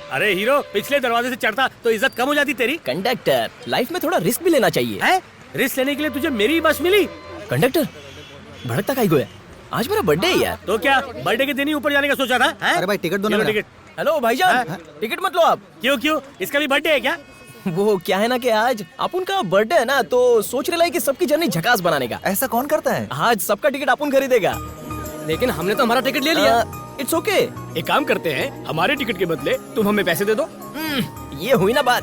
अरे हीरो, पिछले दरवाजे से चढ़ता तो इज्जत कम हो जाती तेरी। कंडक्टर, लाइफ में थोड़ा रिस्क भी लेना चाहिए। है? रिस्क लेने के लिए तुझे मेरी बस मिली? कंडक्टर, भड़कता काहे को है? आज मेरा बर्थडे है यार। तो क्या बर्थडे के दिन ही ऊपर जाने का सोचा था? है? अरे भाई टिकट दो ना ये लो मेरा। टिकट। हेलो भाईजान, टिकट मत लो आप। क्यों? इसका भी बर्थडे है क्या? वो क्या है ना कि आज अपुन का बर्थडे है ना, तो सोच रहे कि सबकी जर्नी झकास बनाने का। ऐसा कौन करता है? आज सबका टिकट अपुन खरीदेगा। लेकिन हमने तो हमारा टिकट ले लिया। It's okay. एक काम करते हैं, हमारे टिकट के बदले तुम हमें पैसे दे दो। ये हुई ना बात।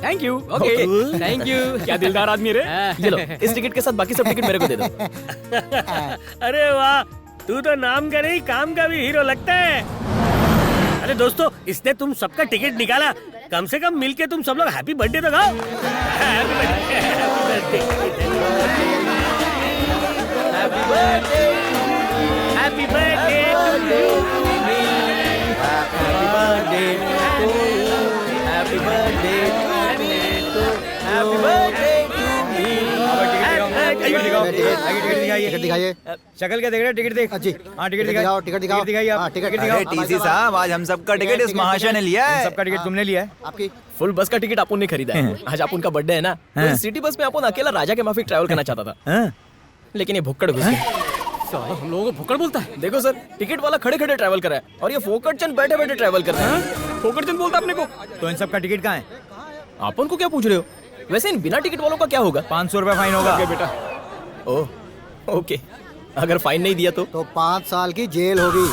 Thank you. Okay, thank you. क्या दिलदार आदमी रे। ये लो, इस टिकट के साथ बाकी सब टिकट मेरे को दे दो। अरे वाह, तू तो नाम का नहीं काम का भी हीरो लगता है। अरे दोस्तों, इसने तुम सबका टिकट निकाला, कम से कम मिलके तुम सब लोग हैप्पी बर्थडे तो गाओ। Happy birthday, happy birthday, happy birthday to you, happy birthday to you, happy birthday to you, happy birthday to me. Ticket दिखाइए। शक्ल क्या देख रहे? टिकट देख। जी हाँ, टिकट दिखाओ, टिकट दिखाओ। दिखाइए आप। हाँ, टिकट टिकट दिखाओ। दिखाओ। टीसी साहब, आज हम सबका टिकट इस महाशय ने लिया है। सबका टिकट तुमने लिया है। आपकी फुल बस का टिकट अपुन ने खरीदा है। आज अपुन का बर्थडे है ना, तो इस सिटी बस में अपुन अकेला राजा के माफिक ट्रैवल करना चाहता था, लेकिन ये भुक्कड़ घुस गया। साला हम लोगों को भुक्कड़ बोलता है। देखो सर, टिकट वाला खड़े खड़े ट्रैवल कर रहा है और ये फोकट चंद बैठे बैठे ट्रैवल कर रहा है। फोकटचंद बोलता अपने को। तो इन सबका टिकट कहाँ है? अपन को क्या पूछ रहे हो? वैसे इन बिना टिकट वालों का क्या होगा? 500 रुपए फाइन होगा। बेटा, ओह, ओके। अगर फाइन नहीं दिया तो 5 साल की जेल होगी।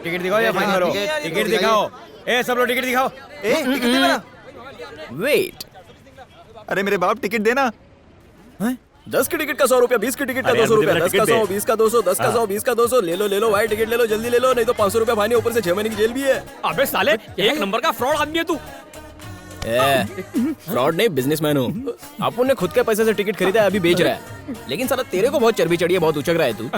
टिकट दिखाओ या फाइन करो। टिकट दिखाओ। ए सब लोग टिकट दिखाओ। टिकट दे मेरा। वेट, अरे मेरे बाप, टिकट देना। 10 की टिकट का 100 रुपया, 20 की टिकट का अरे 200 यार, रुपया, मुझे 10 का टिकट 100, दे। 20 का 200, 10 का 100, 20 का 200। ले लो भाई, टिकट ले लो, जल्दी ले लो, नहीं तो 500 रुपया फाइन है, ऊपर से 6 महीने की जेल भी है। अबे साले, एक नंबर का फ्रॉड आदमी है तू। फ्रॉड नहीं, बिजनेसमैन हूँ। अपन ने खुद के पैसे से टिकट खरीदा है, अभी बेच रहा है। लेकिन साला तेरे को बहुत चर्बी चढ़ी है, बहुत उचक रहा है तू।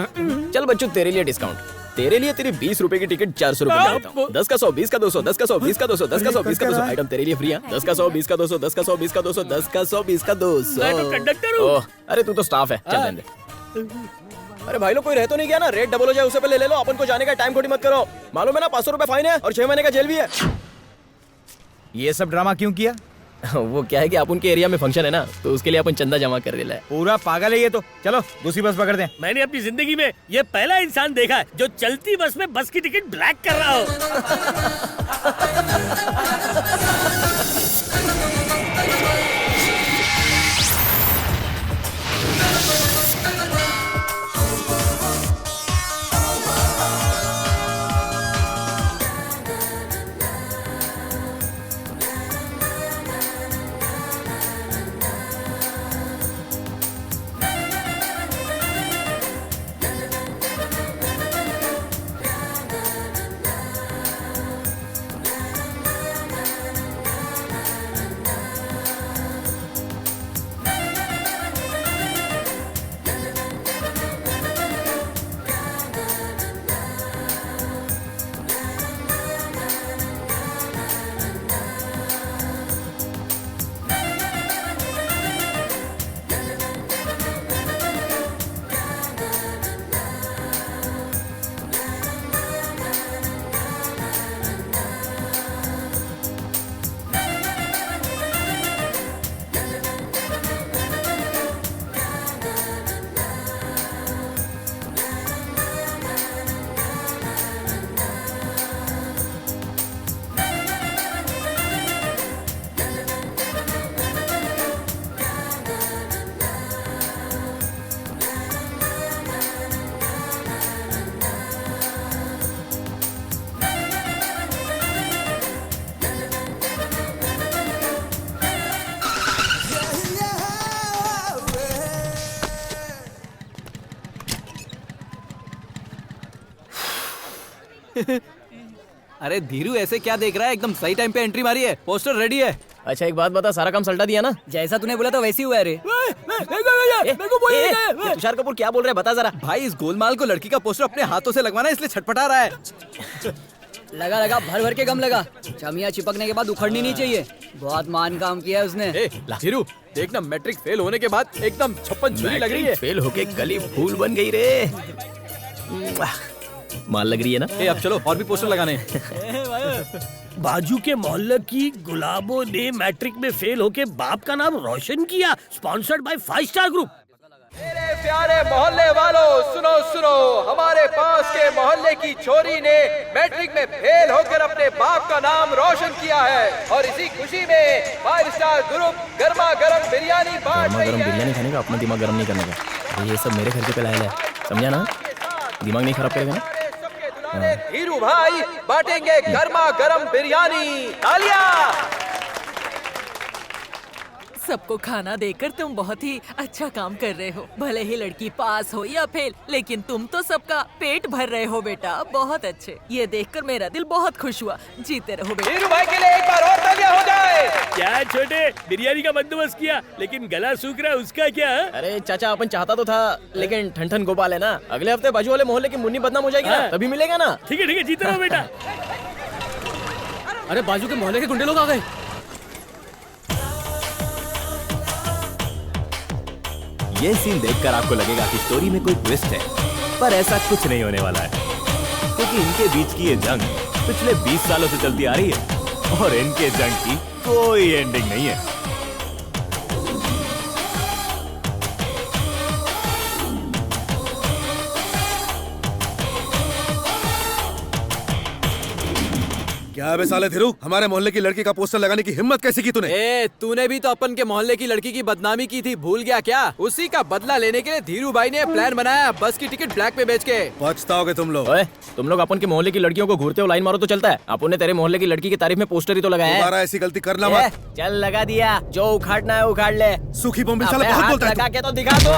चल बच्चों, तेरे लिए डिस्काउंट। तेरे लिए तेरी 20 रुपए की टिकट 400 रुपए में देता हूँ। 10 का 100, 20 का 200, 10 का 100, 20 का 200, 10 का 100, 20 का 200। आइटम तेरे लिए फ्री है। 10 का 100, 20 का 200, 10 का 100, 20 का 200, 10 का 100, 20 का 200। मैं तो कंडक्टर हूँ। ओह, अरे तू तो स्टाफ है, चल रहने दे। अरे भाई लोग, कोई रह तो नहीं गया ना? रेट डबल हो जाए उससे पहले ले लो। अपन को जाने का टाइम खोटी मत करो। मालूम है ना, 500 रुपए फाइन है और 6 महीने का जेल भी है। ये सब ड्रामा क्यों किया? वो क्या है कि अपन के एरिया में फंक्शन है ना, तो उसके लिए अपन चंदा जमा कर रहे हैं। पूरा पागल है ये तो। चलो दूसरी बस पकड़ते हैं। मैंने अपनी जिंदगी में ये पहला इंसान देखा है जो चलती बस में बस की टिकट ब्लैक कर रहा हो। अरे धीरू, ऐसे क्या देख रहा है? एकदम सही टाइम पे एंट्री मारी है, पोस्टर रेडी है। अच्छा एक बात बता, सारा काम सल्टा दिया ना? जैसा तूने बोला था वैसे ही हुआ है रे। तुषार कपूर क्या बोल रहे हैं, बता जरा। भाई, इस गोलमाल को लड़की का पोस्टर अपने हाथों से लगवाना, इसलिए छटपटा रहा है। लगा लगा, भर भर के गम लगा। चमिया चिपकने के बाद उखड़नी नहीं चाहिए। बहुत मान काम किया है उसने। धीरू देखना, मैट्रिक फेल होने के बाद एकदम 56 छुरी लग रही है। फेल होके गली फूल बन गई रे। माल लग रही है ना? ए अब चलो और भी पोस्टर लगाने हैं। बाजू के मोहल्ले की गुलाबों ने मैट्रिक में फेल होके बाप का नाम रोशन किया। Sponsored by 5 star group. मेरे प्यारे मोहल्ले वालों, सुनो सुनो, हमारे पास के मोहल्ले की छोरी ने मैट्रिक में फेल होकर अपने बाप का नाम रोशन किया है और इसी खुशी में 5 स्टार ग्रुप गर्मा गर्म बिरयानी बांट गर्मा रही गर्म है। बिरयानी खाने का अपना दिमाग गर्म नहीं करने का। ये सब मेरे खर्चे पे लाया है, समझा ना? दिमाग नहीं खराब करेगा ना? सबके दुलारे धीरू भाई बांटेंगे गर्मा गर्म बिरयानी। तालियां। सबको खाना देकर तुम बहुत ही अच्छा काम कर रहे हो। भले ही लड़की पास हो या फेल, लेकिन तुम तो सबका पेट भर रहे हो बेटा। बहुत अच्छे, ये देखकर मेरा दिल बहुत खुश हुआ। जीते रहो बेटा। धीरू भाई के लिए एक बार और तालियां हो जाए। क्या छोटे, बिरयानी का बंदोबस्त किया लेकिन गला सूख रहा है, उसका क्या? अरे चाचा, अपन चाहता तो था, लेकिन ठन ठन गोपाल है ना, अगले हफ्ते बाजू वाले मोहल्ले की मुन्नी बदनाम हो जाएगी ना, तभी मिलेगा ना। ठीक है जीते रहो बेटा। अरे बाजू के मोहल्ले के गुंडे लोग आ गए। ये सीन देखकर आपको लगेगा कि स्टोरी में कोई ट्विस्ट है, पर ऐसा कुछ नहीं होने वाला है, क्योंकि इनके बीच की ये जंग पिछले 20 सालों से चलती आ रही है और इनके जंग की कोई एंडिंग नहीं है। क्या बे साले धीरू, हमारे मोहल्ले की लड़की का पोस्टर लगाने की हिम्मत कैसे की तूने? ए तूने भी तो अपन के मोहल्ले की लड़की की बदनामी की थी, भूल गया क्या? उसी का बदला लेने के लिए धीरू भाई ने प्लान बनाया, बस की टिकट ब्लैक पे बेच के। पछताओगे तुम लोग। ओए, तुम लोग अपन के मोहल्ले की लड़कियों को घूरते हो लाइन मारो तो चलता है। अपन ने तेरे मोहल्ले की लड़की की तारीफ में पोस्टर ही तो लगाया है। दोबारा ऐसी गलती करना मत। चल लगा दिया, जो उखाड़ना है उखाड़ ले। सूखी बोम्बिल साला अबे बहुत हाथ बोलता है लगा के तो दिखा दो।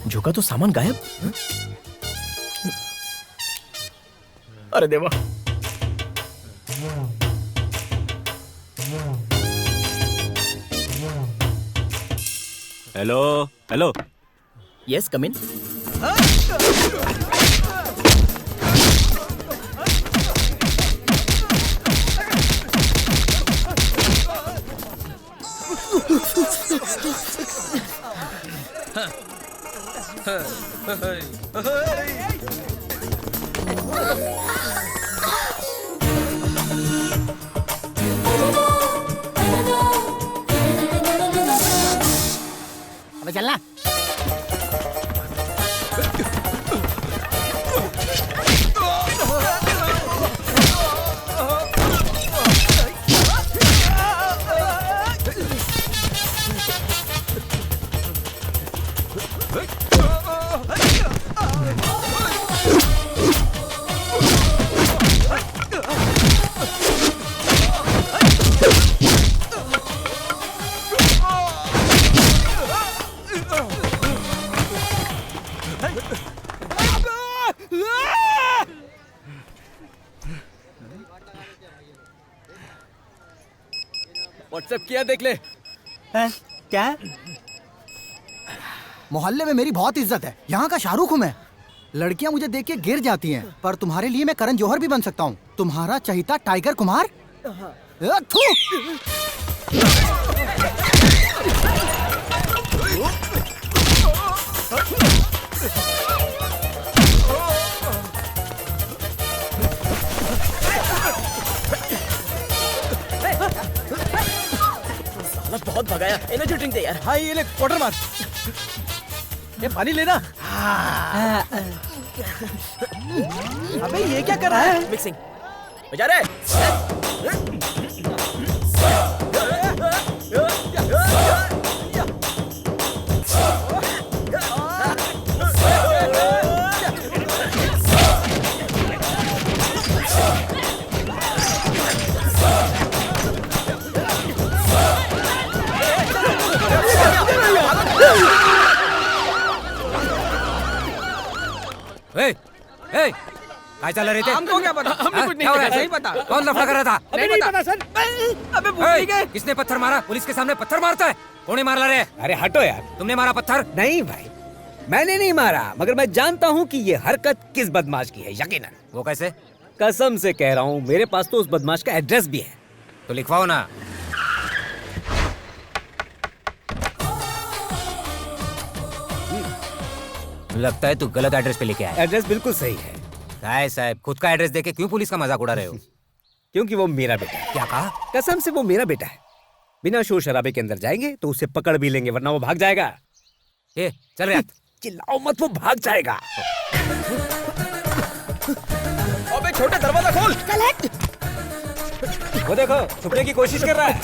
झोंका तो सामान गायब। अरे देवा। Hello hello. यस, कम इन। अबे चलना। व्हाट्सएप किया, देख ले। क्या? मोहल्ले में मेरी बहुत इज्जत है, यहाँ का शाहरुख हूँ मैं। लड़कियाँ मुझे देख के गिर जाती हैं, पर तुम्हारे लिए मैं करण जौहर भी बन सकता हूँ। तुम्हारा चहिता टाइगर कुमार। थू! बहुत भगाया, एनर्जी ड्रिंक दे यार। हाँ ये ले, वाटर मार। ये पानी लेना। अबे ये क्या कर रहा है? मिक्सिंग बजा रहे। ए, ए, काय चला रहे थे? हमको क्या पता? हमने कुछ नहीं क्या हो रहा है? नहीं पता। कौन लफड़ा कर रहा था? नहीं पता सर। अबे भूल ही गए। किसने पत्थर मारा? पुलिस के सामने पत्थर मारता है? कौन मार रहे? अरे हटो यार। तुमने मारा पत्थर? नहीं भाई, मैंने नहीं मारा, मगर मैं जानता हूँ कि ये हरकत किस बदमाश की है, यकीनन। वो कैसे? कसम से कह रहा हूँ, मेरे पास तो उस बदमाश का एड्रेस भी है। तो लिखवाओ ना। लगता है तू गलत एड्रेस पे लेके आया। एड्रेस बिल्कुल सही है। काय साहब, खुद का एड्रेस देके क्यों पुलिस का मजाक उड़ा रहे हो? क्योंकि वो मेरा बेटा है। क्या कहा? कसम से वो मेरा बेटा है। बिना शोर शराबे के अंदर जाएंगे तो उसे पकड़ भी लेंगे, वरना वो भाग जाएगा। ए, चल रहा। चिल्लाओ मत, वो भाग जाएगा। अबे छोटे, दरवाजा खोल। वो देखो, छुपने की कोशिश कर रहा है।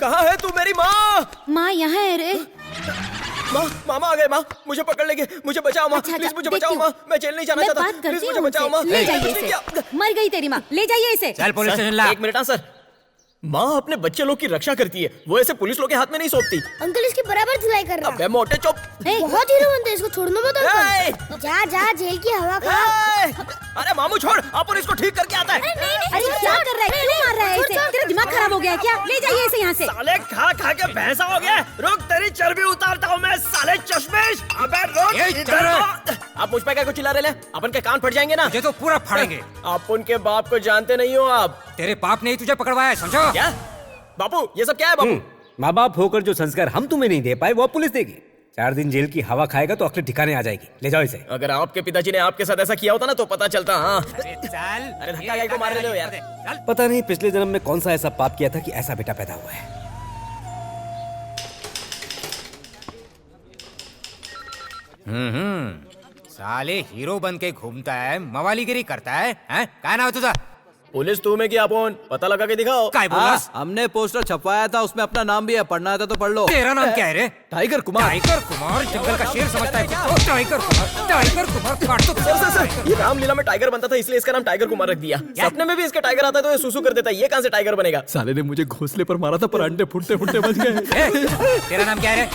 कहाँ है तू मेरी माँ? माँ यहाँ है रे। माँ, मामा आ गए। माँ, मुझे पकड़ लेंगे, मुझे बचाओ माँ। अच्छा, प्लीज मुझे देखती बचाओ हूँ। माँ, मैं जेल नहीं जाना मैं चाहता। बात करती प्लीज मुझे हूँ बचाओ माँ। उनसे। ले जाइए कुछ नहीं इसे। किया। मर गई तेरी माँ, ले जाइए इसे। चल पुलिस सर, स्टेशन ला। एक मिनट सर। माँ अपने बच्चे लोग की रक्षा करती है, वो ऐसे पुलिस लोग के हाथ में नहीं सौंपती। अंकल इसकी बराबर धुलाई कर रहा अबे मोटे चुप। बहुत हीरो बनते हैं, इसको छोड़ना मत अंकल। जा जा, जेल की हवा खा। अरे मामू छोड़, अपन इसको ठीक करके आता है। अरे क्या कर रहा है, क्यों मार रहा है इसे? तेरा दिमाग खराब हो गया है क्या? ले जाइए इसे यहाँ से। साले खा खा के भैंसा हो गया। रुक, तेरी चर्बी उतारता हूँ मैं, साले चश्मेश। अबे रुक, इधर आ। आप मुझ पे क्या कुछ चिल्ला रहे हैं? अपन के कान फट जाएंगे ना। तुझे तो पूरा फाड़ेंगे। आप उनके बाप को जानते नहीं हो आप। तेरे बाप ने ही तुझे पकड़वाया है, समझो? क्या बापू, ये सब क्या है बापू? माँ बाप होकर जो संस्कार हम तुम्हें नहीं दे पाए, वो पुलिस देगी। 4 दिन जेल की हवा खाएगा तो अक्ल ठिकाने आ जाएगी। ले जाओ इसे। अगर आपके पिताजी ने आपके साथ ऐसा किया होता ना तो पता चलता। हाँ, अरे चल। अरे धक्का क्या को मार रहे हो यार? पता नहीं पिछले जन्म में कौन सा ऐसा पाप किया था कि ऐसा बेटा पैदा हुआ है। साले हीरो बन के घूमता है, मवालीगिरी करता है, हैं? क्या नाम है तुझा? पुलिस तू में क्या फोन पता लगा के दिखाओ। काय बोलस? हमने पोस्टर छपवाया था, उसमें अपना नाम भी है, पढ़ना है तो पढ़ लो। तेरा नाम क्या है रे? टाइगर कुमार। टाइगर कुमार जंगल का शेर समझता है खुद को? टाइगर कुमार, टाइगर कुमार काट तो। सर, ये रामलीला में टाइगर बनता था, इसलिए इसका नाम टाइगर कुमार रख दिया। सपने में भी इसका टाइगर आता है तो ये सुसु कर देता है। ये कहाँ से टाइगर बनेगा? साले ने मुझे घोंसले पर मारा था, पर अंडे फुटते फुटते बच गए। तेरा नाम क्या है रे?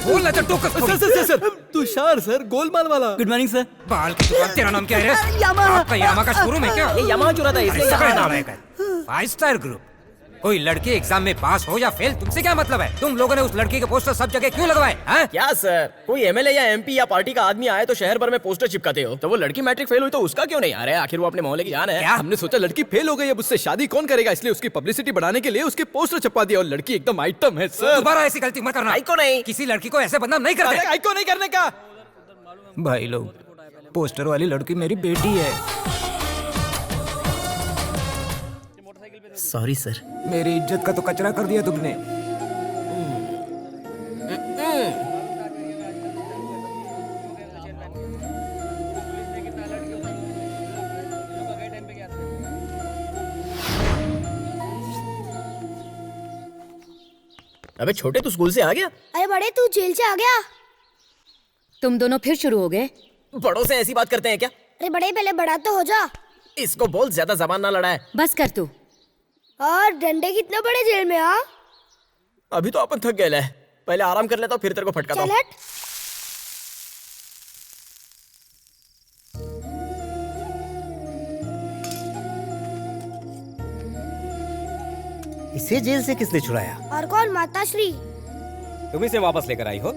बोल ना तो टोकस फोड़ी। सर, तुषार सर, गोलमाल वाला। Good morning sir. बाल की दुकान। तेरा नाम क्या है रे? आपका यामा का शोरूम है क्या? ये यामा चुरा था, इसलिए यहाँ नाम है। 5 स्टार ग्रुप। कोई लड़की एग्जाम में पास हो या फेल, तुमसे क्या मतलब है? तुम लोगों ने उस लड़की के पोस्टर सब जगह क्यों लगवाए? हैं? क्या सर, कोई एमएलए या एमपी या पार्टी का आदमी आए तो शहर भर में पोस्टर चिपकाते हो, तो वो लड़की मैट्रिक फेल हुई तो उसका क्यों नहीं? अरे आखिर वो अपने मोहल्ले की जान है। क्या? हमने सोचा लड़की फेल हो गई, अब उससे शादी कौन करेगा, इसलिए उसकी पब्लिसिटी बढ़ाने के लिए उसके पोस्टर छपवा दिया, और लड़की एकदम आइटम है सर। दोबारा ऐसी गलती मत करना। को नहीं, किसी लड़की को ऐसे बदनाम नहीं करते। अरे को नहीं करने का। भाई लोग, पोस्टर वाली लड़की मेरी बेटी है। Sorry sir. मेरी इज्जत का तो कचरा कर दिया तुमने। अबे छोटे, तू स्कूल से आ गया? अरे बड़े, तू जेल से आ गया? तुम दोनों फिर शुरू हो गए? बड़ों से ऐसी बात करते हैं क्या? अरे बड़े, पहले बड़ा तो हो जा। इसको बोल ज्यादा जबान ना लड़ाए। बस कर तू। और डंडे कितने बड़े जेल में? आ अभी तो अपन थक गए है, पहले आराम कर लेता हूँ, फिर तेरे को फटकाता हूँ। इसे जेल से किसने छुड़ाया? और कौन? माताश्री। तुम इसे वापस लेकर आई हो?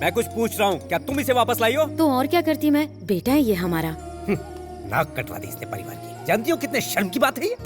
मैं कुछ पूछ रहा हूँ, क्या तुम इसे वापस लाई हो? तो और क्या करती मैं? बेटा है ये हमारा। नाक कटवा दी इसने परिवार की। जानती हो कितने शर्म की बात है ये?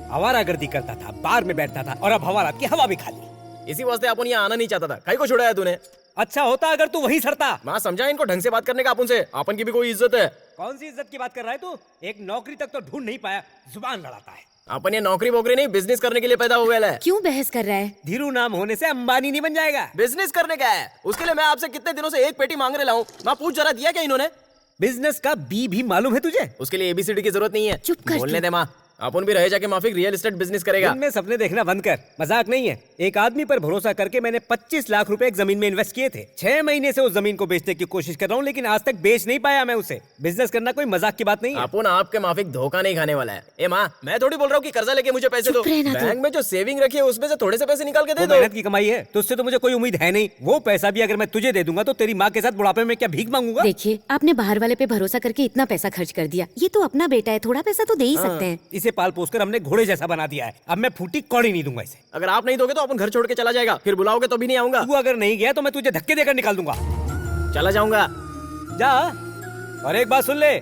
आवारागर्दी करता था, बार में बैठता था, और अब हवालात की हवा भी खा ली। इसी वास्ते अपन यहाँ आना नहीं चाहता था। कहीं को छुड़ाया तूने? अच्छा होता अगर तू वहीं सरता। माँ समझा इनको ढंग से बात करने का अपन से। अपन की भी कोई इज्जत है। कौन सी इज्जत की बात कर रहा है तू? एक नौकरी तक तो ढूंढ नहीं पाया, जुबान लड़ाता है। अपन ये नौकरी वोकरी नहीं, बिजनेस करने के लिए पैदा हुआ है। क्यों बहस कर रहा है? धीरू नाम होने से अंबानी नहीं बन जाएगा। बिजनेस करने का है, उसके लिए मैं आपसे कितने दिनों से एक पेटी मांग रहा हूँ। माँ पूछ जरा, दिया क्या इन्होंने? बिजनेस का बी भी मालूम है तुझे? उसके लिए एबीसीडी की जरूरत नहीं है। चुप कर बोलने दे माँ। अपन भी रहे जाके माफिक रियल एस्टेट बिजनेस करेगा। दिन में सपने देखना बंद कर, मजाक नहीं है। एक आदमी पर भरोसा करके मैंने 25 लाख रुपए एक जमीन में इन्वेस्ट किए थे। 6 महीने से उस जमीन को बेचने की कोशिश कर रहा हूँ, लेकिन आज तक बेच नहीं पाया मैं उसे। बिजनेस करना कोई मजाक की बात नहीं है। अपन आपके माफिक धोखा नहीं खाने वाला है। ए माँ, मैं थोड़ी बोल रहा हूँ कि कर्जा लेके मुझे पैसे दो। बैंक में जो सेविंग रखी है उसमें से थोड़े से पैसे निकाल के दे दो। मेहनत की कमाई है, तुझसे तो मुझे कोई उम्मीद है नहीं। वो पैसा भी अगर मैं तुझे दे दूंगा तो तेरी माँ के साथ बुढ़ापे में क्या भीख मांगूंगा? देखिए, आपने बाहर वाले पे भरोसा करके इतना पैसा खर्च कर दिया। ये तो अपना बेटा है, थोड़ा पैसा तो दे ही सकते हैं। इसे पाल पोस कर हमने घोड़े जैसा बना दिया है। अब मैं फूटी कौड़ी नहीं दूंगा इसे। अगर आप नहीं दोगे तो अपन घर छोड़ के चला जाएगा, फिर बुलाओगे तो भी नहीं आऊंगा। तू अगर नहीं गया तो मैं तुझे धक्के देकर निकाल दूंगा। चला जाऊंगा। जा। और एक बात सुन ले,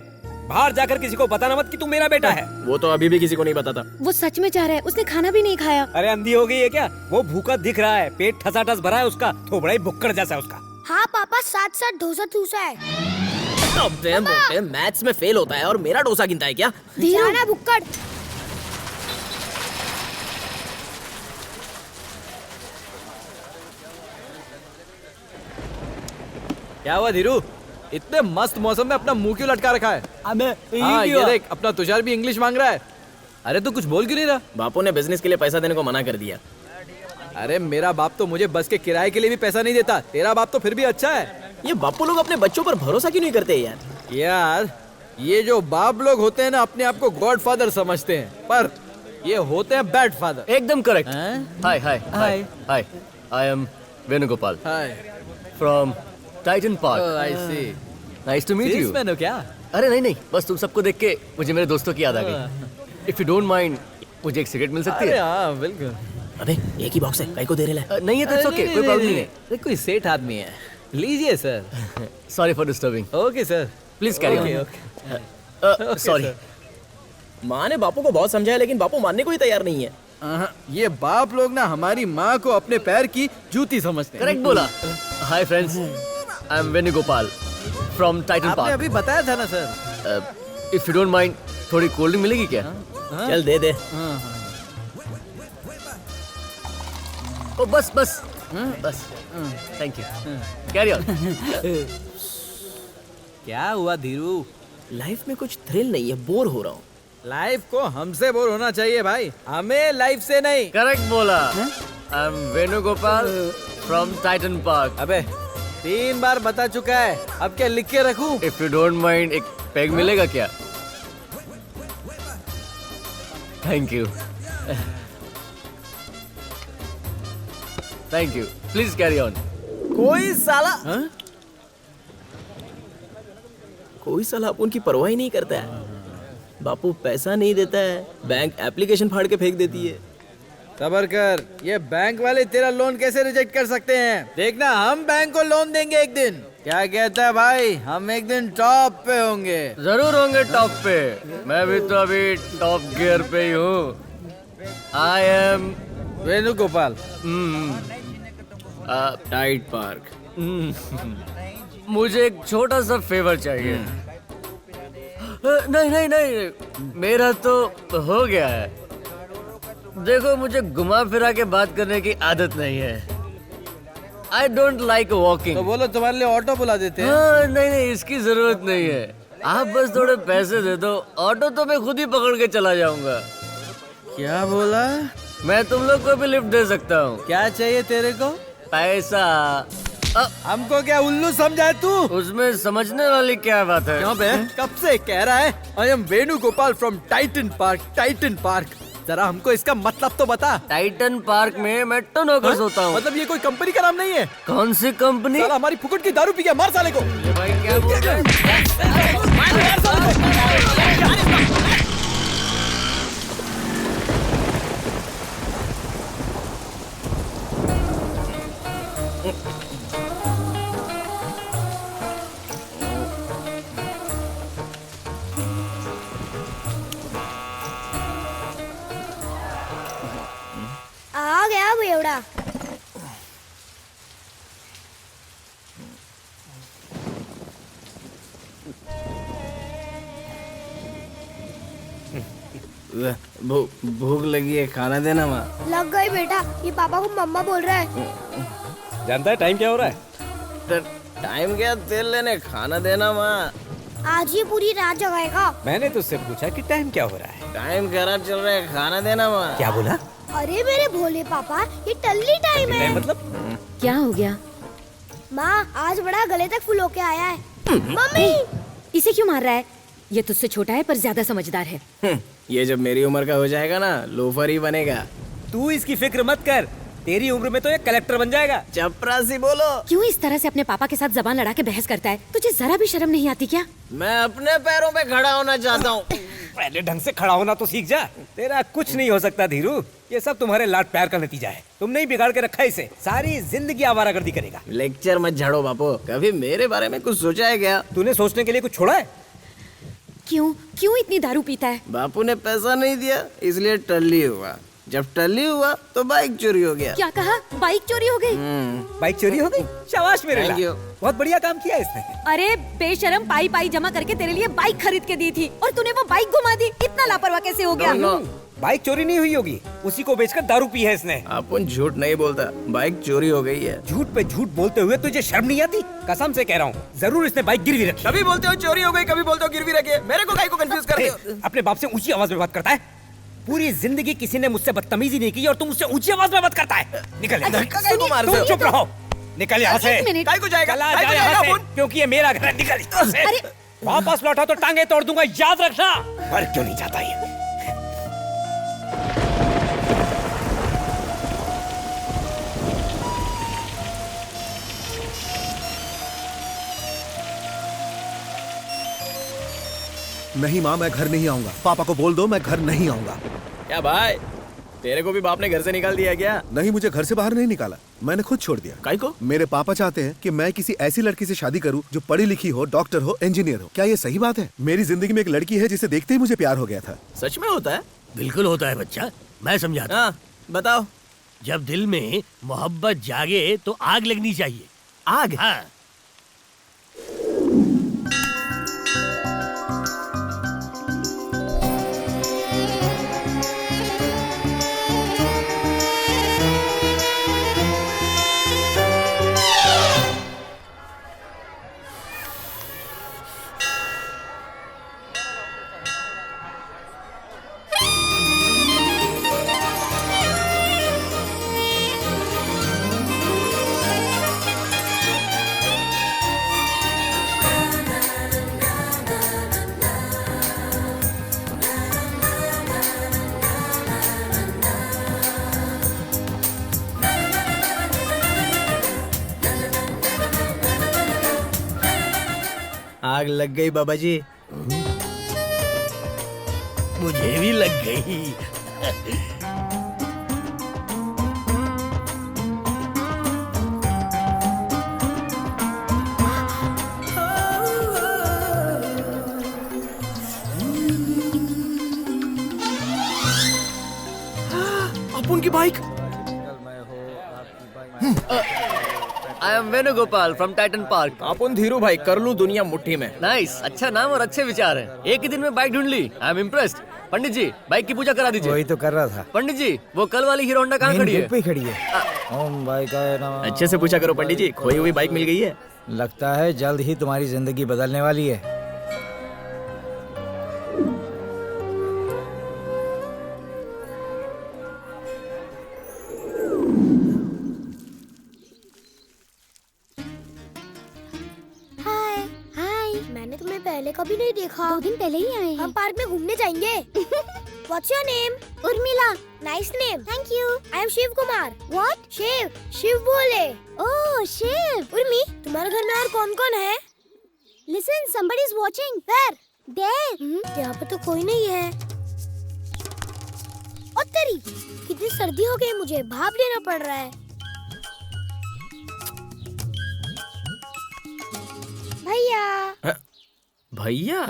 बाहर जाकर किसी को बताना मत कि तू मेरा बेटा है। वो तो अभी भी किसी को नहीं बताता। वो सच में चाह रहा है, उसने खाना भी नहीं खाया। अरे अंधी हो गई है क्या? वो भूखा दिख रहा है, पेट ठसाठस भरा है उसका, थोबड़ा ही भुक्कड़ जैसा है उसका। हाँ पापा, साथ साथ डोसा चूसा है। मैथ्स में फेल होता है और मेरा डोसा गिनता है क्या? धीराना भुक्कड़। क्या हुआ धीरू? इतने मस्त मौसम में अपना मुंह क्यों लटका रखा है? हाँ, ये देख, अपना तुषार भी इंग्लिश मांग रहा है। अरे तू कुछ बोल क्यों नहीं रहा? बापू ने बिजनेस के लिए पैसा देने को मना कर दिया। अरे मेरा बाप तो मुझे बस के किराए के लिए भी पैसा नहीं देता। तेरा बाप तो फिर भी अच्छा है। ये बापू लोग अपने बच्चों पर भरोसा क्यों नहीं करते यार? यार, ये जो बाप लोग होते हैं ना, अपने आप को गॉड फादर समझते हैं, पर ये होते हैं बैड फादर। एकदम correct. Hi hi hi hi, I am Venugopal hi from Titan Park. I see. Nice to meet you. Salesman हो क्या? अरे नहीं नहीं, बस तुम सबको देख के मुझे मेरे दोस्तों की याद आ गई। इफ यू डोंट माइंड, मुझे एक सिगरेट मिल सकती है? हाँ बिल्कुल। अबे एक ही बॉक्स है, कहीं को दे रहे हैं? नहीं है तो इट्स ओके, कोई प्रॉब्लम नहीं है। है। कोई सेठ आदमी है, लीजिए sir. Sorry for disturbing. Okay sir, please carry on. Sorry. माँ ने बापू को बहुत समझाया लेकिन बापू मानने को ही तैयार नहीं है। ये बाप लोग ना हमारी माँ को अपने पैर की जूती समझते हैं। करेक्ट बोला। Hi friends, I am Venugopal from Titan आपने पार्क। अभी बताया था ना sir. If you don't mind, थोड़ी कोल्ड ड्रिंक मिलेगी क्या? चल दे दे। ओ बस बस बस, थैंक यू। Carry on. क्या हुआ धीरू? लाइफ में कुछ थ्रिल नहीं है, बोर हो रहा हूँ। लाइफ को हमसे बोर होना चाहिए भाई, हमें लाइफ से नहीं। करेक्ट बोला। आई am Venugopal from Titan park. अबे 3 बार बता चुका है, अब क्या लिख के रखूं? इफ यू डोंट माइंड, एक पैग मिलेगा क्या? Thank you. Thank you, please carry on. कोई साला अपन की परवाह ही नहीं करता है। बापू पैसा नहीं देता है, बैंक एप्लीकेशन फाड़ के फेंक देती है। सबर कर, ये बैंक वाले तेरा लोन कैसे रिजेक्ट कर सकते हैं? देखना, हम बैंक को लोन देंगे एक दिन। क्या कहता है भाई, हम एक दिन टॉप पे होंगे। जरूर होंगे टॉप पे। मैं भी तो अभी टॉप गियर पे ही हूँ। आई एम वेणुगोपाल। Tight park. मुझे एक छोटा सा फेवर चाहिए। नहीं नहीं नहीं, मेरा तो हो गया है। देखो, मुझे घुमा फिरा के बात करने की आदत नहीं है। I don't like walking. तो बोलो, तुम्हारे लिए ऑटो बुला देते हैं। हाँ, नहीं नहीं, इसकी जरूरत नहीं है। आप बस थोड़े पैसे दे दो, ऑटो तो मैं खुद ही पकड़ के चला जाऊंगा। क्या बोला? मैं तुम लोग को भी लिफ्ट दे सकता हूँ। क्या चाहिए तेरे को? पैसा। हमको क्या उल्लू समझा है तू? उसमें समझने वाली क्या बात है? क्यों बे? कब से कह रहा है आई am Venugopal from Titan park. Titan park, जरा हमको इसका मतलब तो बता। टाइटन पार्क में मैं टन होकर सोता हूँ। मतलब ये कोई कंपनी का नाम नहीं है? कौन सी कंपनी? साला हमारी फुकट की दारू पी गया, मार साले को। ये भाई क्या बोल रहा है? आ गया बेवड़ा। भूख लगी है, खाना देना माँ। लग गई बेटा, ये पापा को मम्मा बोल रहा है। जानता है टाइम क्या हो रहा है? टाइम क्या, तेल लेने, खाना देना माँ। आज ही पूरी रात जगाएगा। मैंने तो उससे पूछा कि टाइम क्या हो रहा है। टाइम खराब चल रहा है, खाना देना माँ। क्या बोला? अरे मेरे भोले पापा, ये टल्ली टाइम है। मतलब क्या हो गया? माँ आज बड़ा गले तक फुल होके आया है। मम्मी इसे क्यों मार रहा है? ये तुझसे छोटा है पर ज्यादा समझदार है। ये जब मेरी उम्र का हो जाएगा ना, लोफर ही बनेगा। तू इसकी फिक्र मत कर, तेरी उम्र में तो ये कलेक्टर बन जाएगा। चपरासी बोलो। क्यों इस तरह से अपने पापा के साथ जबान लड़ा के बहस करता है? तुझे जरा भी शर्म नहीं आती क्या? मैं अपने पैरों पे खड़ा होना चाहता हूँ। पहले ढंग से खड़ा होना तो सीख जा। तेरा कुछ नहीं हो सकता धीरू, ये सब तुम्हारे लाड प्यार का नतीजा है। तुमने ही बिगाड़ के रखा है इसे, सारी जिंदगी आवारागर्दी करेगा। लेक्चर मत झाड़ो बापू, कभी मेरे बारे में कुछ सोचा है क्या? तूने सोचने के लिए कुछ छोड़ा है? क्यों क्यों इतनी दारू पीता है? बापू ने पैसा नहीं दिया इसलिए टल्ली हुआ, जब टल्ली हुआ तो बाइक चोरी हो गया। क्या कहा? बाइक चोरी हो गई? बाइक चोरी हो गई? शाबाश मेरे Thank you. लाल, बहुत बढ़िया काम किया इसने। अरे बेशरम, पाई पाई जमा करके तेरे लिए बाइक खरीद के दी थी और तूने वो बाइक घुमा दी। इतना लापरवाह कैसे हो गया? बाइक चोरी नहीं हुई होगी, उसी को बेचकर दारू पी है इसने। अपन झूठ नहीं बोलता, बाइक चोरी हो गई है। झूठ पे झूठ बोलते हुए तुझे शर्म नहीं आती? कसम से कह रहा हूँ, जरूर इसने बाइक गिरवी रखी। कभी बोलते हो चोरी हो गई, कभी बोलते हो गिरवी रखी है। मेरे को काहे को कंफ्यूज कर रहे हो? अपने बाप से ऊंची आवाज में बात करता है। पूरी जिंदगी किसी ने मुझसे बदतमीजी नहीं की और तुम मुझसे ऊंची आवाज में बात करता है। निकल तुम चुप रहो, निकल यहाँ से। काहे को जाएगा? चला काहे को जा यहाँ जाएगा से, क्योंकि ये मेरा घर है। निकल यहाँ से। वापस लौटा तो टांगे तोड़ दूंगा, याद रखना। मर क्यों नहीं जाता ये? नहीं माँ, मैं घर नहीं आऊंगा। पापा को बोल दो मैं घर नहीं आऊंगा। क्या भाई, तेरे को भी बाप ने घर से निकाल दिया क्या? नहीं, मुझे घर से बाहर नहीं निकाला, मैंने खुद छोड़ दिया। काहे को? मेरे पापा चाहते हैं कि मैं किसी ऐसी लड़की से शादी करूं जो पढ़ी लिखी हो, डॉक्टर हो, इंजीनियर हो। क्या ये सही बात है? मेरी जिंदगी में एक लड़की है जिसे देखते ही मुझे प्यार हो गया था। सच में होता है? बिल्कुल होता है बच्चा, मैं समझाता। हाँ बताओ। जब दिल में मोहब्बत जागे तो आग लगनी चाहिए। आग? हाँ। आग लग गई बाबा जी। मुझे भी लग गई। अपन की bike. I am Venugopal from Titan Park. अपन धीरू भाई, कर लूं दुनिया मुट्ठी में। नाइस, अच्छा नाम और अच्छे विचार हैं। एक ही दिन में बाइक ढूंढ ली, आई एम इम्प्रेस्ड। पंडित जी बाइक की पूजा करा दीजिए। वही तो कर रहा था। पंडित जी वो कल वाली हीरो होंडा कहाँ खड़ी है? पे खड़ी है। ओम बाइक अच्छे से पूछा करो पंडित जी, खोई हुई बाइक मिल गई है। लगता है जल्द ही तुम्हारी जिंदगी बदलने वाली है। हाय हाय, मैंने तुम्हें पहले कभी नहीं देखा। 2 दिन पहले ही आए हैं। हम पार्क में घूमने जाएंगे। What's your name? Urmila. Nice name. Thank you. I am Shiv Kumar. What? Shiv, Shiv बोले। Oh, शिव। उर्मी, तुम्हारे घर में और कौन-कौन है? Listen, somebody is watching. Where? There. यहाँ पे तो कोई नहीं है। ओ तेरी, कितनी सर्दी हो गई, मुझे भाप लेना पड़ रहा है। भैया। भैया?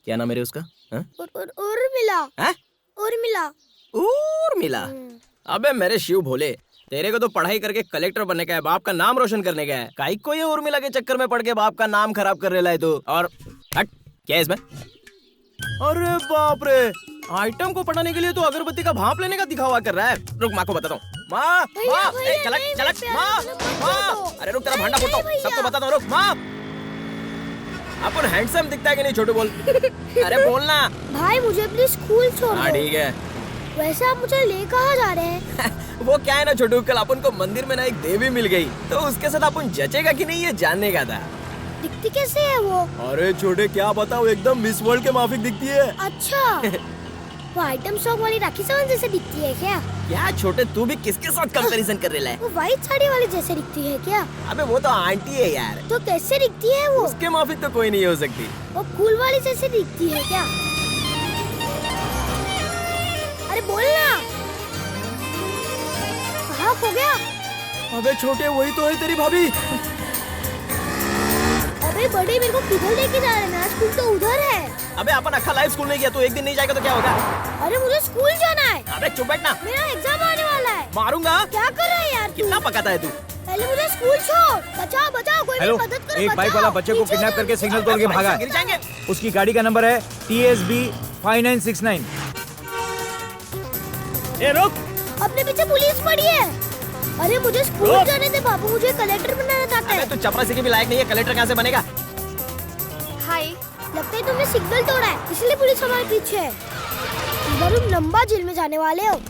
क्या नाम है उसका? उर्मिला। उर्मिला। उर्मिला? अबे मेरे शिव भोले, तेरे को तो पढ़ाई करके कलेक्टर बनने का है, बाप का नाम रोशन करने का है। काहे को ये उर्मिला के चक्कर में पड़ के बाप का नाम खराब कर रहा है तू? और हट, क्या है इसमें? अरे बाप रे, आइटम को पढ़ाने के लिए तो अगरबत्ती का भाप लेने का दिखावा कर रहा है। रुक, माँ को बताता हूँ। माँ, चलक चलक, माँ, माँ, अरे रुक, तेरा भांडा फोड़ता हूँ, सबको बताता हूँ। रुक माँ। अपन हैंडसम दिखता है कि नहीं छोटू बोल? अरे बोलना। भाई मुझे प्लीज स्कूल छोड़ हाँ दो। ठीक है। वैसे आप मुझे ले कहाँ जा रहे हैं? वो क्या है ना छोटू, कल अपन को मंदिर में ना एक देवी मिल गई, तो उसके साथ अपन जचेगा कि नहीं ये जानने का था। दिखती कैसे है वो? अरे छोटे क्या बताओ, एकदम मिस वर्ल्ड के माफिक दिखती है। अच्छा वो आइटम सॉन्ग वाली राखी सावंत जैसे दिखती है क्या? क्या छोटे तू भी किसके साथ कंपैरिजन कर रहा है? वो व्हाइट साड़ी वाली जैसे दिखती है क्या? अबे वो तो आंटी है यार। तो कैसे दिखती है वो? उसके माफिक तो कोई नहीं हो सकती। वो कूल वाली जैसे दिखती है क्या? अरे बोलना। कहाँ खो गया? अबे छोटे वही तो है तेरी भाभी। अबे बड़े मेरे को किधर लेके जा रहे हैं? मेरा स्कूल तो उधर है। अबे अपन अक्खा लाइव स्कूल नहीं गया, तो एक दिन नहीं जाएगा तो क्या होगा? अरे मुझे स्कूल जाना है। अबे चुप बैठना। मेरा एग्जाम आने वाला है। मारूंगा। क्या कर रहा है यार? कितना पकाता है तू? पहले मुझे स्कूल छोड़। बचाओ बचाओ, कोई मेरी मदद करो। एक बाइक वाला बच्चे को किडनैप करके सिग्नल तोड़ के भागा है। गिर जाएंगे। उसकी गाड़ी का नंबर है TSB 5969। ए रुक। अपने पीछे पुलिस पड़ी है। अरे मुझे स्कूल जाने दे बाबू, मुझे कलेक्टर बनाना चाहता है। तू चपरासी के भी लायक नहीं है, कलेक्टर कहाँ से बनेगा? हाय, लगता है तुमने सिग्नल तोड़ा है, इसलिए पुलिस हमारे पीछे है। इधर तुम लंबा जेल में जाने वाले हो।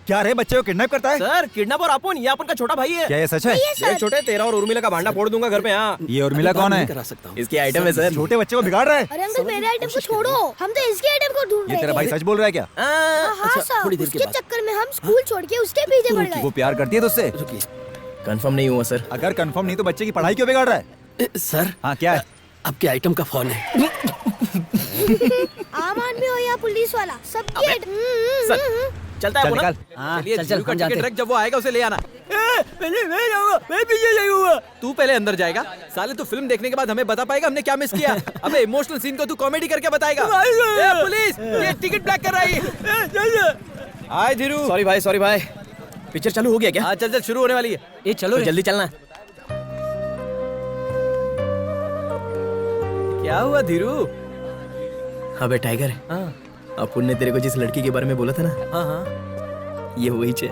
क्या रे बच्चे को किडनैप करता है? सर किडनैप और अपन, ये अपन का छोटा भाई है। क्या ये सच है? ये छोटे तेरा और उर्मिला का भांडा फोड़ दूंगा घर पे। हाँ ये उर्मिला कौन है? करा सकता हूँ। इसकी आइटम है सर। छोटे बच्चे को बिगाड़ रहा है। अरे अंकल मेरे आइटम को छोड़ो, हम तो इसके आइटम को ढूंढ रहे ये तेरा भाई सच बोल रहा है क्या? हाँ सर, उसके चक्कर में हम स्कूल छोड़ के उसके पीछे पड़ गए। वो प्यार करती है तुझसे? कंफर्म नहीं हुआ सर। अगर कंफर्म नहीं तो बच्चे की पढ़ाई क्यों बिगाड़ रहा है? सर हाँ क्या है? आपके आइटम का फोन है। आम आदमी हो या पुलिस वाला, सबकी सर चलता है वो ना? चलिए चल, जीरू का हम जाते टिकट रख, जब वो आएगा उसे ले आना। पहले मैं जाऊंगा, मैं पीछे जाऊंगा। तू पहले अंदर जाएगा। साले तू फिल्म देखने के बाद हमें बता पाएगा हमने क्या मिस किया? अबे इमोशनल सीन को तू कॉमेडी करके बताएगा। ए पुलिस, ये टिकट ब्लैक कर रही है। हाय धीरू। सॉरी भाई। पिक्चर चालू हो गया क्या? हाँ चल शुरू होने वाली है। ये चलो तो जल्दी चलना। क्या हुआ धीरू? अबे टाइगर, अपन ने तेरे को जिस लड़की के बारे में बोला था ना, हाँ ये वही है।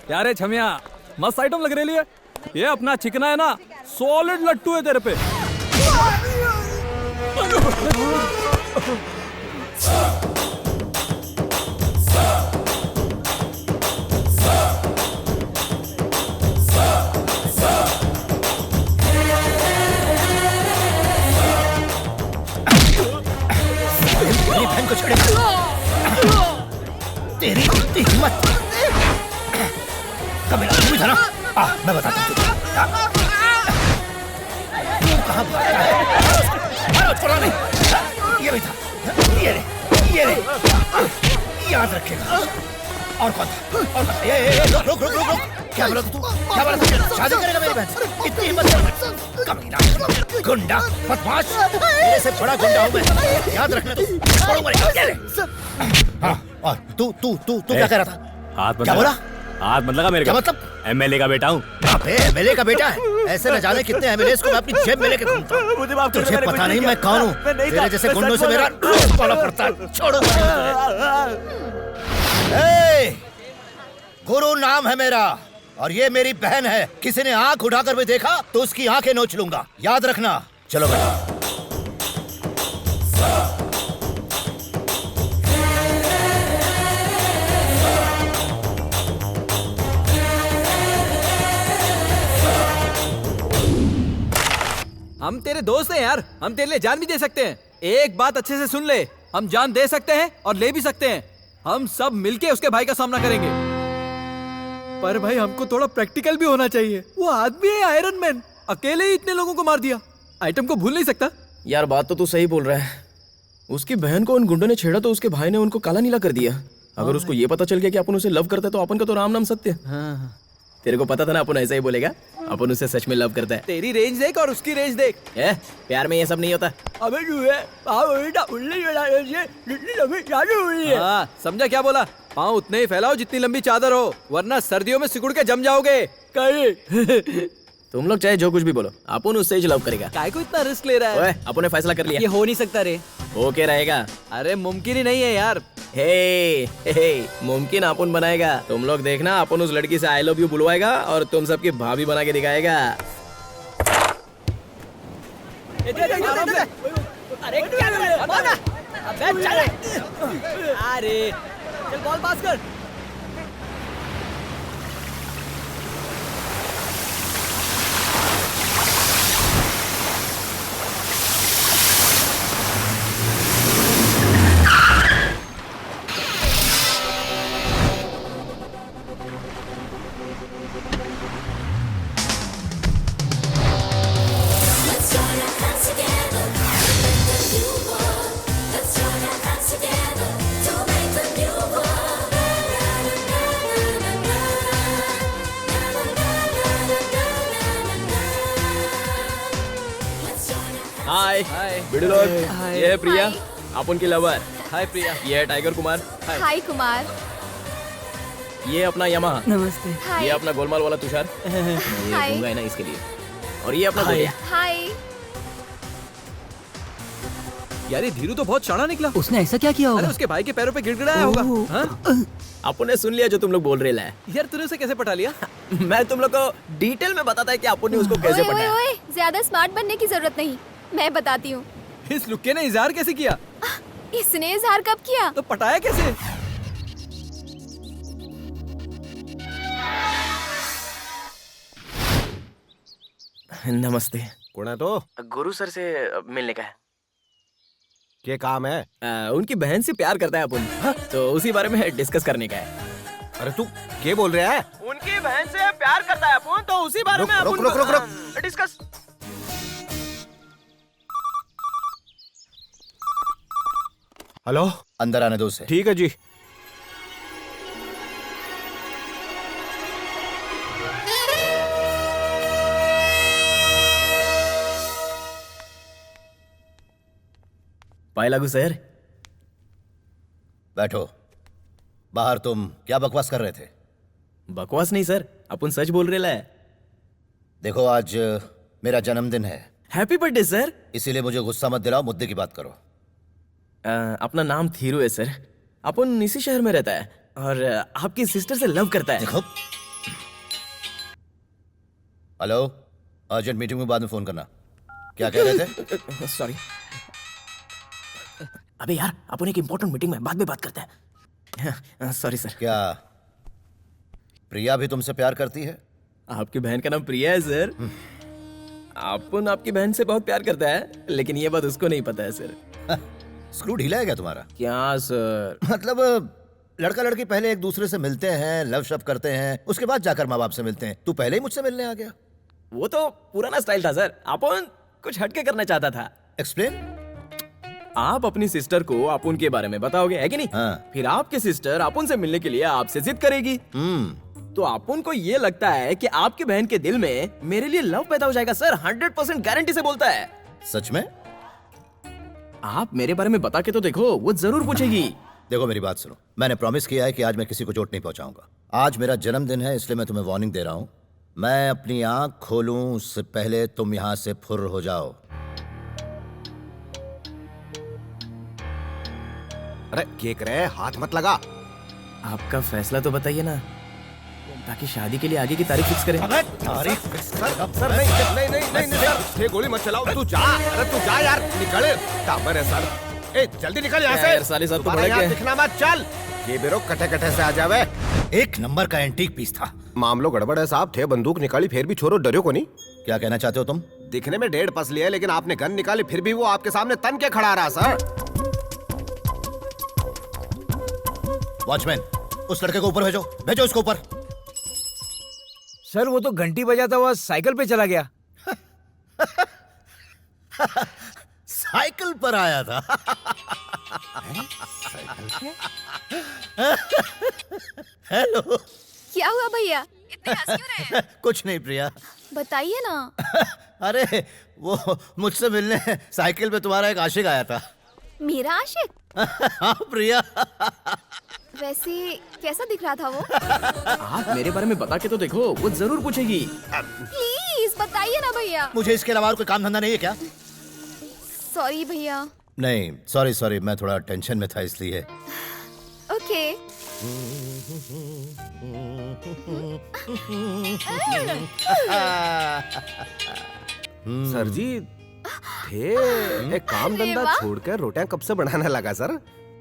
क्या रे छमिया, मस्त आइटम लग रही है। ये अपना चिकना है ना, सॉलिड लट्टू है तेरे पे। बहन को छोड़ेगा। तेरी हिम्मत कभी भी था ना? मैं बताता हूँ कहाँ भागता है। मारो, छोड़ो नहीं। ये भी था, ये रे याद रखेगा। और कौन था? और कौन था? ये रुक। क्या बोला तू? क्या बोला तू? शादी करेगा मेरी बहन? इतनी हिम्मत? कमीना, गुंडा, बदमाश, मेरे से बड़ा गुंडा हूँ मैं, याद रखना तू। छोड़ो मेरे। हाँ, और तू क्या कह रहा था? हाथ मत क्या लगा। बोला? हाथ मत लगा मेरे क्या को। मतलब? MLA का बेटा हूँ। MLA का बेटा है? ऐसे न जाने कितने MLAs को मैं अपनी जेब में लेके घूमता हूँ। मुझे माफ कर, तुझे मैंने कुछ पता नहीं नहीं मैं किया। कौन हूँ? मैं नहीं था, तेरे जैसे मैं गुंडों सच से बोल मेरा रहा हूँ। पाला पड़ता है। छोड़ो ए, गुरु नाम है मेरा, और ये मेरी बहन है। किसी ने आंख उठाकर भी देखा तो उसकी आंखें नोच लूंगा, याद रखना। चलो बेटा। हम तेरे दोस्त हैं यार, हम तेरे लिए जान भी दे सकते हैं। एक बात अच्छे से सुन ले, हम जान दे सकते हैं और ले भी सकते हैं। हम सब मिलके उसके भाई का सामना करेंगे। पर भाई हमको थोड़ा प्रैक्टिकल भी होना चाहिए। वो आदमी है आयरन मैन, अकेले ही इतने लोगों को मार दिया। आइटम को भूल नहीं सकता। यार बात तो तू सही बोल रहा है। उसकी बहन को उन गुंडों ने छेड़ा तो उसके भाई ने उनको काला नीला कर दिया। अगर उसको ये पता चल गया कि अपन उसे लव करता है तो अपन का तो राम नाम सत्य। तेरे को पता था ना अपन ऐसा ही बोलेगा। अपन उसे सच में लव करता है। तेरी रेंज देख और उसकी रेंज देख। प्यार में ये सब नहीं होता। अबे हाँ, समझा क्या बोला? पाँव उतने ही फैलाओ जितनी लंबी चादर हो, वरना सर्दियों में सिकुड़ के जम जाओगे। तुम लोग चाहे जो कुछ भी बोलो, अपन उससे ही लव करेगा। काय को इतना रिस्क ले रहा है? अपन ने फैसला कर लिया। ये हो नहीं सकता रे। हो के रहेगा। अरे मुमकिन ही नहीं है यार। हे, मुमकिन अपन बनाएगा। तुम लोग देखना, अपन उस लड़की से आई लव यू बुलवाएगा और तुम सबकी भाभी बना के दिखाएगा। आराम से। अरे क्या कर रहे हो? बॉल ना। अबे चल। अरे चल बॉल पास कर। हाय हाय बिडू लोग, हाय। ये है प्रिया, आप उनकी लवर। हाय प्रिया। ये है टाइगर कुमार। हाय कुमार। ये अपना यमहा। नमस्ते। ये अपना गोलमाल वाला तुषार। ये हाय। गूंगा है ना इसके लिए। और ये अपना हाय। गोलिया। हाय। यार ये धीरू तो बहुत शाना निकला। उसने ऐसा क्या किया अरे होगा? उसके भाई के पैरों पे गिड़गिड़ाया होगा। हाँ? आपने सुन लिया जो तुम लोग बोल रहे ला है। यार तूने उसे कैसे पटा लिया? मैं तुम लोग को डिटेल में बताता है कि आपने उसको कैसे ओए ओए पटाया। ओए, ज्यादा स्मार्ट बनने की जरूरत नहीं, मैं बताती हूँ। इस लुक्के ने इजहार कैसे किया? इसने इजहार कब किया? तो पटाया कैसे? नमस्ते। कौन है तो? गुरु सर से मिलने का है। क्या काम है? उनकी बहन से प्यार करता है अपन, तो उसी बारे में डिस्कस करने का है। अरे तू क्या बोल रहा है? उनकी बहन से प्यार करता है अपन, तो उसी बारे में रुक, रुक, रुक, रुक। डिस्कस। हेलो, अंदर आने दो उसे। ठीक है जी। पाए लागू सर। बैठो। बाहर तुम क्या बकवास कर रहे थे? बकवास नहीं सर, अपन सच बोल रहे ला है। देखो आज मेरा जन्मदिन है। Happy birthday sir. इसीलिए मुझे गुस्सा मत दिलाओ, मुद्दे की बात करो। अपना नाम थीरू है सर। अपन इसी शहर में रहता है और आपकी सिस्टर से लव करता है। देखो, हेलो, अर्जेंट मीटिंग में बाद में फोन करना। क्या कह रहे थे? सॉरी। अबे यार, अपन एक इम्पोर्टेंट मीटिंग में बाद में बात करते हैं। Sorry sir. क्या प्रिया भी तुमसे प्यार करती है? आपकी बहन का नाम प्रिया है सर। अपन आपकी बहन से बहुत प्यार करता है, लेकिन ये बात उसको नहीं पता है सर। स्क्रू ढीला है क्या तुम्हारा? क्या सर? मतलब लड़का लड़की पहले एक दूसरे से मिलते हैं, लव शव करते हैं, उसके बाद जाकर माँ बाप से मिलते हैं। तू पहले ही मुझसे मिलने आ गया। वो तो पुराना स्टाइल था सर, अपन कुछ हटके करना चाहता था। एक्सप्लेन। आप अपनी सिस्टर को अपुन के बारे में बताओगे, है कि नहीं? हाँ। फिर आपकी सिस्टर अपुन से मिलने के लिए आपसे जिद करेगी। तो अपुन को ये लगता है कि आपकी बहन के दिल में मेरे लिए लव पैदा हो जाएगा सर। 100% गारंटी से बोलता है। सच में? आप मेरे बारे में बता के तो देखो, वो जरूर पूछेगी। देखो मेरी बात सुनो, मैंने प्रॉमिस किया है कि आज मैं किसी को चोट नहीं पहुंचाऊंगा। आज मेरा जन्मदिन है, इसलिए मैं तुम्हें वार्निंग दे रहा हूं। मैं अपनी आंख खोलूं उससे पहले तुम यहां से फुर्र हो जाओ। अरे केक रहे, हाथ मत लगा। आपका फैसला तो बताइए ना, ताकि शादी के लिए आगे की तारीख फिक्स करें। तारीख सर, नहीं सर, ये गोली मत चलाओ। तू जा, अरे तू जा यार, निकल। काबर है सर, ए जल्दी निकल यहाँ से। यार साले साहब तो दोबारा बड़े यहाँ के। दिखना मत, चल। ये बेरो कटे कटे से आ जावे। एक नंबर का एंटीक पीस था। मामलो गड़बड़ है साहब, थे बंदूक निकाली फिर भी छोरो डरियो को नहीं। क्या कहना चाहते हो तुम? दिखने में 1.5 पसली है, लेकिन आपने गन निकाली फिर भी वो आपके सामने तन के खड़ा रहा सर। वॉचमैन, उस लड़के को ऊपर भेजो, भेजो उसको ऊपर। सर वो तो घंटी बजाता हुआ साइकिल पे चला गया। साइकिल पर आया था। हेलो। क्या हुआ भैया, इतने हंस क्यों रहे हैं? कुछ नहीं प्रिया। बताइए ना। अरे वो मुझसे मिलने साइकिल पे तुम्हारा एक आशिक आया था। मेरा आशिक? हाँ प्रिया। वैसे कैसा दिख रहा था वो? आप मेरे बारे में बता के तो देखो, वो जरूर पूछेगी। प्लीज बताइए ना भैया। मुझे इसके अलावा और कोई काम धंधा नहीं है क्या? सॉरी भैया। नहीं सॉरी सॉरी, मैं थोड़ा टेंशन में था इसलिए। ओके। सर जी एक काम धंधा छोड़कर रोटियां कब से बनाने लगा सर?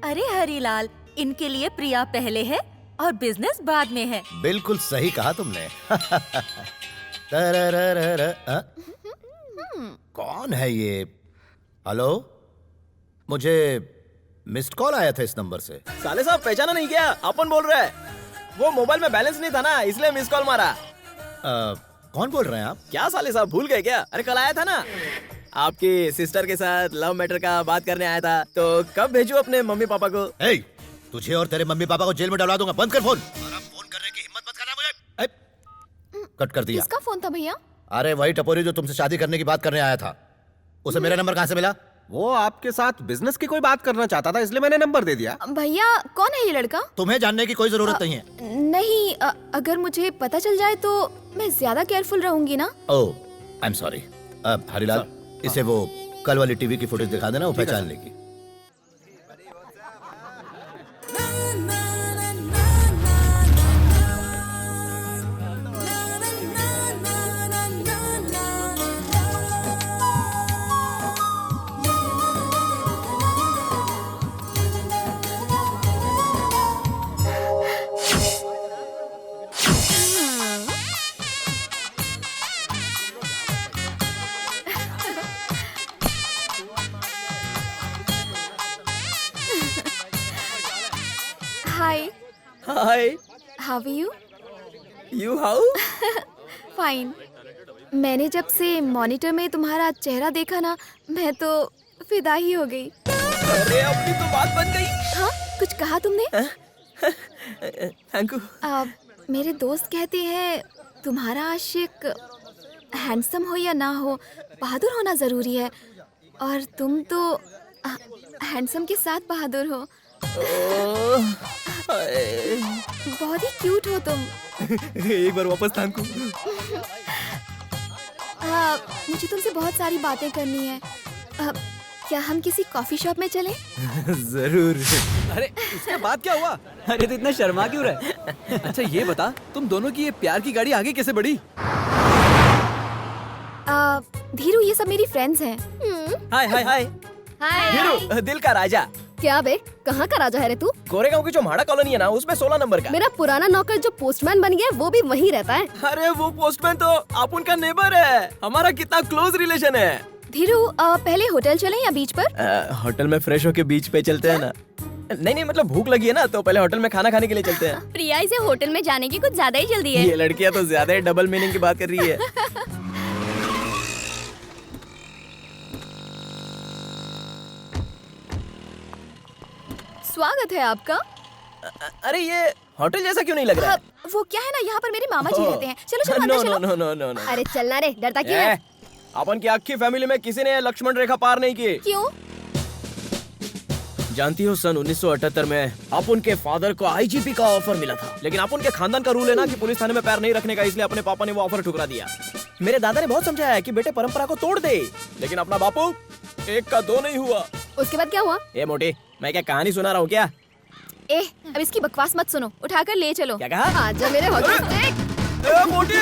अरे हरीलाल, इनके लिए प्रिया पहले है और बिजनेस बाद में है। बिल्कुल सही कहा तुमने। तररररर, कौन है ये? हेलो, मुझे मिस्ड कॉल आया था इस नंबर से। साले साहब पहचाना नहीं क्या? अपन बोल रहे हैं। वो मोबाइल में बैलेंस नहीं था ना, इसलिए मिस कॉल मारा। कौन बोल रहे हैं आप? क्या साले साहब भूल गए क्या? अरे कल आया था ना, आपकी सिस्टर के साथ लव मैटर का बात करने आया था। तो कब भेजूं अपने मम्मी पापा को? तुझे और तेरे मम्मी पापा को जेल में डलवा दूंगा। बंद कर फोन। फोन करने की हिम्मत मत करना मुझे। कट कर दिया। किसका फोन था भैया? अरे वही टपोरी जो तुमसे शादी करने की बात करने आया था। उसे मेरा नंबर कहाँ से मिला? वो आपके साथ बिजनेस की कोई बात करना चाहता था, इसलिए मैंने नंबर दे दिया। भैया कौन है ये लड़का? तुम्हें जानने की कोई जरूरत नहीं है। नहीं, अगर मुझे पता चल जाए तो मैं ज्यादा केयरफुल रहूंगी ना। ओह, आई एम सॉरी। हरीलाल, इसे वो कल वाली टीवी की फुटेज दिखा देना, वो पहचान लेगी। Hi. Hi. How are you? You how? Fine. मैंने जब से मॉनिटर में तुम्हारा चेहरा देखा ना, मैं तो फिदा ही हो गई। अरे अपनी तो बात बन गई। हाँ, कुछ कहा तुमने? Thank you. मेरे दोस्त कहते हैं तुम्हारा आशिक हैंडसम हो या ना हो, बहादुर होना जरूरी है, और तुम तो हैंडसम के साथ बहादुर हो। बहुत ही क्यूट हो तुम। एक बार वापस थैंक यू। मुझे तुमसे बहुत सारी बातें करनी है। क्या हम किसी कॉफी शॉप में चलें? जरूर। अरे उसके बाद क्या हुआ? अरे तो इतना शर्मा क्यों रहे? अच्छा ये बता, तुम दोनों की ये प्यार की गाड़ी आगे कैसे बढ़ी? धीरू, ये सब मेरी फ्रेंड्स हैं। हाय हाय हाय। धीरू, दिल का राजा। क्या बे, कहाँ का राजा है रे तू? कोरेगांव की जो म्हाड़ा कॉलोनी है ना, उसमें 16 नंबर का। मेरा पुराना नौकर जो पोस्टमैन बन गया वो भी वहीं रहता है। अरे वो पोस्टमैन तो आप उनका नेबर है। हमारा कितना क्लोज रिलेशन है। धीरू, पहले होटल चलें या बीच पर? होटल में फ्रेश होके बीच पे चलते हैं ना। नहीं मतलब भूख लगी है ना, तो पहले होटल में खाना खाने के लिए चलते हैं। प्रिया, इसे होटल में जाने की कुछ ज्यादा ही जल्दी है। ये लड़कियां तो ज्यादा ही डबल मीनिंग की बात कर रही है। स्वागत है आपका। अरे ये होटल जैसा क्यों नहीं लग रहा है? वो क्या है ना, यहाँ पर मेरे मामा जी रहते हैं। चलो चलो अंदर चलो। नो। अरे चलना रे, डरता क्यों है? अपन की आखी फैमिली में किसी ने लक्ष्मण रेखा पार नहीं की। क्यों? जानती हो, सन 1978 में अपन के फादर को आईजीपी का ऑफर मिला था, लेकिन अपन के खानदान का रूल है ना कि पुलिस थाने में पैर नहीं रखने का, इसलिए अपने पापा ने वो ऑफर ठुकरा दिया। मेरे दादा ने बहुत समझाया कि बेटे परंपरा को तोड़ दे, लेकिन अपना बापू एक का दो नहीं हुआ। उसके बाद क्या हुआ? ए मोटी, मैं क्या कहानी सुना रहा हूँ क्या? अब इसकी बकवास मत सुनो, उठाकर ले चलो। क्या कहा? आजा मेरे होटल। मोटी,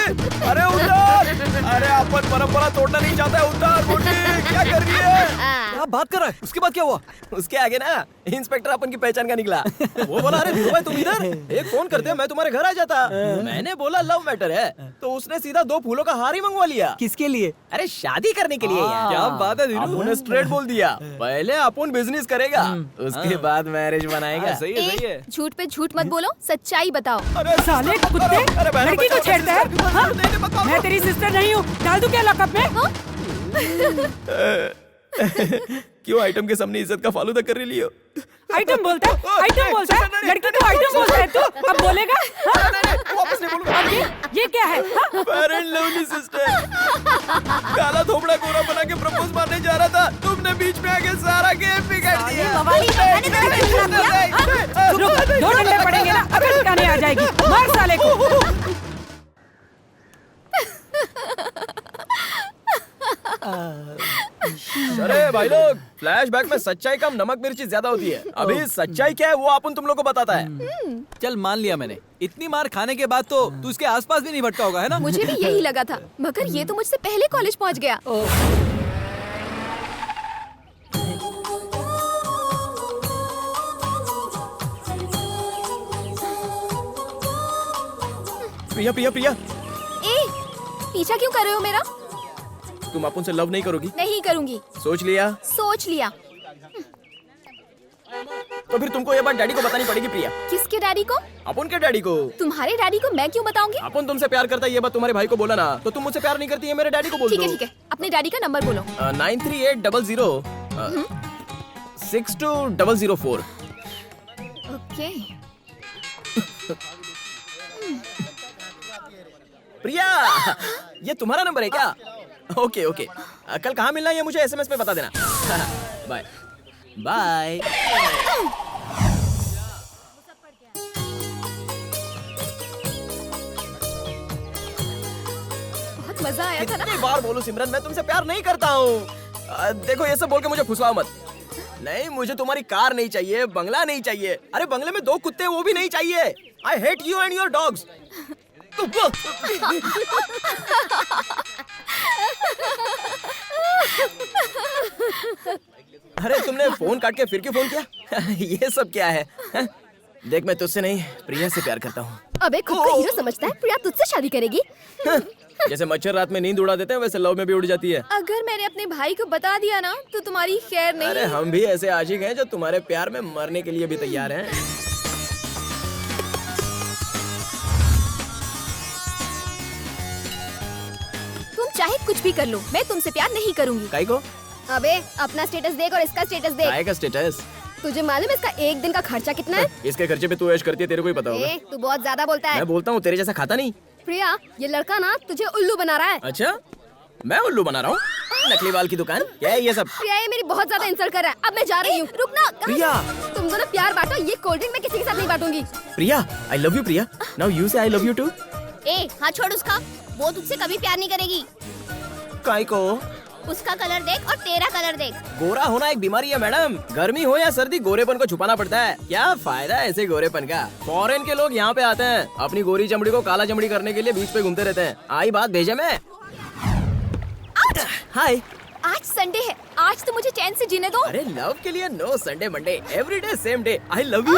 अरे उतार! अरे अपन परंपरा तोड़ना नहीं चाहता है, उतार मोटी, क्या कर रही है? क्या बात कर रहा है? उसके बाद क्या हुआ? उसके आगे ना इंस्पेक्टर अपन की पहचान का निकला। वो बोला, अरे धीरू भाई तुम इधर, एक फोन करते मैं तुम्हारे घर आ जाता। मैंने बोला लव मैटर है, तो उसने सीधा 2 फूलों का हार ही मंगवा लिया। किसके लिए? अरे शादी करने के लिए यार। क्या बात है धीरू? अपन स्ट्रेट बोल दिया, पहले अपन बिजनेस करेगा, उसके बाद मैरिज बनाएगा। सही है, सही है। झूठ पे झूठ मत बोलो, सच्चाई बताओ। अरे साले कुत्ते, लड़की को छेड़ता है? हाँ? मैं तेरी सिस्टर नहीं हूँ, डाल दूं क्या लॉकअप में? क्यों आइटम के सामने इज्जत का फालूदा कर रही हो? आइटम बोलता है, आइटम बोलता है, लड़की को आइटम बोलता है तू? अब बोलेगा? वापस नहीं बोलूंगा। अब ये क्या है? पेरेंट लवली सिस्टर, काला थोपड़ा गोरा बना के प्रपोज मारने जा रहा था, तुमने बीच में आके सारा गेम बिगाड़ दिया। रुक, 2 डंडे पड़ेंगे ना, अकल ठिकाने आ जाएगी। मार साले को। अरे भाई लोग, फ्लैशबैक में सच्चाई कम नमक मिर्ची ज्यादा होती है। अभी सच्चाई क्या है वो अपन तुम लोग को बताता है। चल मान लिया मैंने, इतनी मार खाने के बाद तो तू इसके आसपास भी नहीं भटका होगा, है ना? मुझे भी यही लगा था, मगर ये तो मुझसे पहले कॉलेज पहुंच गया। प्रिया प्रिया प्रिया, ए, पीछा क्यों कर रहे हो मेरा? तुम अपुन से लव नहीं करोगी? नहीं करूंगी। सोच लिया? सोच लिया। तो फिर तुमको ये बात डैडी को बतानी पड़ेगी प्रिया। किसके डैडी को? अपुन के डैडी को। तुम्हारे डैडी को मैं क्यों बताऊंगी? अपुन तुमसे प्यार करता है ये बात तुम्हारे भाई को बोला ना, तो तुम मुझसे प्यार नहीं करती है मेरे डैडी को बोल दो। ठीक है ठीक है, अपने डैडी का नंबर बोलो। 9380062004। ओके। प्रिया, ये तुम्हारा नंबर है क्या? ओके ओके, कल कहाँ मिलना है ये मुझे SMS पे बता देना। Bye bye. बहुत मजा आया था ना? कितनी बार बोलूं सिमरन, मैं तुमसे प्यार नहीं करता हूँ। देखो ये सब बोल के मुझे फुसलाओ मत। नहीं, मुझे तुम्हारी कार नहीं चाहिए, बंगला नहीं चाहिए। अरे बंगले में 2 कुत्ते वो भी नहीं चाहिए। I hate you and your dogs. अरे तुमने फोन काट के फिर क्यों फोन किया? ये सब क्या है? देख मैं तुझसे नहीं प्रिया से प्यार करता हूँ। अबे खुद को हीरो समझता है, प्रिया तुझसे शादी करेगी? जैसे मच्छर रात में नींद उड़ा देते हैं वैसे लव में भी उड़ जाती है। अगर मैंने अपने भाई को बता दिया ना तो तुम्हारी खैर नहीं। अरे हम भी ऐसे आशिक हैं जो तुम्हारे प्यार में मरने के लिए भी तैयार हैं। तुम चाहे कुछ भी कर लो, मैं तुमसे प्यार नहीं करूंगी। काई को? अबे अपना स्टेटस देख और इसका स्टेटस देख। काय का स्टेटस? तुझे मालूम है इसका एक दिन का खर्चा कितना है? इसके खर्चे पे तू ऐश करती है, तेरे को ही पता होगा। तू बहुत ज्यादा बोलता है। मैं बोलता हूँ, तेरे जैसा खाता नहीं। प्रिया, ये लड़का ना तुझे उल्लू बना रहा है। अच्छा, मैं उल्लू बना रहा हूँ? नकली बाल की दुकान क्या है ये सब? प्रिया ये मेरी बहुत ज्यादा इंसल्ट कर रहा है, अब मैं जा रही हूँ। रुकना। प्रिया, तुम दोनों प्यार बांटो, ये कोल्ड ड्रिंक मैं किसी के साथ नहीं बांटूंगी। Priya, I love you Priya. Now you say I love you to. हाथ छोड़ उसका, वो तुझसे कभी प्यार नहीं करेगी। काय को? उसका कलर देख और तेरा कलर देख। गोरा होना एक बीमारी है मैडम। गर्मी हो या सर्दी, गोरेपन को छुपाना पड़ता है। क्या फायदा है ऐसे गोरेपन का? फॉरेन के लोग यहाँ पे आते हैं, अपनी गोरी चमड़ी को काला चमड़ी करने के लिए बीच पे घूमते रहते हैं। आई बात भेजे में। हाय, आज संडे है, आज तो मुझे चैन से जीने दो। अरे लव के लिए no Sunday Monday, every day same day. I love you.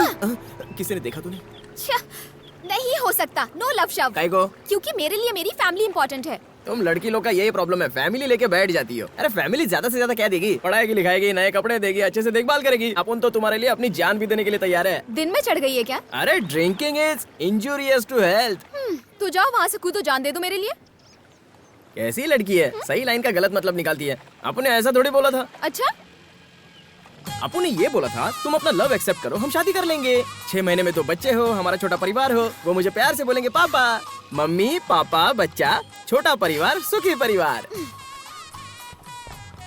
किसी ने देखा तूने? नहीं हो सकता, नो लव शव। काय को? क्योंकि मेरे लिए मेरी फैमिली इम्पोर्टेंट है। तुम लड़की लोग का यही प्रॉब्लम है, फैमिली लेके बैठ जाती हो। अरे फैमिली ज्यादा से ज्यादा क्या देगी? पढ़ाएगी, लिखाएगी, नए कपड़े देगी, अच्छे से देखभाल करेगी। अपन तो तुम्हारे लिए अपनी जान भी देने के लिए तैयार है। दिन में चढ़ गई है क्या? अरे drinking is injurious to health. तो जाओ वहाँ से कूदो, जान दे दो मेरे लिए। कैसी लड़की है, सही लाइन का गलत मतलब निकालती है। आपने ऐसा थोड़ी बोला था। अच्छा, आपने ये बोला था तुम अपना लव एक्सेप्ट करो, हम शादी कर लेंगे। 6 महीने में तो बच्चे हो, हमारा छोटा परिवार हो। वो मुझे प्यार से बोलेंगे पापा। मम्मी पापा बच्चा, छोटा परिवार, सुखी परिवार।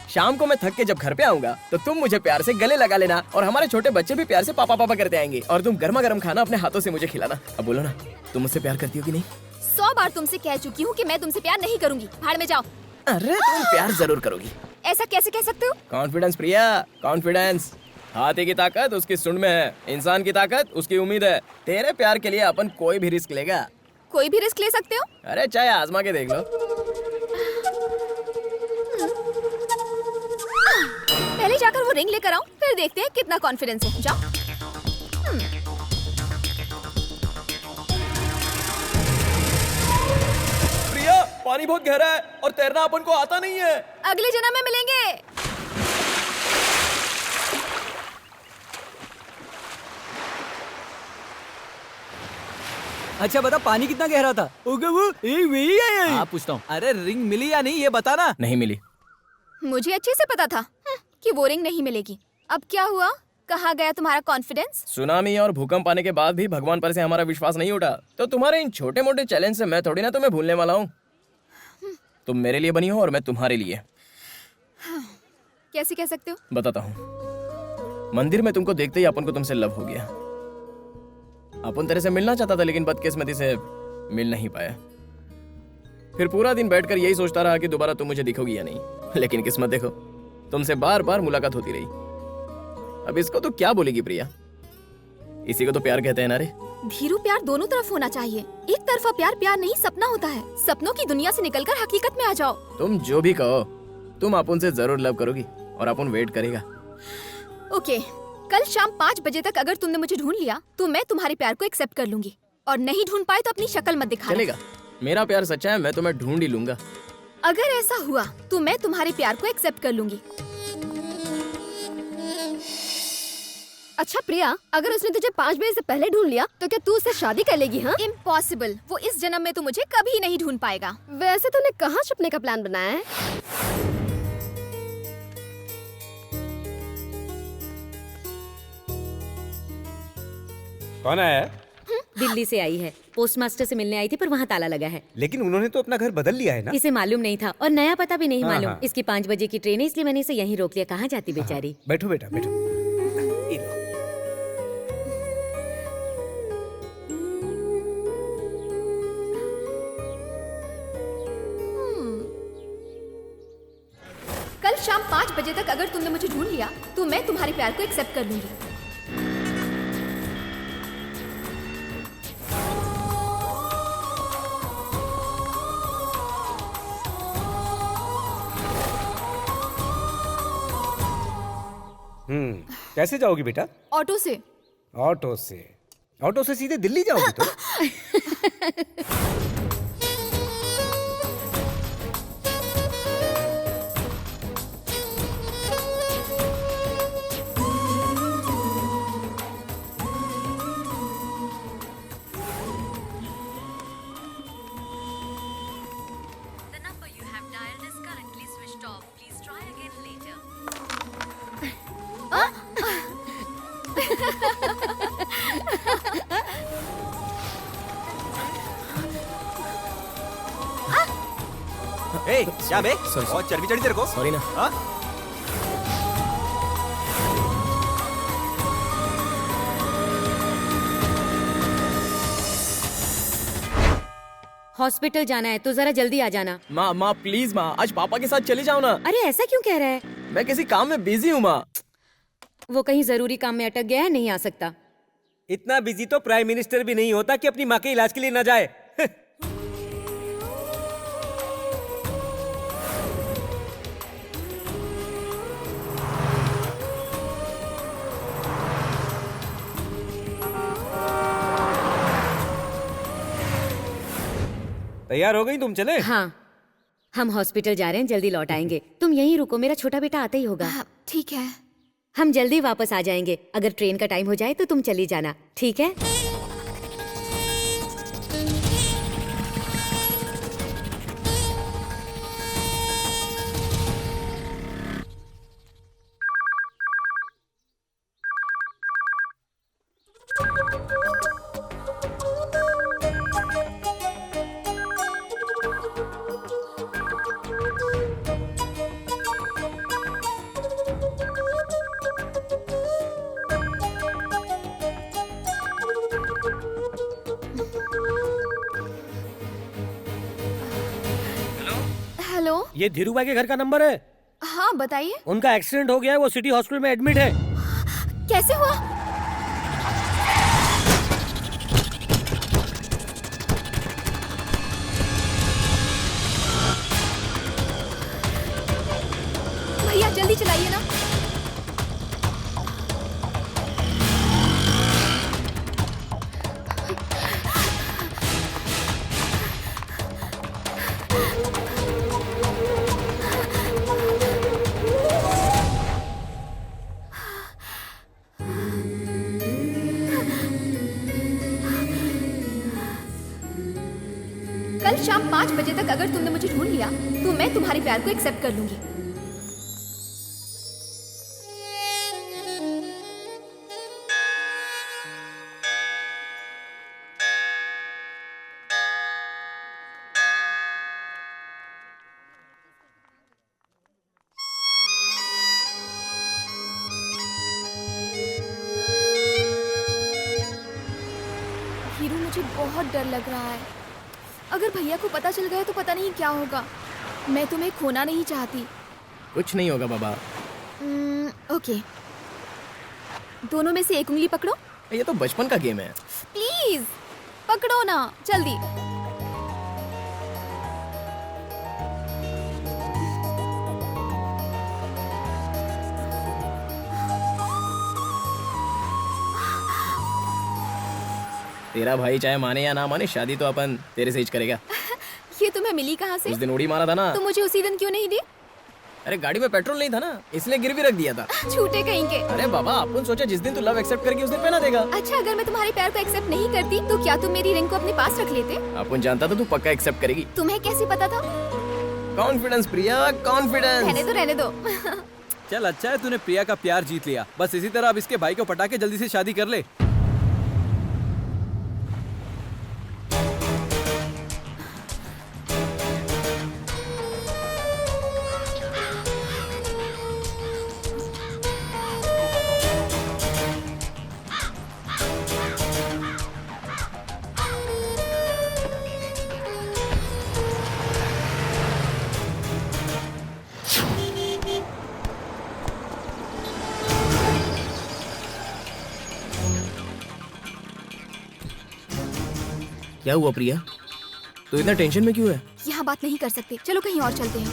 शाम को मैं थक के जब घर पे आऊंगा तो तुम मुझे प्यार से गले लगा लेना और हमारे छोटे बच्चे भी प्यार से पापा पापा करते आएंगे और तुम गर्मा गर्म खाना अपने हाथों से मुझे खिलाना। अब बोलो ना, तुम मुझसे प्यार करती हो कि नहीं? 100 बार तुमसे कह चुकी हूँ कि मैं तुमसे प्यार नहीं करूंगी। भाड़ में जाओ। अरे तुम प्यार जरूर करोगी। ऐसा कैसे कह सकते हो? कॉन्फिडेंस प्रिया, कॉन्फिडेंस। हाथी की ताकत उसकी सूंड में है, इंसान की ताकत उसकी उम्मीद है। तेरे प्यार के लिए अपन कोई भी रिस्क लेगा। कोई भी रिस्क ले सकते हो? अरे चाहे आजमा के देख लो। पहले जाकर वो रिंग लेकर आओ, फिर देखते हैं कितना कॉन्फिडेंस है। जाओ। प्रिया, पानी बहुत गहरा है और तैरना अपन को आता नहीं है। अगले जन्म में मिलेंगे। अच्छा बता, पानी कितना गहरा था? हाँ पूछता हूँ। अरे रिंग मिली या नहीं ये बता ना। नहीं मिली। मुझे अच्छे से पता था कि वो रिंग नहीं मिलेगी। अब क्या हुआ? कहाँ गया तुम्हारा कॉन्फिडेंस? सुनामी और भूकंप आने के बाद भी भगवान पर से हमारा विश्वास नहीं उठा, तो तुम्हारे इन छोटे मोटे चैलेंज से मैं थोड़ी ना तुम्हें भूलने वाला हूँ। तुम मेरे लिए बनी हो और मैं तुम्हारे लिए। कैसे कह सकते हो? बताता हूँ। मंदिर में तुमको देखते ही अपन को तुमसे लव हो गया। अपन तेरे से मिलना चाहता था लेकिन बदकिस्मती से मिल नहीं पाया। फिर पूरा दिन बैठकर यही सोचता रहा कि दोबारा तुम मुझे दिखोगी या नहीं, लेकिन किस्मत देखो, तुमसे बार बार मुलाकात होती रही। अब इसको तो क्या बोलेगी प्रिया? इसी को तो प्यार कहते हैं ना रे। धीरू, प्यार दोनों तरफ होना चाहिए। एक तरफा प्यार प्यार नहीं, सपना होता है। सपनों की दुनिया से निकलकर हकीकत में आ जाओ। तुम जो भी कहो, तुम अपन से जरूर लव करोगी और अपन वेट करेगा। ओके, कल शाम 5 बजे तक अगर तुमने मुझे ढूंढ लिया तो मैं तुम्हारे प्यार को एक्सेप्ट कर लूंगी और नहीं ढूंढ पाए तो अपनी शक्ल मत दिखाना। चलेगा, मेरा प्यार सच्चा है, मैं तुम्हें ढूंढ ही लूंगा। अगर ऐसा हुआ तो मैं तुम्हारे प्यार को एक्सेप्ट कर लूंगी। अच्छा प्रिया, अगर उसने तुझे 5 बजे से पहले ढूंढ लिया तो क्या तू उससे शादी कर लेगी? हाँ, इम्पॉसिबल। वो इस जन्म में तो मुझे कभी नहीं ढूंढ पाएगा। वैसे तूने कहाँ छुपने का प्लान बनाया है? कौन आया है? दिल्ली से आई है, पोस्टमास्टर से मिलने आई थी पर वहाँ ताला लगा है। लेकिन उन्होंने तो अपना घर बदल लिया है ना? इसे मालूम नहीं था और नया पता भी नहीं हाँ, मालूम। हाँ। इसकी 5 बजे की ट्रेन है, इसलिए मैंने इसे यहीं रोक लिया। कहाँ जाती बेचारी। बैठो बेटा बैठो। ये लो। कल शाम 5 बजे तक अगर तुमने मुझे ढूंढ लिया तो मैं तुम्हारे प्यार को एक्सेप्ट कर लूंगी। कैसे जाओगी बेटा? ऑटो से। ऑटो से? ऑटो से सीधे दिल्ली जाओगी तो? ए, क्या बे? बहुत चर्बी चढ़ी तेरे को। सॉरी ना। हाँ? हॉस्पिटल जाना है तो जरा जल्दी आ जाना। माँ प्लीज माँ, आज पापा के साथ चले जाओ ना। अरे ऐसा क्यों कह रहा है? मैं किसी काम में बिजी हूँ माँ। वो कहीं जरूरी काम में अटक गया है, नहीं आ सकता। इतना बिजी तो प्राइम मिनिस्टर भी नहीं होता कि अपनी माँ के इलाज के लिए न जाए। तैयार हो गई तुम? चले? हाँ, हम हॉस्पिटल जा रहे हैं, जल्दी लौट आएंगे। तुम यहीं रुको, मेरा छोटा बेटा आता ही होगा। ठीक है। हम जल्दी वापस आ जाएंगे। अगर ट्रेन का टाइम हो जाए तो तुम चली जाना, ठीक है? हेलो। ये धीरूभाई के घर का नंबर है? हाँ बताइए। उनका एक्सीडेंट हो गया है, वो सिटी हॉस्पिटल में एडमिट है। कैसे हुआ? भैया जल्दी चलाइए ना। कल शाम 5 बजे तक अगर तुमने मुझे ढूंढ लिया तो मैं तुम्हारे प्यार को एक्सेप्ट कर लूंगी। हीरू, मुझे बहुत डर लग रहा है। अगर भैया को पता चल गया तो पता नहीं क्या होगा। मैं तुम्हें खोना नहीं चाहती। कुछ नहीं होगा बाबा। ओके, दोनों में से एक उंगली पकड़ो। ये तो बचपन का गेम है। प्लीज पकड़ो ना, जल्दी। तेरा भाई चाहे माने या ना माने, शादी तो अपन तेरे से ही करेगा। ये तुम्हें मिली कहाँ से? उस दिन उड़ी मारा था ना। तो मुझे उसी दिन क्यों नहीं दी? अरे गाड़ी में पेट्रोल नहीं था ना, इसलिए गिरवी रख दिया था। झूठे कहीं के। अरे बाबा, अपन सोचा जिस दिन तू लव एक्सेप्ट करेगी उस दिन पहना देगा। अच्छा, अगर मैं तुम्हारे प्यार को एक्सेप्ट नहीं करती तो क्या तुम मेरी रिंग को अपने पास रख लेते? अपन जानता था तू पक्का एक्सेप्ट करेगी। तुम्हें कैसे पता था? कॉन्फिडेंस प्रिया, कॉन्फिडेंस। रहने दो। चल अच्छा है तूने प्रिया का प्यार जीत लिया। बस इसी तरह अब इसके भाई को पटा के जल्दी से शादी कर ले। क्या हुआ प्रिया, तो इतना टेंशन में क्यों है? यहाँ बात नहीं कर सकते, चलो कहीं और चलते हैं।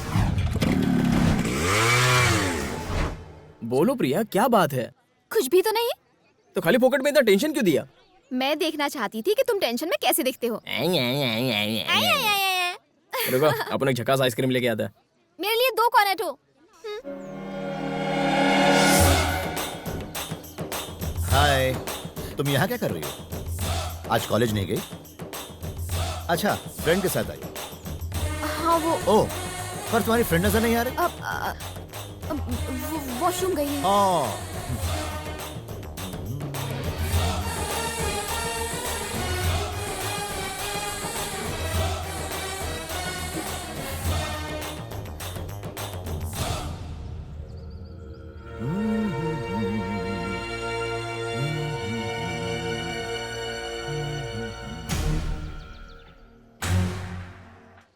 बोलो प्रिया, क्या बात है? कुछ भी तो नहीं। तो खाली पॉकेट में इतना टेंशन क्यों दिया? मैं देखना चाहती थी कि तुम टेंशन में कैसे दिखते हो। रुको, अपन एक झकास आइसक्रीम लेके आता है। मेरे लिए 2 कॉर्नेटो। हाय, तुम यहाँ क्या कर रही हो? आज कॉलेज नहीं गई? अच्छा, फ्रेंड के साथ आई? हाँ वो। ओह, पर तुम्हारी फ्रेंड नजर नहीं आ रही? वॉशरूम गई है।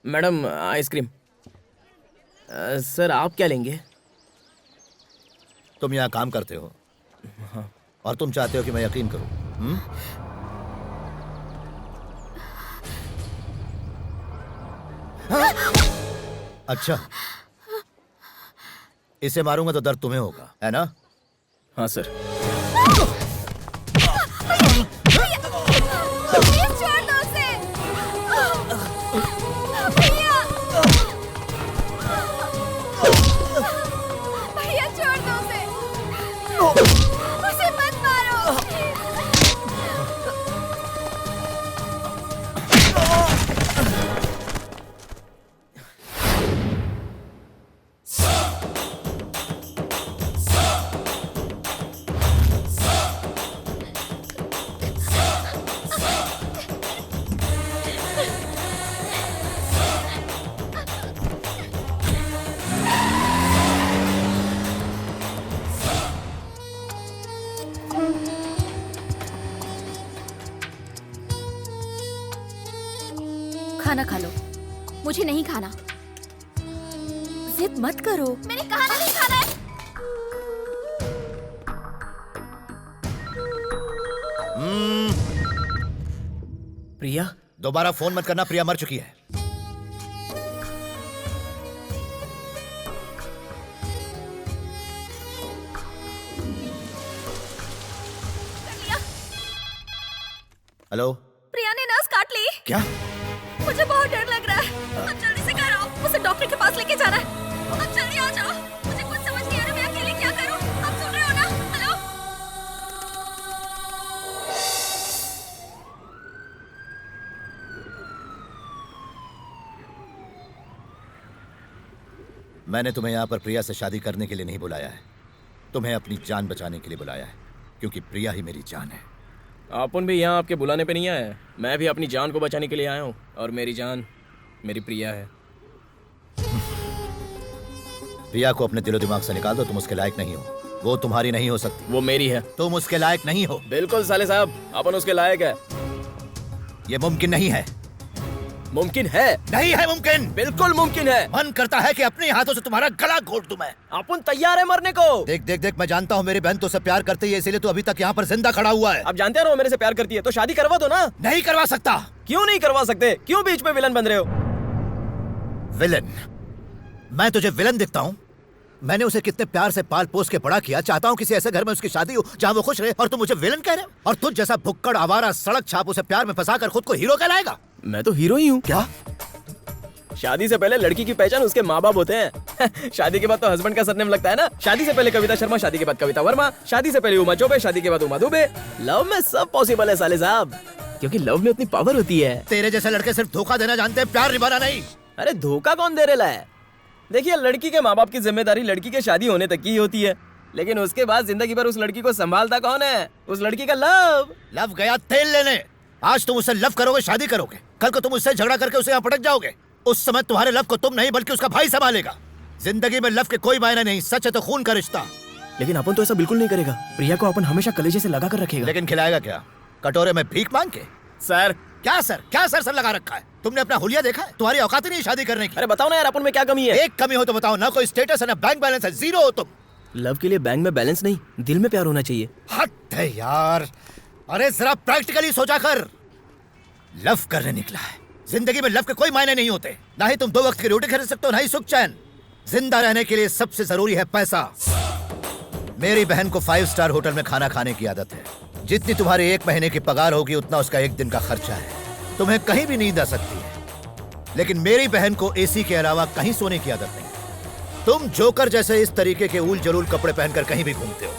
Madam, ice cream. सर आप क्या लेंगे? तुम यहाँ काम करते हो। हाँ। और तुम चाहते हो कि मैं यकीन करूं? हाँ? अच्छा, इसे मारूंगा तो दर्द तुम्हें होगा, है ना? हाँ सर। उसे मत मारो। खाना खा लो। मुझे नहीं खाना। जिद मत करो। मैंने कहा ना नहीं खाना है। प्रिया, दोबारा फोन मत करना, प्रिया मर चुकी है। हेलो। प्रिया ने नस काट ली। क्या? मुझे बहुत डर लग रहा है। अब जल्दी से घर आओ, मुझे डॉक्टर के पास लेके जाना है। अब जल्दी आ जाओ। मुझे कुछ समझ नहीं आ रहा, मैं अकेले क्या करूं? आप सुन रहे हो ना? हेलो। मैंने तुम्हें यहाँ पर प्रिया से शादी करने के लिए नहीं बुलाया है, तुम्हें अपनी जान बचाने के लिए बुलाया है, क्योंकि प्रिया ही मेरी जान है। अपन भी यहाँ आपके बुलाने पे नहीं आया है, मैं भी अपनी जान को बचाने के लिए आया हूँ, और मेरी जान मेरी प्रिया है। प्रिया को अपने दिलो दिमाग से निकाल दो, तुम उसके लायक नहीं हो। वो तुम्हारी नहीं हो सकती। वो मेरी है। तुम उसके लायक नहीं हो। बिल्कुल साले साहब, अपन उसके लायक है। ये मुमकिन नहीं है। मुमकिन है। नहीं है मुमकिन। बिल्कुल मुमकिन है। मन करता है कि अपने हाथों से तुम्हारा गला घोट दूं मैं। अपन तैयार है मरने को। देख देख देख, मैं जानता हूँ मेरी बहन तो से प्यार करती है, इसीलिए तो अभी तक यहाँ पर जिंदा खड़ा हुआ है। अब जानते हो मेरे से प्यार करती है, तो शादी करवा दो ना। नहीं करवा सकता। क्यों नहीं करवा सकते? क्यों बीच में विलन बन रहे हो? विलन? मैं तुझे विलन दिखता हूँ? मैंने उसे कितने प्यार से पाल पोस के बड़ा किया। चाहता हूँ किसी ऐसे घर में उसकी शादी हो जहाँ वो खुश रहे, और तुम मुझे विलन कह रहे हो? और तुझ जैसा भुक्कड़ आवारा सड़क छाप उसे प्यार में फंसा कर खुद को हीरो कहलाएगा? मैं तो हीरो ही हूँ। क्या? शादी से पहले लड़की की पहचान उसके माँ बाप होते हैं। शादी के बाद तो हस्बैंड का सरनेम लगता है ना। शादी से पहले कविता शर्मा, शादी के बाद कविता वर्मा, शादी से पहले उमा चौबे, शादी के बाद उमा दुबे। लव में सब पॉसिबल है साले साहब, क्योंकि लव में उतनी पावर होती है। तेरे जैसे लड़के सिर्फ धोखा देना जानते हैं, प्यार निभाना नहीं। अरे धोखा कौन दे रहा है? देखिए, लड़की के माँ बाप की जिम्मेदारी लड़की के शादी होने तक की होती है, लेकिन उसके बाद जिंदगी भर उस लड़की को संभालता कौन है? उस लड़की का लव गया तेल लेने। आज तुम उससे लव करोगे, शादी करोगे, कल को तुम उससे झगड़ा करके उसे यहाँ पटक जाओगे। उस समय तुम्हारे लव को तुम नहीं बल्कि उसका भाई संभालेगा। जिंदगी में लव के कोई मायने नहीं, सच है तो खून का रिश्ता। लेकिन अपन तो ऐसा बिल्कुल नहीं करेगा। प्रिया को अपन हमेशा कलेजे से लगा कर रखेगा। लेकिन खिलाएगा क्या? कटोरे में भीख मांग के? सर क्या सर? क्या सर लगा रखा है? तुमने अपना हुलिया देखा है? तुम्हारी औकात ही नहीं शादी करने की। अरे बताओ ना यार, अपन में क्या कमी है? एक कमी हो तो बताओ ना। कोई स्टेटस है ना बैंक बैलेंस है, जीरो हो तुम। लव के लिए बैंक में बैलेंस नहीं, दिल में प्यार होना चाहिए। हद है यार। अरे जरा प्रैक्टिकली सोचा कर। लव करने निकला है। जिंदगी में लव के कोई मायने नहीं होते। ना ही तुम 2 वक्त की रोटी खरीद सकते हो, ना ही सुख चैन। जिंदा रहने के लिए सबसे जरूरी है पैसा। मेरी बहन को 5 स्टार होटल में खाना खाने की आदत है। जितनी तुम्हारी 1 महीने की पगार होगी उतना उसका 1 दिन का खर्चा है। तुम्हें कहीं भी नींद आ सकती है, लेकिन मेरी बहन को एसी के अलावा कहीं सोने की आदत नहीं। तुम जोकर जैसे इस तरीके के उल जलूल कपड़े पहनकर कहीं भी घूमते हो,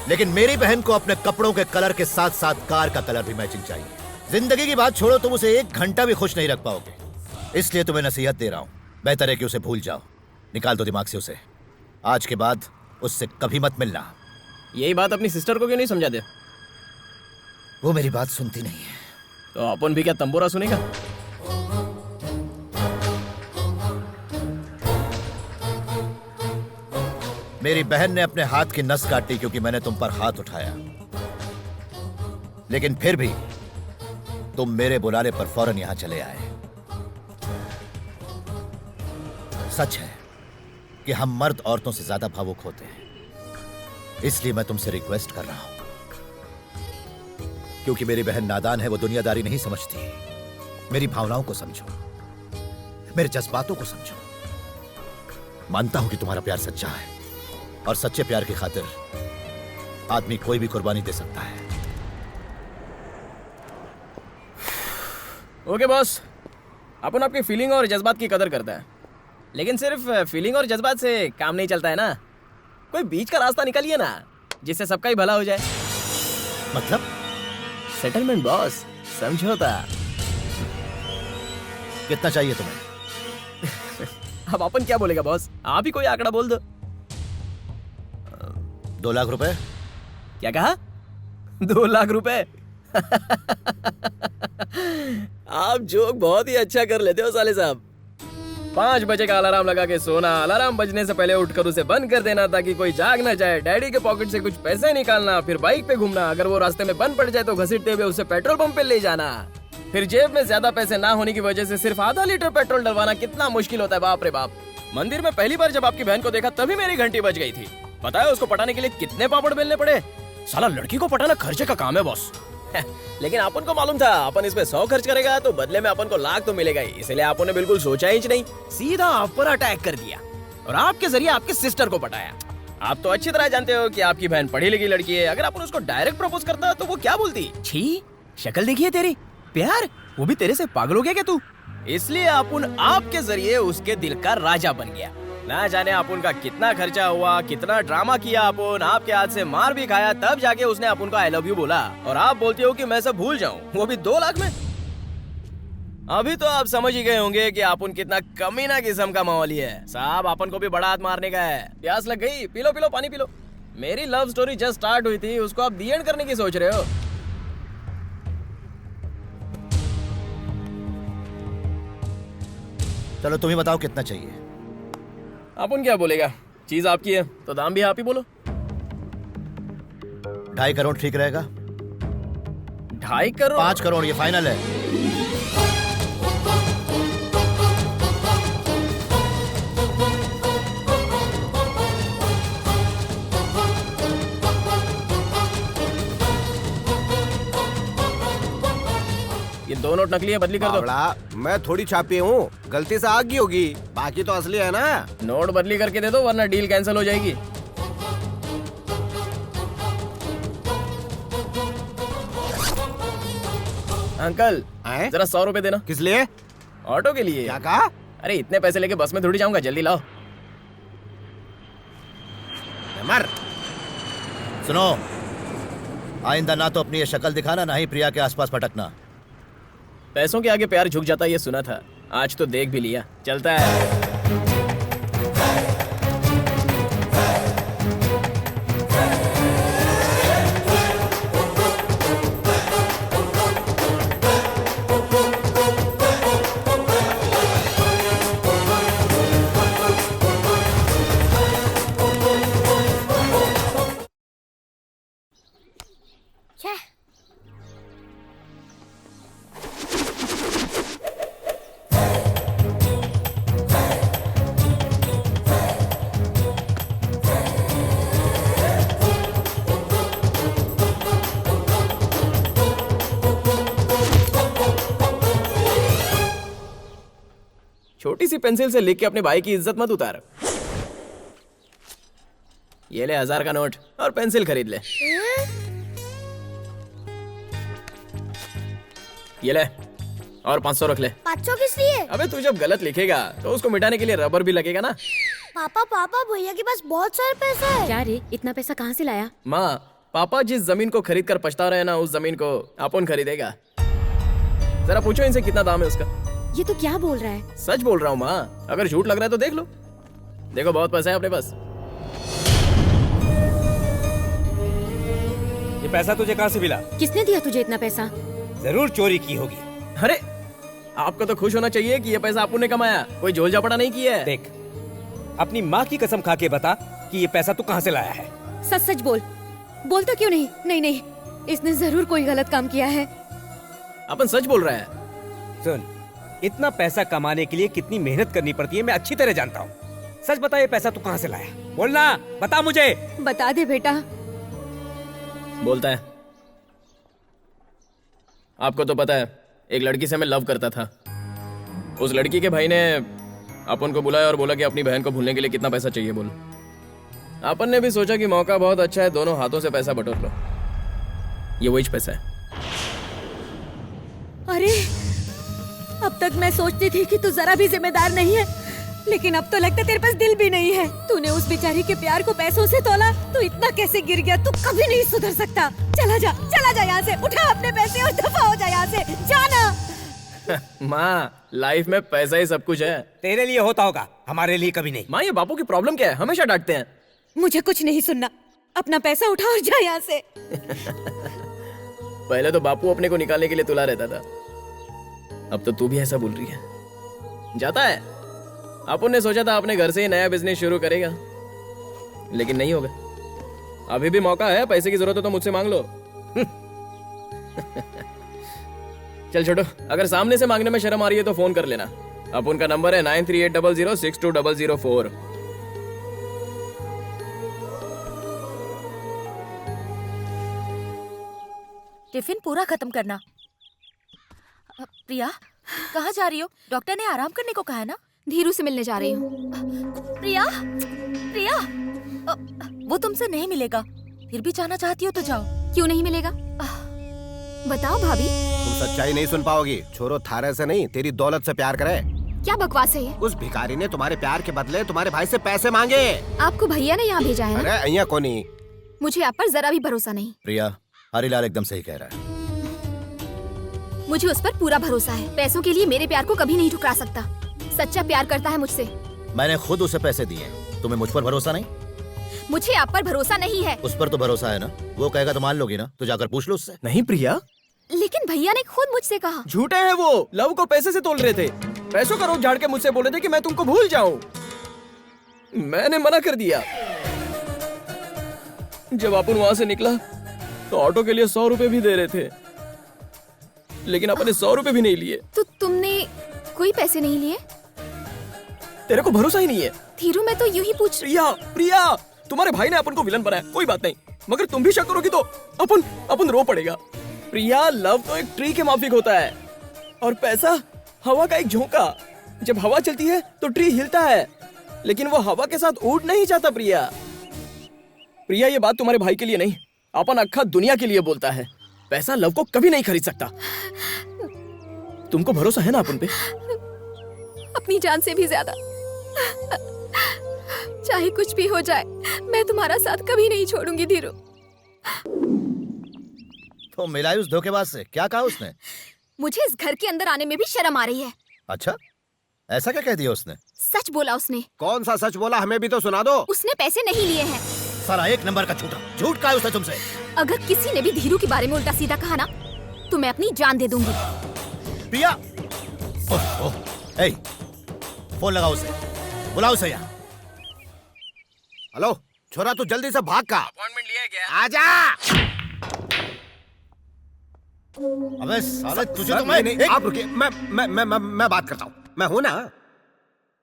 लेकिन मेरी बहन को अपने कपड़ों के कलर के साथ साथ कार का कलर भी मैचिंग चाहिए। जिंदगी की बात छोड़ो, तुम उसे 1 घंटा भी खुश नहीं रख पाओगे। इसलिए तुम्हें नसीहत दे रहा हूं, बेहतर है कि उसे भूल जाओ। निकाल दो दिमाग से उसे। आज के बाद उससे कभी मत मिलना। यही बात अपनी सिस्टर को क्यों नहीं समझा दे? वो मेरी बात सुनती नहीं है। तो अपन भी क्या तंबोरा सुनेगा? मेरी बहन ने अपने हाथ की नस काटी क्योंकि मैंने तुम पर हाथ उठाया, लेकिन फिर भी तुम मेरे बुलाने पर फौरन यहां चले आए। सच है कि हम मर्द औरतों से ज्यादा भावुक होते हैं, इसलिए मैं तुमसे रिक्वेस्ट कर रहा हूं, क्योंकि मेरी बहन नादान है, वो दुनियादारी नहीं समझती। मेरी भावनाओं को समझो, मेरे जज्बातों को समझो। मानता हूं कि तुम्हारा प्यार सच्चा है, और सच्चे प्यार की खातिर आदमी कोई भी कुर्बानी दे सकता है। ओके बॉस, अपन आपकी फीलिंग और जज्बात की कदर करता है, लेकिन सिर्फ फीलिंग और जज्बात से काम नहीं चलता है ना। कोई बीच का रास्ता निकालिए ना, जिससे सबका ही भला हो जाए। मतलब? सेटलमेंट बॉस, समझौता। कितना चाहिए तुम्हें? अब अपन क्या बोलेगा बॉस? आप ही कोई आंकड़ा बोल दो। 2 लाख रुपए। क्या कहा? 2 लाख रुपए? आप जोक बहुत ही अच्छा कर लेते हो साले साहब। 5 बजे का अलार्म लगा के सोना, अलार्म बजने से पहले उठकर उसे बंद कर देना ताकि कोई जाग ना जाए, डैडी के पॉकेट से कुछ पैसे निकालना, फिर बाइक पे घूमना, अगर वो रास्ते में बंद पड़ जाए तो घसीटते हुए उसे पेट्रोल पंप पे ले जाना, फिर जेब में ज्यादा पैसे ना होने की वजह से सिर्फ आधा लीटर पेट्रोल डलवाना। कितना मुश्किल होता है, बाप रे बाप। मंदिर में पहली बार जब आपकी बहन को देखा तभी मेरी घंटी बज गई थी। पता है उसको पटाने के लिए कितने पापड़ बेलने पड़े? साला लड़की को पटाना खर्चे का काम है बॉस। लेकिन अपन को मालूम था अपन इस पे 100 खर्च करेगा तो बदले में अपन को लाख तो मिलेगा ही, इसलिए आपने बिल्कुल सोचा ही नहीं, सीधा आप पर अटैक कर दिया और आपके जरिए आपके सिस्टर को पटाया। आप तो अच्छी तरह जानते हो कि आपकी बहन पढ़ी लिखी लड़की है। अगर अपन उसको डायरेक्ट प्रपोज करता तो वो क्या बोलती? छी, शक्ल देखिए तेरी, प्यार, वो भी तेरे से पागल हो गया क्या तू? इसलिए अपन आपके जरिए उसके दिल का राजा बन गया। ना जाने अपन का कितना खर्चा हुआ, कितना ड्रामा किया अपन, आपके हाथ से मार भी खाया, तब जाके उसने अपन को आई लव यू बोला। और आप बोलते हो कि मैं सब भूल जाऊं, वो भी 2 लाख में। अभी तो आप समझ ही गए होंगे कि अपन कितना कमीना किस्म का माहौली है। साहब अपन को भी बड़ा हाथ मारने का है। प्यास लग गई? पी लो पी लो, पानी पी लो। मेरी लव स्टोरी जस्ट स्टार्ट हुई थी, उसको आप दी एंड करने की सोच रहे हो। चलो तुम ही बताओ कितना चाहिए। अपन क्या बोलेगा, चीज आपकी है तो दाम भी आप ही बोलो। 2.5 करोड़ ठीक रहेगा? 2.5 करोड़? 5 करोड़, ये फाइनल है। ये दो नोट नकली है, बदली कर दो। बावड़ा, मैं थोड़ी छापी हूँ, गलती से आ गई होगी, बाकी तो असली है ना। नोट बदली करके दे दो वरना डील कैंसिल हो जाएगी। अंकल जरा 100 रुपए देना। किस लिए? ऑटो के लिए। क्या कहा? अरे इतने पैसे लेके बस में थोड़ी जाऊंगा, जल्दी लाओ। मर। सुनो, आइंदा ना तो अपनी ये शक्ल दिखाना, ना ही प्रिया के आसपास भटकना। पैसों के आगे प्यार झुक जाता है ये सुना था, आज तो देख भी लिया। चलता है। छोटी सी पेंसिल से लिख के अपने भाई की इज्जत मत उतार। ये ले 1000 का नोट और पेंसिल खरीद ले। ये ले और 500 रख ले। 500 किस लिए? अबे तू जब गलत लिखेगा तो उसको मिटाने के लिए रबर भी लगेगा ना। पापा भैया के पास बहुत सारे पैसे हैं। क्या रे, इतना पैसा कहाँ से लाया? माँ, पापा जिस जमीन को खरीद कर पछता रहे ना, उस जमीन को अपन खरीदेगा। जरा पूछो इनसे कितना दाम है उसका। ये तो क्या बोल रहा है? सच बोल रहा हूँ माँ, अगर झूठ लग रहा है तो देख लो। देखो बहुत पैसा है अपने पास। ये पैसा तुझे कहाँ से मिला? किसने दिया तुझे इतना पैसा? जरूर चोरी की होगी। अरे आपको तो खुश होना चाहिए कि ये पैसा आपने ने कमाया, कोई झोल झापड़ा नहीं किया है। देख, अपनी माँ की कसम खा के बता कि ये पैसा तू कहाँ से लाया है। सच सच बोल। बोलता क्यों नहीं? नहीं, इसने जरूर कोई गलत काम किया है। अपन सच बोल रहा है। सुन, इतना पैसा कमाने के लिए कितनी मेहनत करनी पड़ती है मैं अच्छी तरह जानता हूँ। सच बता, ये पैसा तू कहाँ से लाया? बोलना, बता मुझे। बता दे बेटा। बोलता है। आपको तो पता है, एक लड़की से मैं लव करता था। उस लड़की के भाई ने अपन को बुलाया और बोला कि अपनी बहन को भूलने के लिए कितना पैसा चाहिए बोल। अपन ने भी सोचा कि मौका बहुत अच्छा है, दोनों हाथों से पैसा बटोर लो। ये वही पैसा है। अरे अब तक मैं सोचती थी कि तू जरा भी जिम्मेदार नहीं है, लेकिन अब तो लगता है तेरे पास दिल भी नहीं है। तूने उस बेचारी के प्यार को पैसों से तोला, तू इतना कैसे गिर गया? तू कभी नहीं सुधर सकता। चला जा यहाँ से, उठा अपने पैसे और दफा हो जा यहाँ से, जाना। माँ, लाइफ में पैसा ही सब कुछ है। तेरे लिए होता होगा, हमारे लिए कभी नहीं। माँ, ये बापू की प्रॉब्लम क्या है? हमेशा डांटते हैं। मुझे कुछ नहीं सुनना, अपना पैसा उठा और जा यहाँ से। पहले तो बापू अपने को निकालने के लिए तुला रहता था, अब तो तू भी ऐसा बोल रही है। जाता है। अपन ने सोचा था अपने घर से ही नया बिजनेस शुरू करेगा, लेकिन नहीं होगा। अभी भी मौका है, पैसे की जरूरत हो तो मुझसे मांग लो। चल छोटो, अगर सामने से मांगने में शर्म आ रही है तो फोन कर लेना। अपन का नंबर है 9380062004। टिफिन पूरा खत्म करना। प्रिया, कहाँ जा रही हो? डॉक्टर ने आराम करने को कहा है ना? धीरू से मिलने जा रही हूँ। प्रिया, वो तुमसे नहीं मिलेगा। फिर भी जाना चाहती हो तो जाओ। क्यों नहीं मिलेगा? बताओ भाभी। तुम सच्चाई नहीं सुन पाओगी। छोरो थारे से नहीं, तेरी दौलत से प्यार करे। क्या बकवास है ये? उस भिखारी ने तुम्हारे प्यार के बदले तुम्हारे भाई से पैसे मांगे। आपको भैया ने यहाँ भेजा है ना? अरे अయ్యా कोनी। मुझे आप पर जरा भी भरोसा नहीं। प्रिया, हरीलाल एकदम सही कह रहा है। मुझे उस पर पूरा भरोसा है। पैसों के लिए मेरे प्यार को कभी नहीं ठुकरा सकता। सच्चा प्यार करता है मुझसे। मैंने खुद उसे पैसे दिए, तुम्हें मुझ पर भरोसा नहीं? मुझे आप पर भरोसा नहीं है। उस पर तो भरोसा है ना, वो कहेगा तो मान लोगी ना? तो जाकर पूछ लो उससे। नहीं प्रिया, लेकिन भैया ने खुद मुझसे कहा। झूठे हैं वो, लव को पैसे से तोल रहे थे। पैसों का रोक झाड़ के मुझसे बोले थे कि मैं तुमको भूल जाऊं। मैंने मना कर दिया। जब अपन वहां से निकला तो ऑटो के लिए 100 रुपए भी दे रहे थे, लेकिन अपन ने 100 रुपए भी नहीं लिए। तो तुमने कोई पैसे नहीं लिए? तेरे को भरोसा ही नहीं है। धीरू, मैं तो यूं ही पूछ। प्रिया, तुम्हारे भाई ने अपन को विलन बनाया, कोई बात नहीं, मगर तुम भी शक करोगी तो अपन रो पड़ेगा। प्रिया, लव तो एक ट्री के माफिक होता है। और पैसा हवा का एक झोंका। जब हवा चलती है तो ट्री हिलता है, लेकिन वो हवा के साथ उड़ नहीं जाता। प्रिया, प्रिया, ये बात तुम्हारे भाई के लिए नहीं, अपन अक्खा दुनिया के लिए बोलता है। पैसा लव को कभी नहीं खरीद सकता। तुमको भरोसा है ना अपन पे? अपनी जान से भी ज्यादा। चाहे कुछ भी हो जाए, मैं तुम्हारा साथ कभी नहीं छोड़ूंगी धीरू। तो मिलाई उस धोखेबाज से, क्या कहा उसने? मुझे इस घर के अंदर आने में भी शर्म आ रही है। अच्छा, ऐसा क्या कह दिया उसने? सच बोला उसने। कौन सा सच बोला, हमें भी तो सुना दो। उसने पैसे नहीं लिए हैं। सारा एक नंबर का झूठा। झूठ कहा उसने तुमसे? अगर किसी ने भी धीरू के बारे में उल्टा सीधा कहा ना, तो मैं अपनी जान दे दूंगी। प्रिया, फोन लगाओ उसे, बुलाओ उसे यहाँ। हेलो छोरा, तू जल्दी से भाग का। अपॉइंटमेंट लिया क्या? आजा। अबे साले, तुझे सर, तो मैं नहीं, आप रुकिए, मैं बात करता हूँ। मैं हूँ ना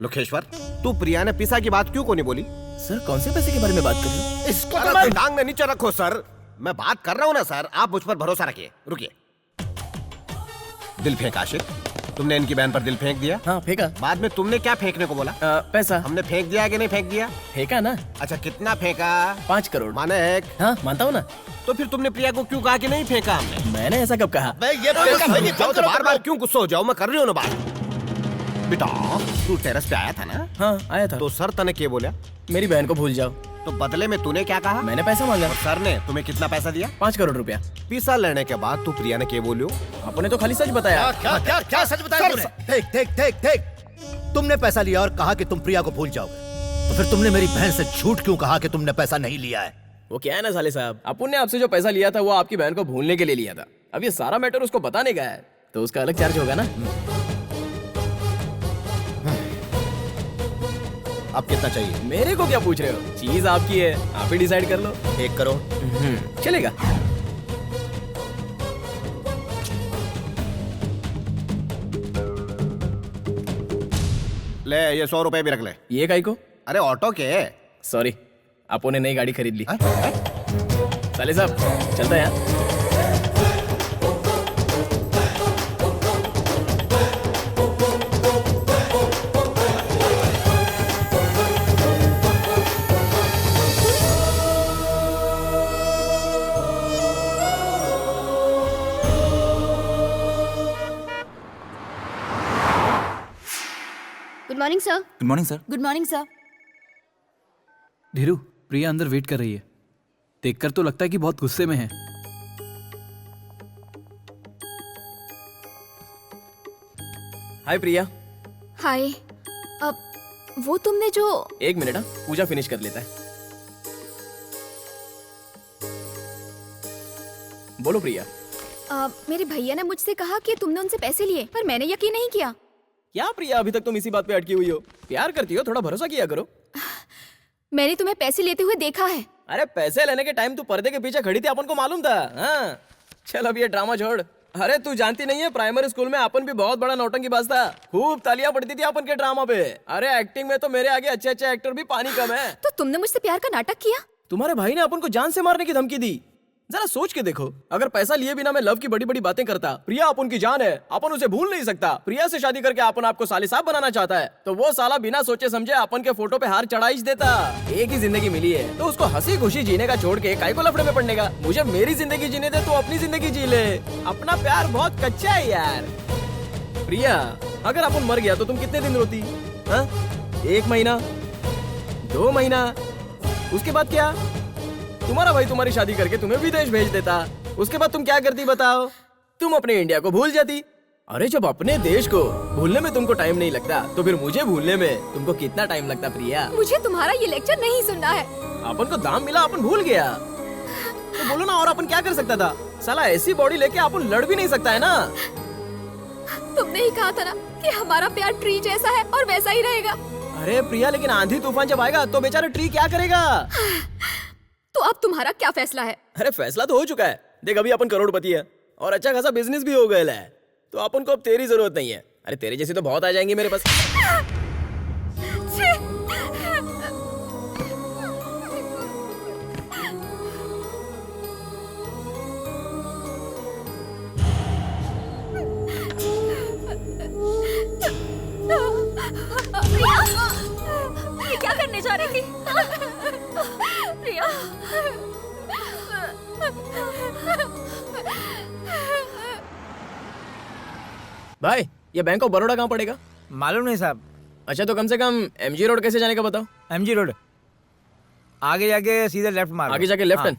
लोकेश्वर। तू प्रिया ने पिसा की बात क्यों को नहीं बोली? सर, कौन से पैसे के बारे में बात कर रहे हो? इसको तो मैं टांग में नीचे रखो सर। मैं बात कर रहा हूँ ना सर, आप मुझ पर भरोसा रखिए। रुकिए। दिल फेंक आशिक, तुमने इनकी बहन पर दिल फेंक दिया? हाँ, फेंका। बाद में तुमने क्या फेंकने को बोला? पैसा। हमने फेंक दिया कि नहीं फेंक दिया? फेंका ना। अच्छा, कितना फेंका? 5 करोड़। माने 1? हाँ, मानता हूँ ना। तो फिर तुमने प्रिया को क्यों कहा कि नहीं फेंका हमने? मैंने ऐसा कब कहा? बार बार क्यों गुस्सा हो जाओ? मैं कर रही हूँ ना बात। बेटा, तू टेरेस पे आया था ना? हाँ, आया था। तो सर तने क्या बोला? मेरी बहन को भूल जाओ। तो बदले में तूने क्या कहा? मैंने पैसा मांगा। और सर ने तुम्हें कितना पैसा दिया? 5 करोड़ रुपया। पिसा लेने के बाद तू प्रिया ने क्या बोलियो? आपने तो खाली सच बताया। क्या सच बताया तुमने? देख देख देख देख, तुमने पैसा लिया और कहा कि तुम प्रिया को भूल जाओगे, तो फिर तुमने मेरी बहन से झूठ क्यों कहा कि तुमने पैसा नहीं लिया है? वो क्या है ना साले साहब, अपन ने आपसे जो पैसा लिया था वो आपकी बहन को भूलने के लिए लिया था। अब ये सारा मैटर उसको बताने का है, तो उसका अलग चार्ज होगा ना। अब कितना चाहिए? मेरे को क्या पूछ रहे हो? चीज आपकी है, आप ही डिसाइड कर लो। 1 करोड़ चलेगा। ले, ये 100 रुपए भी रख ले। ये काई को? अरे ऑटो के। सॉरी, आपो ने नई गाड़ी खरीद ली। साले साहब, चलता है यार। Good morning sir. Good morning sir. Good morning sir. Dhiru, Priya अंदर वेट कर रही है। देखकर तो लगता है कि बहुत गुस्से में है। हाय प्रिया। हाय। अब वो तुमने जो 1 मिनट, पूजा फिनिश कर लेता है। बोलो प्रिया। मेरे भैया ने मुझसे कहा कि तुमने उनसे पैसे लिए, पर मैंने यकीन नहीं किया। क्या प्रिया, अभी तक तुम इसी बात पे अटकी हुई हो? प्यार करती हो, थोड़ा भरोसा किया करो। मैंने तुम्हें पैसे लेते हुए देखा है। अरे पैसे लेने के टाइम तू पर्दे के पीछे खड़ी थी, अपन को मालूम था। हाँ, चल अब ये ड्रामा छोड़। अरे तू जानती नहीं है, प्राइमरी स्कूल में अपन भी बहुत बड़ा नौटंकीबाज था। खूब तालियां पड़ती थी अपन के ड्रामा पे। अरे एक्टिंग में तो मेरे आगे अच्छे अच्छे एक्टर भी पानी कम है। तो तुमने मुझसे प्यार का नाटक किया? तुम्हारे भाई ने अपन को जान से मारने की धमकी दी। जरा सोच के देखो, अगर पैसा लिए बिना मैं लव की बड़ी बड़ी बातें करता, प्रिया अपन की जान है, अपन उसे भूल नहीं सकता। प्रिया से शादी करके अपन आपको साले साहब बनाना चाहता है, तो वो साला बिना सोचे समझे अपन के फोटो पे हार चढ़ाई देता। एक ही जिंदगी मिली है, तो उसको हंसी खुशी जीने का छोड़ के काहे को लफड़े में पड़ने का? मुझे मेरी जिंदगी जीने दे, तो अपनी जिंदगी जी ले। अपना प्यार बहुत कच्चा है यार। प्रिया, अगर अपन मर गया तो तुम कितने दिन रोती? हाँ? 1 महीना, 2 महीना, उसके बाद क्या? तुम्हारा भाई तुम्हारी शादी करके तुम्हें विदेश भेज देता। उसके बाद तुम क्या करती बताओ? तुम अपने इंडिया को भूल जाती। अरे जब अपने देश को भूलने में तुमको टाइम नहीं लगता, तो फिर मुझे भूलने में तुमको कितना टाइम लगता प्रिया? मुझे तुम्हारा ये लेक्चर नहीं सुनना है। अपन को दाम मिला, अपन भूल गया। तो बोलो ना, और अपन क्या कर सकता था? साला ऐसी बॉडी लेके अपन लड़ भी नहीं सकता है ना। तुमने ही कहा था ना कि हमारा प्यार ट्री जैसा है और वैसा ही रहेगा। अरे प्रिया, लेकिन आंधी तूफान जब आएगा तो बेचारा ट्री क्या करेगा? तो अब तुम्हारा क्या फैसला है? अरे फैसला तो हो चुका है। देख, अभी अपन करोड़पति है और अच्छा खासा बिजनेस भी हो गया है, तो अपन को अब तेरी जरूरत नहीं है। अरे तेरे जैसी तो बहुत आ जाएंगी मेरे पास। जा रही थी। प्रिया। भाई ये बैंक ऑफ बड़ौदा कहाँ पड़ेगा? मालूम नहीं साहब। अच्छा तो कम से कम एमजी रोड कैसे जाने का बताओ। एमजी रोड आगे जाके सीधे लेफ्ट मारो। आगे जाके लेफ्ट हैंड।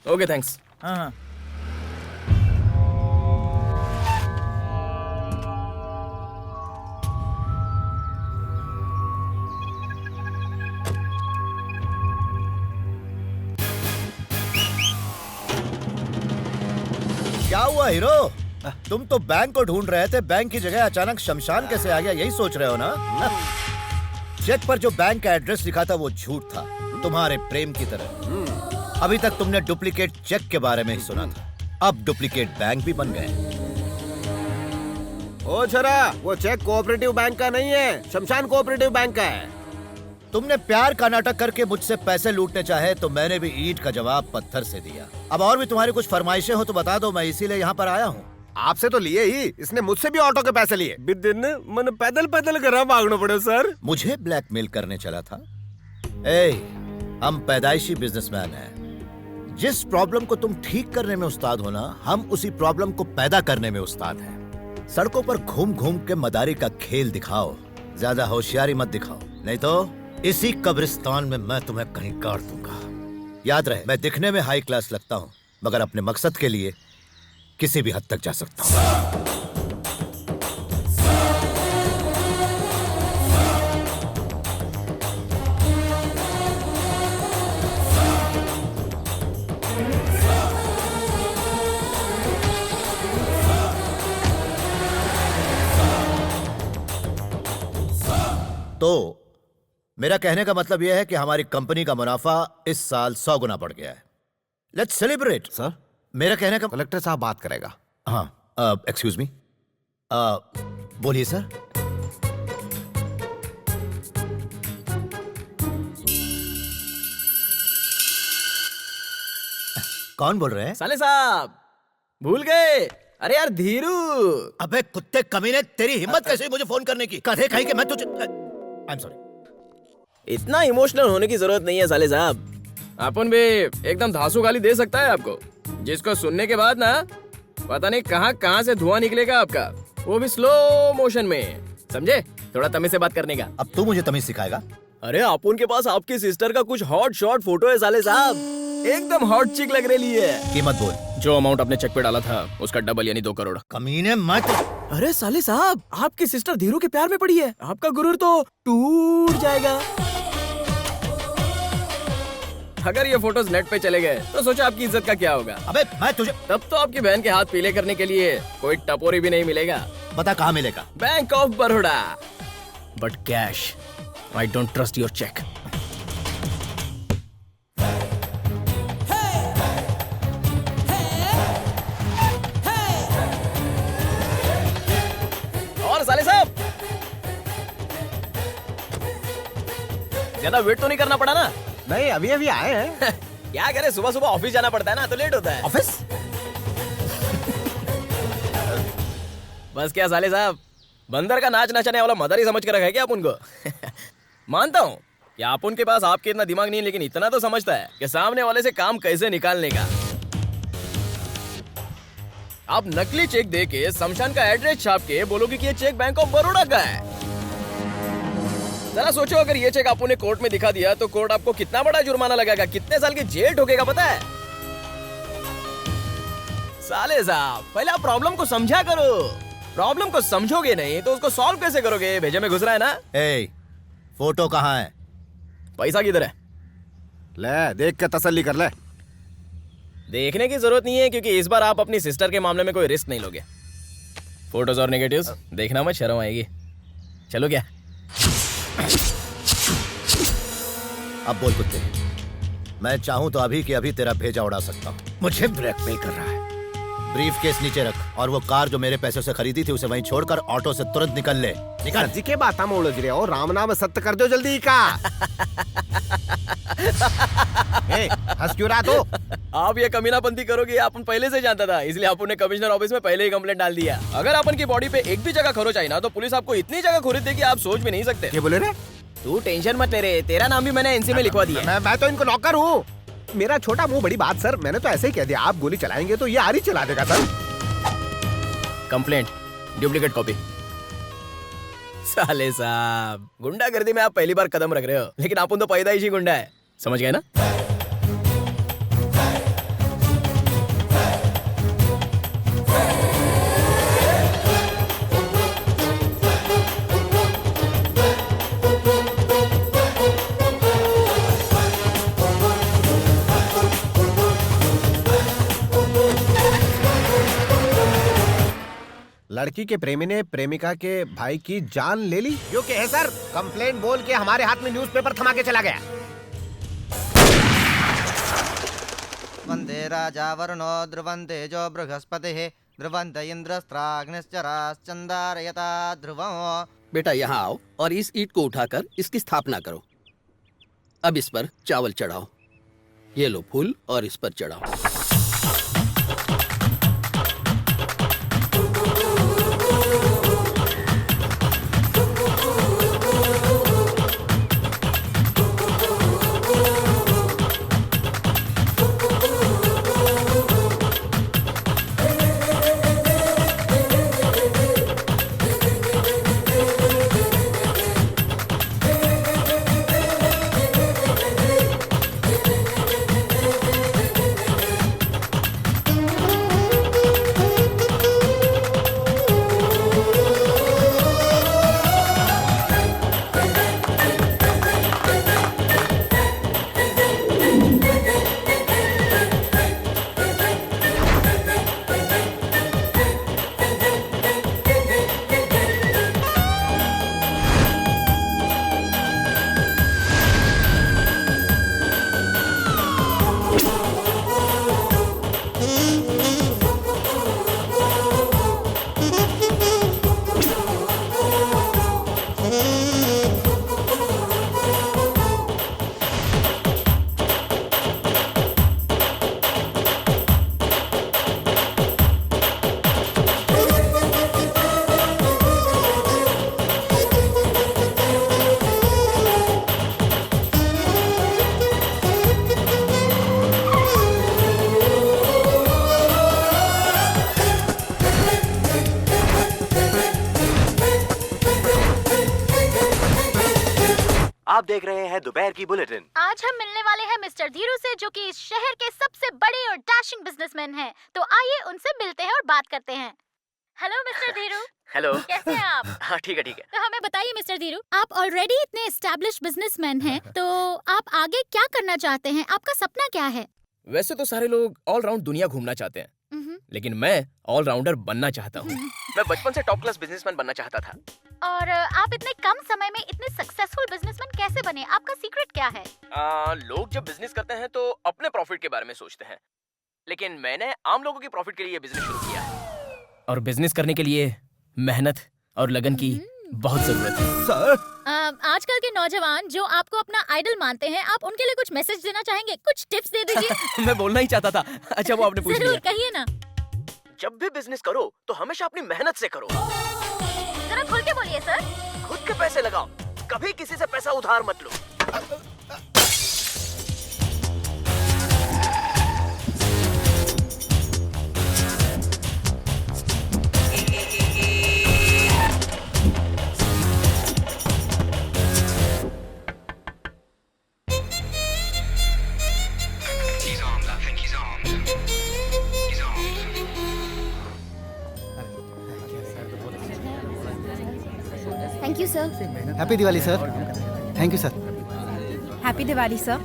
Okay thanks. हाँ हाँ। क्या हुआ हीरो? तुम तो बैंक को ढूंढ रहे थे, बैंक की जगह अचानक शमशान कैसे आ गया, यही सोच रहे हो ना? चेक पर जो बैंक का एड्रेस लिखा था वो झूठ था, तुम्हारे प्रेम की तरह। अभी तक तुमने डुप्लीकेट चेक के बारे में ही सुना था, अब डुप्लीकेट बैंक भी बन गए। ओ छोरा, वो चेक कोऑपरेटिव बैंक का नहीं है, शमशान कोऑपरेटिव बैंक का है। तुमने प्यार का नाटक करके मुझसे पैसे लूटने चाहे तो मैंने भी ईंट का जवाब पत्थर से दिया। अब और भी तुम्हारी कुछ फरमाइशें हो तो बता दो, मैं इसीलिए यहाँ पर आया हूँ। आपसे तो लिए ही, इसने मुझसे भी ऑटो के पैसे लिए। दिन मन पैदल पैदल कर भागना पड़े सर। मुझे ब्लैकमेल करने चला था? हम पैदाइशी बिजनेसमैन हैं। जिस प्रॉब्लम को तुम ठीक करने में उस्ताद हो ना, हम उसी प्रॉब्लम को पैदा करने में उस्ताद हैं। सड़कों पर घूम घूम के मदारी का खेल दिखाओ, ज्यादा होशियारी मत दिखाओ, नहीं तो इसी कब्रिस्तान में मैं तुम्हें कहीं गाड़ दूंगा। याद रहे, मैं दिखने में हाई क्लास लगता हूँ, मगर अपने मकसद के लिए किसी भी हद तक जा सकता हूँ। तो मेरा कहने का मतलब यह है कि हमारी कंपनी का मुनाफा इस साल 100 गुना बढ़ गया है। Let's celebrate. सर, मेरा कहने का कलेक्टर साहब बात करेगा। हाँ, एक्सक्यूज मी, बोलिए सर। कौन बोल रहे हैं? साले साहब भूल गए? अरे यार धीरू। अबे कुत्ते कमीने, तेरी हिम्मत कैसे हुई मुझे फोन करने की? कहे कहीं के मैं तुझे आई एम सॉरी। इतना इमोशनल होने की जरूरत नहीं है साले साहब। अपन भी एकदम धांसू गाली दे सकता है आपको, जिसको सुनने के बाद ना पता नहीं कहां से धुआं निकलेगा आपका, वो भी स्लो मोशन में। समझे? थोड़ा तमीज से बात करने का। अब तू मुझे तमीज सिखाएगा? अरे अपन के पास आपकी सिस्टर का कुछ हॉट शॉट फोटो है साले साहब, एकदम हॉट चिक लग रही है। कीमत बोल। जो अमाउंट आपने चेक पे डाला था उसका डबल यानी 2 करोड़। कमीने मत। अरे साले साहब, आपकी सिस्टर धीरू के प्यार में पड़ी है, आपका गुरूर तो टूट जाएगा। अगर ये फोटोज नेट पे चले गए तो सोचा आपकी इज्जत का क्या होगा। अबे मैं तुझे, तब तो आपकी बहन के हाथ पीले करने के लिए कोई टपोरी भी नहीं मिलेगा। बता कहाँ मिलेगा? Bank of Baroda, but cash. I don't trust your cheque. और साले साहब ज्यादा वेट तो नहीं करना पड़ा ना? नहीं, अभी अभी आए हैं। क्या करे, सुबह सुबह ऑफिस जाना पड़ता है ना, तो लेट होता है। ऑफिस? बस क्या साले साहब, बंदर का नाच नचाने वाला मदर ही समझ कर रखा है क्या आप उनको? मानता हूँ कि आप उनके पास आपके इतना दिमाग नहीं है, लेकिन इतना तो समझता है कि सामने वाले से काम कैसे निकालने का। आप नकली चेक दे के शमशान का एड्रेस छाप के बोलोगे कि ये चेक बैंक ऑफ बड़ौदा का है। जरा सोचो, अगर ये चेक आपने कोर्ट में दिखा दिया तो कोर्ट आपको कितना बड़ा जुर्माना लगाएगा, कितने साल की जेल ठोकेगा पता है? साले साहब, पहले आप प्रॉब्लम को समझा करो। प्रॉब्लम को समझोगे नहीं तो उसको सॉल्व कैसे करोगे? भेजे में घुस रहा है ना। फोटो कहाँ है? पैसा किधर है? ले देख के तसल्ली कर ले। देखने की जरूरत नहीं है, क्योंकि इस बार आप अपनी सिस्टर के मामले में कोई रिस्क नहीं लोगे। फोटोज और नेगेटिव्स देखना मत, शर्म आएगी। चलो क्या? अब बोल कुत्ते, मैं चाहूं तो अभी के अभी तेरा भेजा उड़ा सकता हूं। मुझे ब्लैकमेल कर रहा है। ब्रीफ केस नीचे रख और वो कार जो मेरे पैसों से खरीदी थी उसे वहीं छोड़कर ऑटो से तुरंत निकल ले। निकल। जी के बात मोड़ रहे हो, राम नाम सत्य कर दो जल्दी का। हंस क्यों रहा तो? आप ये कमीनापंती करोगे अपन पहले से जानता था, इसलिए अपन ने कमिश्नर ऑफिस में पहले ही कंप्लेंट डाल दिया। अगर अपन की बॉडी पे एक भी जगह खरोच आई ना तो पुलिस आपको इतनी जगह खुरीद देगी आप सोच भी नहीं सकते। क्या बोले रे? तू टेंशन मत ले रे, तेरा नाम भी मैंने एनसी में लिखवा दिया। मैं तो इनको नौकर हूँ। मेरा छोटा मुंह बड़ी बात सर, मैंने तो ऐसे ही कह दिया आप गोली चलाएंगे तो ये आरी चला देगा सर। Complaint, duplicate copy. साले साहब, गुंडागर्दी में आप पहली बार कदम रख रहे हो, लेकिन आप तो पैदाइशी गुंडा है, समझ गए ना? लड़की के प्रेमी ने प्रेमिका के भाई की जान ले ली। यो क्या है सर? कंप्लेंट बोल के हमारे हाथ में न्यूज़पेपर थमा के चला गया। वंदे राजा वरुणो ध्रुवन्ते जो बृहस्पतिः ध्रुवन्त इंद्रस्त्राग्निश्चराश्चन्दारयता ध्रुवम्। बेटा यहाँ आओ और इस ईंट को उठाकर इसकी स्थापना करो। अब इस पर चावल चढ़ाओ। ये लो फूल और इस पर चढ़ाओ। आप देख रहे हैं दोपहर की बुलेटिन। आज हम मिलने वाले हैं मिस्टर धीरू से, जो कि इस शहर के सबसे बड़े और डैशिंग बिजनेसमैन हैं। तो आइए उनसे मिलते हैं और बात करते हैं। Hello mister Dhiru. हेलो। कैसे हैं आप? हाँ ठीक है ठीक है। तो हमें बताइए मिस्टर धीरू, आप ऑलरेडी इतने एस्टैब्लिश बिजनेसमैन हैं, तो आप आगे क्या करना चाहते हैं? आपका सपना क्या है? वैसे तो सारे लोग ऑलराउंड दुनिया घूमना चाहते हैं, लेकिन मैं ऑलराउंडर बनना चाहता हूँ। मैं बचपन से टॉप क्लास बिजनेसमैन बनना चाहता था। और आप इतने कम समय में इतने सक्सेसफुल बिजनेसमैन कैसे बने? आपका सीक्रेट क्या है? लोग जब बिजनेस करते हैं तो अपने प्रॉफिट के बारे में सोचते हैं, लेकिन मैंने आम लोगों के प्रॉफिट के लिए बिजनेस शुरू किया है। और बिजनेस करने के लिए मेहनत और लगन की बहुत जरूरत है। सर, आजकल के नौजवान जो आपको अपना आइडल मानते हैं, आप उनके लिए कुछ मैसेज देना चाहेंगे? कुछ टिप्स दे दीजिए। मैं बोलना ही चाहता था। अच्छा वो आपने पूछ जरूर लिया। कहिए ना। जब भी बिजनेस करो तो हमेशा अपनी मेहनत से करो। जरा खुल के बोलिए सर। खुद के पैसे लगाओ, कभी किसी से पैसा उधार मत लो। Thank you sir. Happy Diwali sir. Thank you sir. Happy Diwali sir.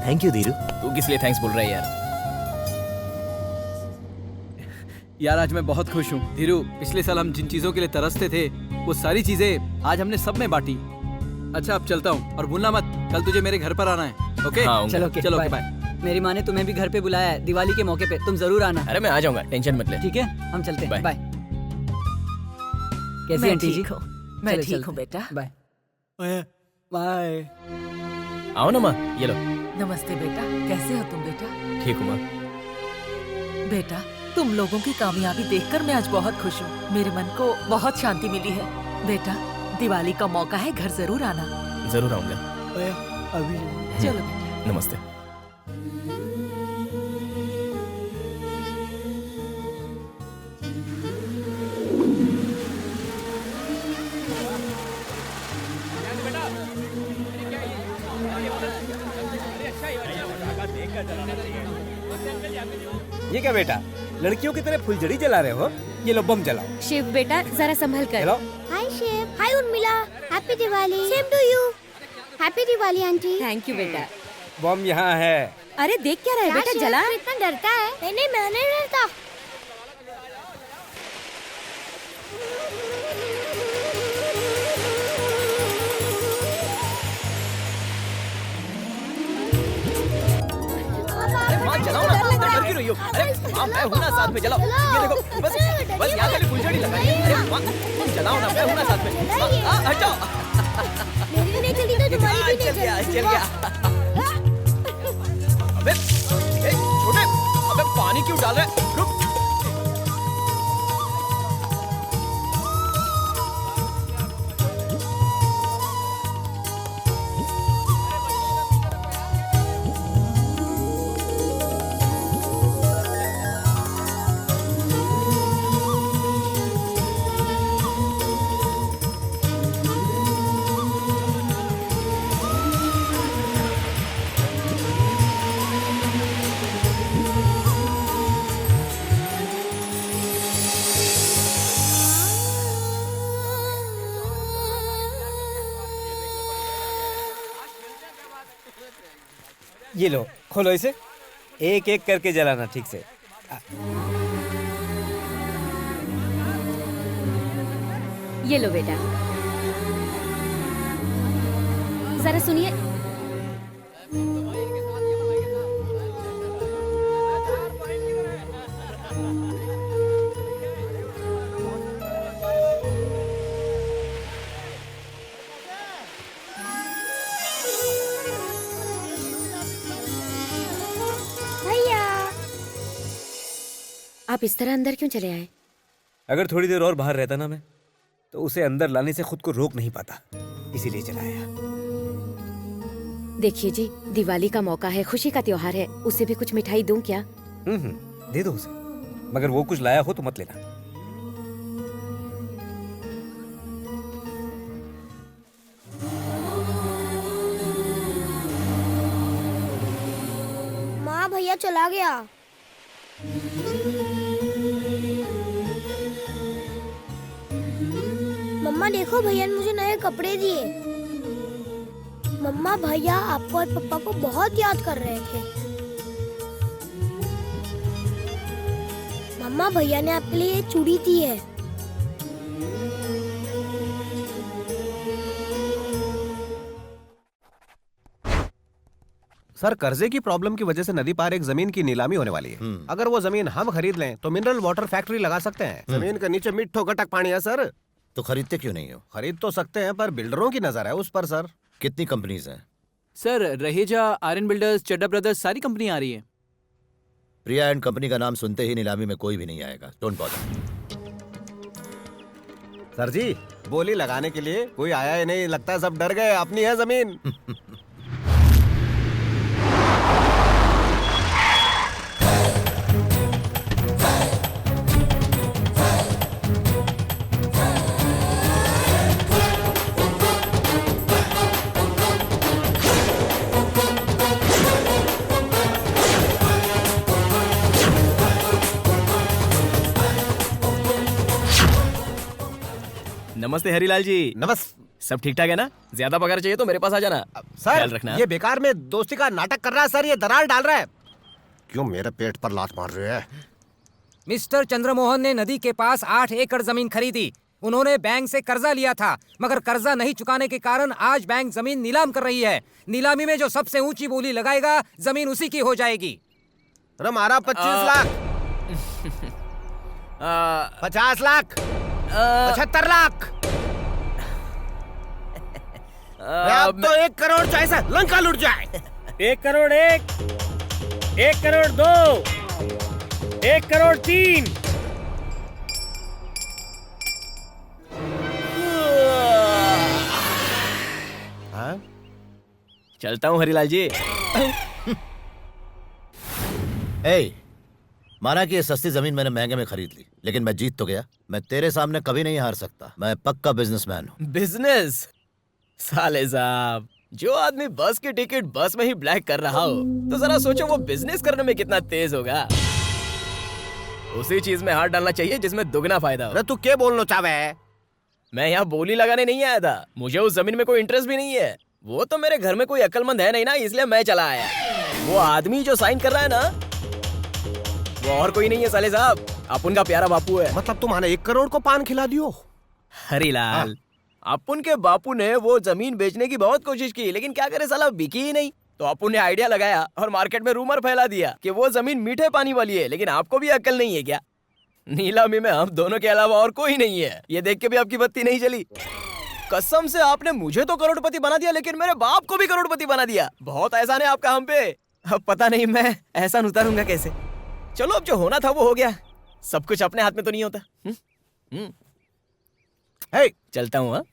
Thank you Dhiru. तू किस लिए थैंक्स बोल रहा है यार? यार आज मैं बहुत खुश हूँ धीरू। पिछले साल हम जिन चीजों के लिए तरसते थे वो सारी चीजें आज हमने सब में बांटी। अच्छा अब चलता हूँ, और भूलना मत कल तुझे मेरे घर पर आना है। ओके? हाँ, चलो चलो बाय। बाय। मेरी माँ ने तुम्हें भी घर पे बुलाया है दिवाली के मौके पे, तुम जरूर आना। अरे मैं आ जाऊंगा, टेंशन मत ले। ठीक है, हम चलते हैं। बाय। कैसी मैं आंटी जी? ठीक हूँ, मैं चलो, ठीक चलते हूँ हैं। बेटा। Bye bye. आओ ना माँ, ये लो। नमस्ते बेटा, कैसे हो तुम बेटा? ठीक हूँ माँ। बेटा तुम लोगों की कामयाबी देखकर मैं आज बहुत खुश हूँ। मेरे मन को बहुत शांति मिली है। बेटा, दिवाली का मौका है, घर जरूर आना। जरूर आऊंगा। अभी चलो बेटा। नमस्ते। ये क्या बेटा, लड़कियों की तरह फुलझड़ी जला रहे हो? ये लो बम जलाओ। शिव बेटा जरा संभल कर। चलो। Hi Shiv, hi Urmila, happy Diwali. Same to you. Happy Diwali aunty. Thank you बेटा। बम यहाँ है। अरे देख क्या रहा है बेटा, शिव, जला। तू इतना डरता है? नहीं मैं नहीं डरता। माँ जलाओ ना, डर क्यों रही हो? अरे माँ मैं हूँ ना साथ में, जलाओ। ये देखो, बस यहाँ खाली फुलझड़ी लगाई है। अरे माँ तुम जलाओ ना, मैं हूँ ना साथ में। माँ हटाओ। मेरी भी नहीं चली तो तुम्हारी भी नहीं चल चली। गया। अबे ए, छोटे, अबे पानी क्यों डाल रहा है? रुक। ये लो, खोलो इसे। एक एक करके जलाना ठीक से। ये लो बेटा, जरा सुनिए। आप इस तरह अंदर क्यों चले आए? अगर थोड़ी देर और बाहर रहता ना मैं, तो उसे अंदर लाने से खुद को रोक नहीं पाता, इसीलिए चलाया। देखिए जी, दिवाली का मौका है, खुशी का त्योहार है, उसे भी कुछ मिठाई दूं क्या? दे दो उसे, मगर वो कुछ लाया हो तो मत लेना। माँ भैया चला गया। मम्मा देखो, भैया ने मुझे नए कपड़े दिए। मम्मा भैया आपको और पापा को बहुत याद कर रहे थे। मम्मा भैया ने आपके लिए ये चूड़ी दी है। सर, कर्जे की प्रॉब्लम की वजह से नदी पार एक जमीन की नीलामी होने वाली है। अगर वो जमीन हम खरीद लें तो मिनरल वाटर फैक्ट्री लगा सकते हैं। जमीन के नीचे मिट्ठो गटक पानी है सर। तो खरीदते क्यों नहीं हो? खरीद तो सकते हैं, पर बिल्डरों की नजर है उस पर सर। कितनी कंपनीज हैं? सर, रहेजा, आर्यन बिल्डर्स, चड्डा ब्रदर्स, सारी कंपनी आ रही है। प्रिया एंड कंपनी का नाम सुनते ही नीलामी में कोई भी नहीं आएगा। Don't bother. सर जी, बोली लगाने के लिए कोई आया ही नहीं, लगता है सब डर गए। अपनी है जमीन। नमस्ते हरीलाल जी। सब ठीक ठाक है ना? ज्यादा पगार चाहिए तो मेरे पास आ जाना। सर, ख्याल रखना। ये बेकार में दोस्ती का नाटक कर रहा है सर। ये दरार डाल रहा है। क्यों मेरे पेट पर लात मार रहे हैं? मिस्टर चंद्रमोहन ने नदी के पास 8 एकड़ जमीन खरीदी। उन्होंने बैंक से कर्जा लिया था, मगर कर्जा नहीं चुकाने के कारण आज बैंक जमीन नीलाम कर रही है। नीलामी में जो सबसे ऊंची बोली लगाएगा, जमीन उसी की हो जाएगी। हमारा 25 लाख 50 लाख 75 लाख। अब तो 1 करोड़ चाहिए, लंका लुट जाए। 1 करोड़ 1 करोड़ 2 1,03,00,000। चलता हूँ हरीलाल जी। ए, माना कि ये सस्ती जमीन मैंने महंगे में खरीद ली, लेकिन मैं जीत तो गया। मैं तेरे सामने कभी नहीं हार सकता। मैं पक्का बिजनेसमैन हूँ। बिजनेस? साले साहब, जो आदमी बस की टिकट बस में ही ब्लैक कर रहा हो, तो जरा सोचो वो बिजनेस करने में कितना तेज होगा। उसी चीज में हाथ डालना चाहिए जिसमें दुगना फायदा हो। तू क्या बोलना चाहे? मैं यहाँ बोली लगाने नहीं आया था। मुझे उस जमीन में कोई इंटरेस्ट भी नहीं है। वो तो मेरे घर में कोई अक्लमंद है नहीं ना, इसलिए मैं चला आया। वो आदमी जो साइन कर रहा है ना, वो और कोई नहीं है साले साहब, अपुन का प्यारा बापू है। मतलब तुम्हारे 1 करोड़ को पान खिला दियो? हरीलाल, अपुन के बापू ने वो जमीन बेचने की बहुत कोशिश की, लेकिन क्या करे साला, बिकी ही नहीं। तो अपुन ने आइडिया लगाया और मार्केट में रूमर फैला दिया कि वो जमीन मीठे पानी वाली है। लेकिन आपको भी अक्ल नहीं है क्या? नीलामी में हम दोनों के अलावा और कोई नहीं है। ये देख के भी आपकी बत्ती नहीं जली। कसम से आपने मुझे तो करोड़पति बना दिया, लेकिन मेरे बाप को भी करोड़पति बना दिया। बहुत एहसान है आपका हम पे। अब पता नहीं मैं एहसान उतारूंगा कैसे। चलो, अब जो होना था वो हो गया। सब कुछ अपने हाथ में तो नहीं होता। चलता हूँ। हाँ,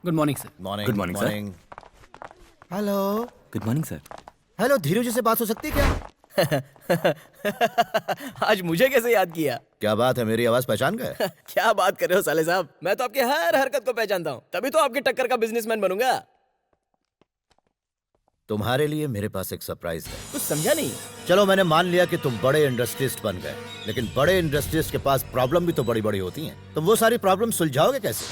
good morning sir. Morning. Good morning, sir. Hello. Good morning sir. Hello, Dhiru ji से बात हो सकती है क्या? आज मुझे कैसे याद किया? क्या बात है, मेरी आवाज पहचान गए? क्या बात कर रहे हो साले साहब, मैं तो आपकी हर हरकत को पहचानता हूँ, तभी तो आपकी टक्कर का बिजनेसमैन बनूंगा। तुम्हारे लिए मेरे पास एक सरप्राइज है। कुछ समझा नहीं। चलो, मैंने मान लिया कि तुम बड़े इंडस्ट्रियलिस्ट बन गए, लेकिन बड़े इंडस्ट्रियलिस्ट के पास प्रॉब्लम भी तो बड़ी बड़ी होती हैं। तुम वो सारी प्रॉब्लम सुलझाओगे कैसे?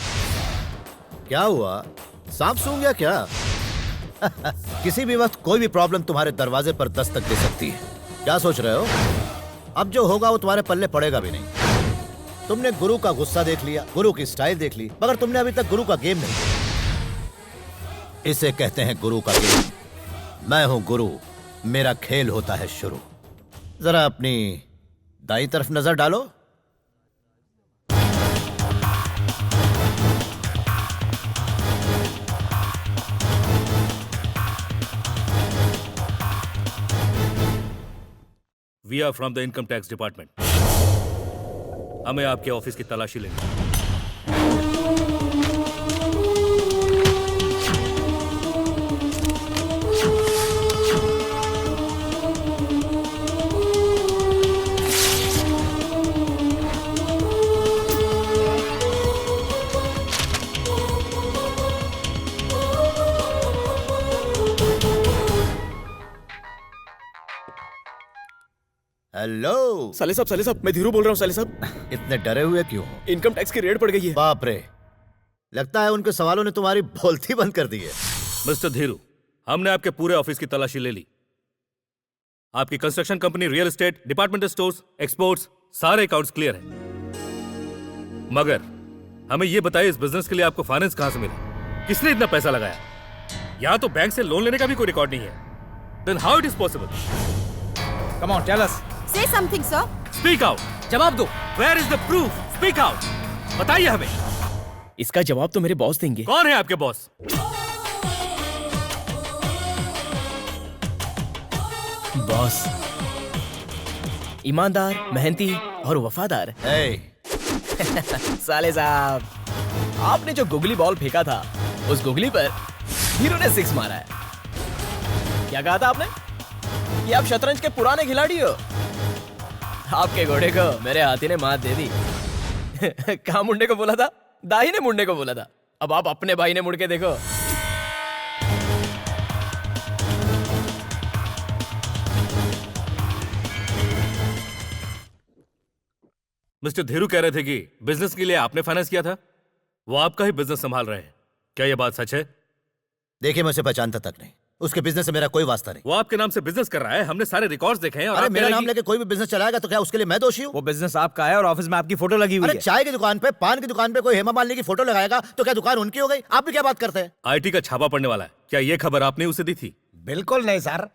क्या हुआ, सांप सूंघ गया क्या? किसी भी वक्त कोई भी प्रॉब्लम तुम्हारे दरवाजे पर दस्तक दे सकती है। क्या सोच रहे हो? अब जो होगा वो तुम्हारे पल्ले पड़ेगा भी नहीं। तुमने गुरु का गुस्सा देख लिया, गुरु की स्टाइल देख ली, मगर तुमने अभी तक गुरु का गेम नहीं देखा। इसे कहते हैं गुरु का गेम। मैं हूं गुरु, मेरा खेल होता है शुरू। जरा अपनी दाईं तरफ नजर डालो। We are from the income tax department. हमें आपके ऑफिस की तलाशी लेनी है। हेलो साले साहब, मैं धीरू बोल रहा हूँ। साले साहब, इतने डरे हुए क्यों हो? इनकम टैक्स की रेड पड़ गई है। बाप रे, लगता है उनके सवालों ने तुम्हारी बोलती बंद कर दी है। मिस्टर धीरू, हमने आपके पूरे ऑफिस की तलाशी ले ली। आपकी construction company, real estate, departmental stores, exports, सारे अकाउंट्स क्लियर हैं। मगर हमें यह बताइए, इस बिजनेस के लिए आपको फाइनेंस कहां से मिला? किसने इतना पैसा लगाया? यहां तो बैंक से लोन लेने का भी कोई रिकॉर्ड नहीं है। Then how it is possible? Come on, tell us. Say something, sir. Speak out. जवाब दो। Where is the proof? Speak out. बताइए हमें। इसका जवाब तो मेरे बॉस देंगे। कौन है आपके बॉस? बॉस ईमानदार, मेहनती और वफादार। साले साहब, आपने जो गुगली बॉल फेंका था, उस गुगली पर हीरो ने 6 मारा है। क्या कहा था आपने? कि आप शतरंज के पुराने खिलाड़ी हो। आपके घोड़े को मेरे हाथी ने मात दे दी। कहाँ मुंडे को बोला था? दाही ने मुंडे को बोला था। अब आप अपने भाई ने मुड़ के देखो। मिस्टर धीरू कह रहे थे कि बिजनेस के लिए आपने फाइनेंस किया था। वो आपका ही बिजनेस संभाल रहे हैं, क्या यह बात सच है? देखिए, मैं उसे पहचानता तक नहीं। उसके बिजनेस से मेरा कोई वास्ता नहीं। वो आपके नाम से बिजनेस कर रहा है, हमने सारे रिकॉर्ड्स देखे हैं। और अरे आप मेरा कह रहे नाम हैं लेके कोई भी बिजनेस चलाएगा तो क्या उसके लिए मैं दोषी हूँ? वो बिजनेस आपका है और ऑफिस में आपकी फोटो लगी हुई अरे है। चाय की दुकान पे, पान की दुकान पे कोई हेमा मालिनी की फोटो लगाएगा तो क्या दुकान उनकी हो गई? आप भी क्या बात करते हैं? आईटी का छापा पड़ने वाला है, क्या ये खबर आपने उसे दी थी? बिल्कुल नहीं सर।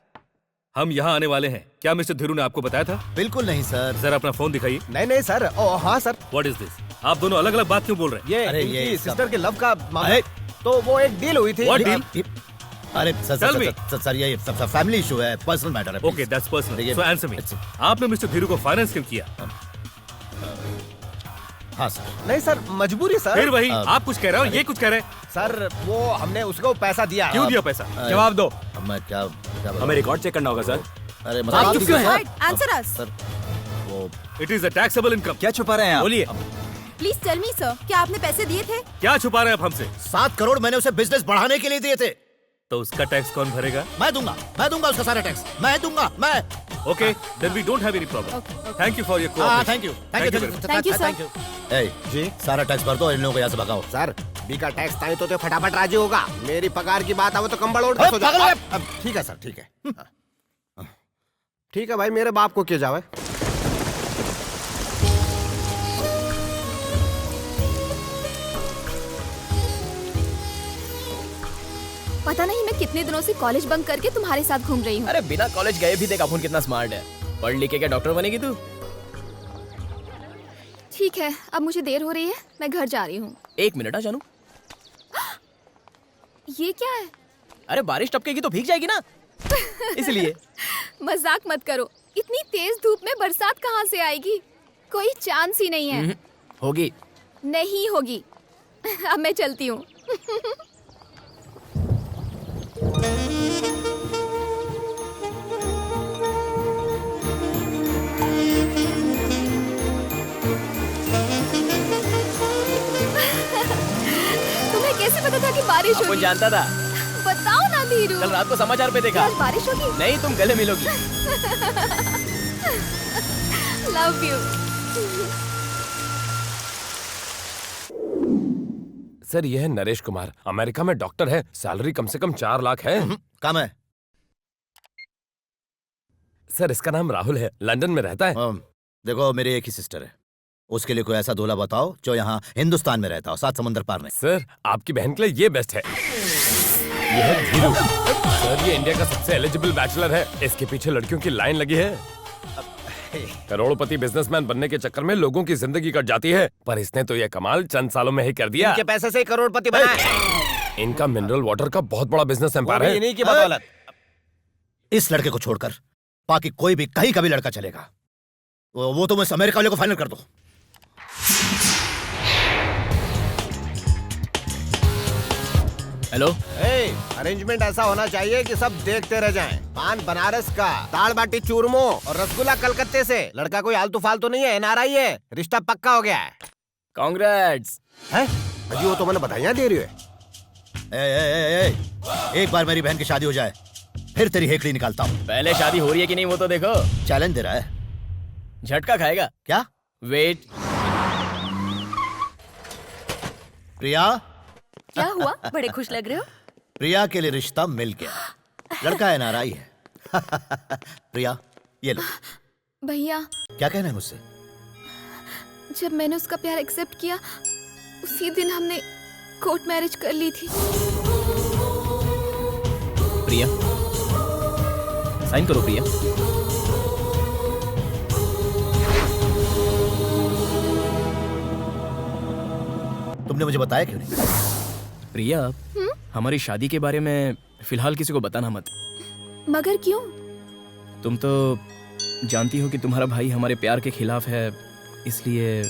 हम यहाँ आने वाले हैं, क्या मिस्टर धीरू ने आपको बताया था? बिल्कुल नहीं सर। सर अपना फोन दिखाइए। नहीं सर। ओ हाँ सर। What is this? आप दोनों अलग अलग बात क्यों बोल रहे हैं? ये इनकी सिस्टर के लव का मामला, तो वो एक डील हुई थी। What deal? अरे सर ये फैमिली इशू है, पर्सनल मैटर है। Okay that's personal. So answer me, आपने मिस्टर धीरू को फाइनेंस क्यों किया? हाँ सर। नहीं सर, मजबूरी सर। फिर वही, आप कुछ कह रहे हो, ये कुछ कह रहे हैं। सर वो हमने उसको पैसा दिया। क्यों दिया पैसा? जवाब दो। मैं क्या हमें रिकॉर्ड चेक करना होगा सर। अरे आप चुप क्यों हैं? आंसर अस। सर वो it is a taxable income. क्या छुपा रहे हैं आप? बोलिए। प्लीज टेल मी सर, क्या आपने पैसे दिए थे? क्या छुपा रहे हैं आप हमसे? 7 करोड़ मैंने उसे बिजनेस बढ़ाने के लिए दिए थे। तो उसका टैक्स कौन भरेगा? मैं दूंगा उसका सारा टैक्स, मैं दूंगा। Okay then we don't have any problem. Thank you for your thank you जी। सारा टैक्स भर दो और इन लोगों को यहाँ से भगाओ। सर बी का टैक्स ताई तो फटाफट राजी होगा। मेरी पगार की बात आवे तो कंबल ओढ़ के सो जाओ। ठीक है सर, ठीक है। ठीक है भाई, मेरे बाप को किया जावे। पता नहीं मैं कितने दिनों से कॉलेज बंक करके तुम्हारे साथ घूम रही हूँ। अरे बिना कॉलेज गए भी देख अपुन कितना स्मार्ट है। पढ़ लिख के क्या डॉक्टर बनेगी तू? ठीक है, अब मुझे देर हो रही है, मैं घर जा रही हूँ। 1 मिनट जानू। ये क्या है? अरे बारिश टपकेगी तो भीग जाएगी ना, इसलिए। मजाक मत करो, इतनी तेज धूप में बरसात कहाँ से आएगी? कोई चांस ही नहीं है। होगी। नहीं होगी। अब मैं चलती हूँ। तुम्हें कैसे पता था कि बारिश होगी? जानता था। बताओ ना धीरू। कल रात को समाचार पे देखा। आज बारिश होगी? नहीं, तुम गले मिलोगी। Love you. सर यह है नरेश कुमार, अमेरिका में डॉक्टर है, सैलरी कम से कम 4 लाख है। कम है सर। इसका नाम राहुल है, लंदन में रहता है। देखो मेरी एक ही सिस्टर है, उसके लिए कोई ऐसा दूल्हा बताओ जो यहाँ हिंदुस्तान में रहता हो, 7 समुंदर पार में। सर आपकी बहन के लिए ये बेस्ट है। ये है धीरू। सर ये इंडिया का सबसे एलिजिबल बैचलर है, इसके पीछे लड़कियों की लाइन लगी है। करोड़पति बिजनेसमैन बनने के चक्कर में लोगों की जिंदगी कट जाती है, पर इसने तो ये कमाल चंद सालों में ही कर दिया। इनके पैसे से करोड़पति बना है। इनका मिनरल वाटर का बहुत बड़ा बिजनेस एम्पायर है। इन्हीं की बदौलत। इस लड़के को छोड़कर बाकी कोई भी कहीं का भी लड़का चलेगा। वो तुम इस अमेरिका वाले को फाइनल कर दो। हेलो। अरेंजमेंट ऐसा होना चाहिए कि सब देखते रह जाएं। पान बनारस का, दाल बाटी चूरमो और रसगुल्ला कलकत्ते से। लड़का कोई आलतू फालतू नहीं है, एनआरआई है, रिश्ता पक्का हो गया है। कांग्रेट्स। हैं? अजी वो तो मैंने बधाइयां दे रही है। एक बार मेरी बहन की शादी हो जाए फिर तेरी हेकड़ी निकालता हूँ। पहले शादी हो रही है कि नहीं वो तो देखो। चैलेंज दे रहा है। झटका खाएगा क्या? वेट। प्रिया। क्या हुआ? बड़े खुश लग रहे हो। प्रिया के लिए रिश्ता मिल गया, लड़का एनआरआई है। प्रिया ये लो। भैया क्या कहना है मुझसे? जब मैंने उसका प्यार एक्सेप्ट किया उसी दिन हमने कोर्ट मैरिज कर ली थी। प्रिया साइन करो। प्रिया तुमने मुझे बताया क्यों नहीं? प्रिया हमारी शादी के बारे में फिलहाल किसी को बताना मत। मगर क्यों? तुम तो जानती हो कि तुम्हारा भाई हमारे प्यार के खिलाफ है, इसलिए।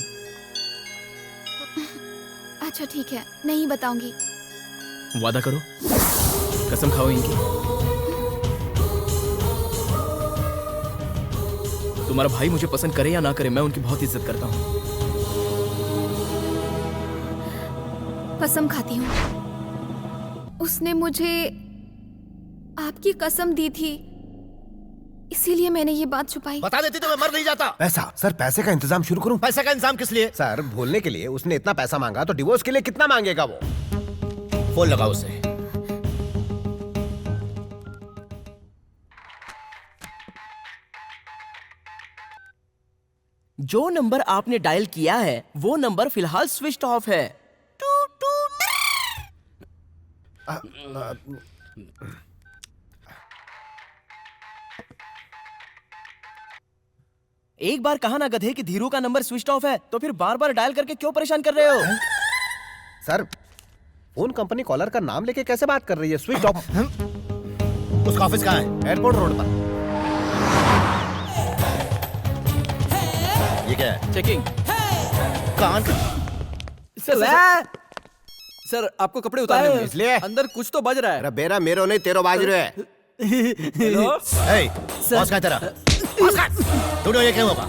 अच्छा ठीक है, नहीं बताऊंगी। वादा करो, कसम खाओ इनकी। तुम्हारा भाई मुझे पसंद करे या ना करे, मैं उनकी बहुत इज्जत करता हूँ। कसम खाती हूँ। उसने मुझे आपकी कसम दी थी, इसीलिए मैंने ये बात छुपाई। बता देती तो मैं मर नहीं जाता। पैसा? सर पैसे का इंतजाम शुरू करूं? पैसे का इंतजाम किस लिए? सर भूलने के लिए। उसने इतना पैसा मांगा तो डिवोर्स के लिए कितना मांगेगा वो? फोन लगाओ उसे। जो नंबर आपने डायल किया है वो नंबर फिलहाल स्विच ऑफ है। एक बार कहा ना गधे कि धीरू का नंबर स्विच ऑफ है, तो फिर बार बार डायल करके क्यों परेशान कर रहे हो? सर, फोन कंपनी कॉलर का नाम लेके कैसे बात कर रही है? Switch off. उसका ऑफिस कहाँ है? एयरपोर्ट रोड पर। ये क्या है? चेकिंग। कान सर आपको कपड़े उतारने होंगे, इसलिए अंदर कुछ तो बज रहा है। अरे बेरा मेरो नहीं तेरो बाज रहे है। हेलो बॉस का तेरा बॉस का तूने ये क्या हुआ?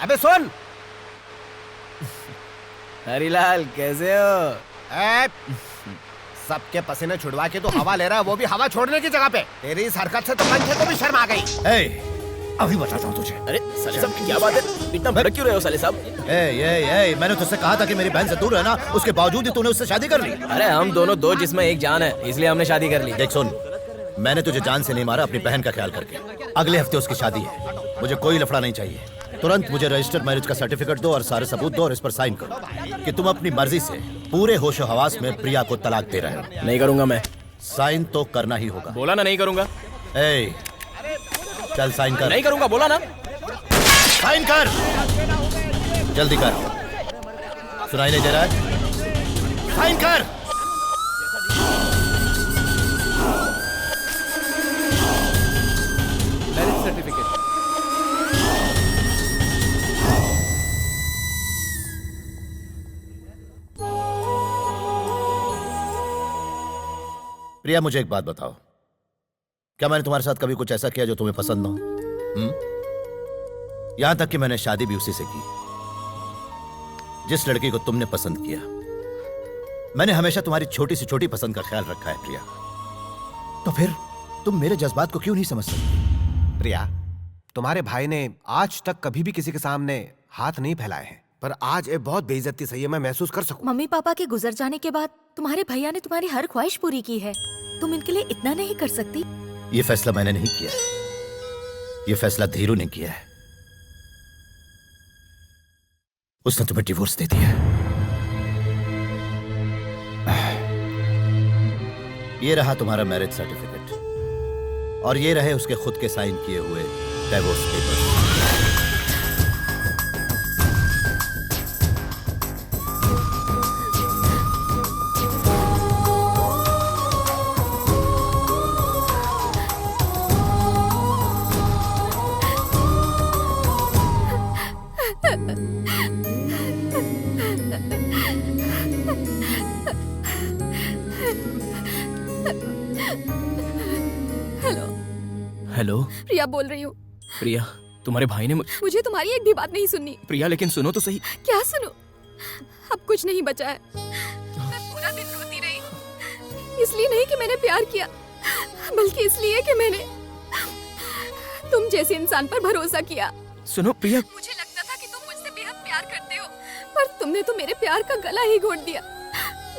अबे सुन। हरीलाल कैसे हो? सबके पसीने छुड़वा के तो हवा ले रहा है, वो भी हवा छोड़ने की जगह पे। तेरी इस हरकत से तो पंखे को भी शर्म आ गई। अभी बताता हूँ तुझे। अरे साले साहब क्या बात है, इतना भड़क क्यों रहे हो साले साहब? मैंने तुझसे कहा था कि मेरी बहन से दूर रहना, उसके बावजूद ही तूने उससे शादी कर ली। अरे हम दोनों दो जिसमें एक जान है, इसलिए हमने शादी कर ली। देख सुन, मैंने तुझे जान से नहीं मारा, अपनी बहन का ख्याल करके। अगले हफ्ते उसकी शादी है, मुझे कोई लफड़ा नहीं चाहिए। तुरंत मुझे रजिस्टर्ड मैरिज का सर्टिफिकेट दो और सारे सबूत दो और इस पर साइन करो कि तुम अपनी मर्जी से पूरे होशो हवास में प्रिया को तलाक दे रहे हो। नहीं करूंगा मैं। साइन तो करना ही होगा। बोला ना नहीं करूंगा। चल साइन कर। नहीं करूंगा बोला ना। साइन कर, जल्दी कर। सुनाई नहीं दे रहा है? साइन कर। Marriage certificate. प्रिया मुझे एक बात बताओ, क्या मैंने तुम्हारे साथ कभी कुछ ऐसा किया जो तुम्हें पसंद ना हो? यहां तक कि मैंने शादी भी उसी से की जिस लड़की को तुमने पसंद किया। मैंने हमेशा तुम्हारी छोटी से छोटी पसंद का ख्याल रखा है प्रिया। तो फिर तुम मेरे जज्बात को क्यों नहीं समझ सकती? प्रिया, तुम्हारे भाई ने आज तक कभी भी किसी के सामने हाथ नहीं फैलाए हैं, पर आज ये बहुत बेइज्जती सही है, मैं महसूस कर सकूं। मम्मी पापा के गुजर जाने के बाद तुम्हारे भैया ने तुम्हारी हर ख्वाहिश पूरी की है, तुम इनके लिए इतना नहीं कर सकती? ये फैसला मैंने नहीं किया, ये फैसला धीरू ने किया है। उसने तुम्हें डिवोर्स दे दिया। ये रहा तुम्हारा मैरिज सर्टिफिकेट और ये रहे उसके खुद के साइन किए हुए डिवोर्स पेपर्स। हेलो। हेलो प्रिया बोल रही हूँ। प्रिया, तुम्हारे भाई ने मुझे तुम्हारी एक भी बात नहीं सुननी। प्रिया लेकिन सुनो तो सही। क्या सुनो? अब कुछ नहीं बचा है। मैं पूरा दिन रोती रही, इसलिए नहीं कि मैंने प्यार किया, बल्कि इसलिए कि मैंने तुम जैसे इंसान पर भरोसा किया। सुनो प्रिया, मुझे लगता था कि तुम मुझसे बेहद प्यार करते हो, पर तुमने तो मेरे प्यार का गला ही घोट दिया,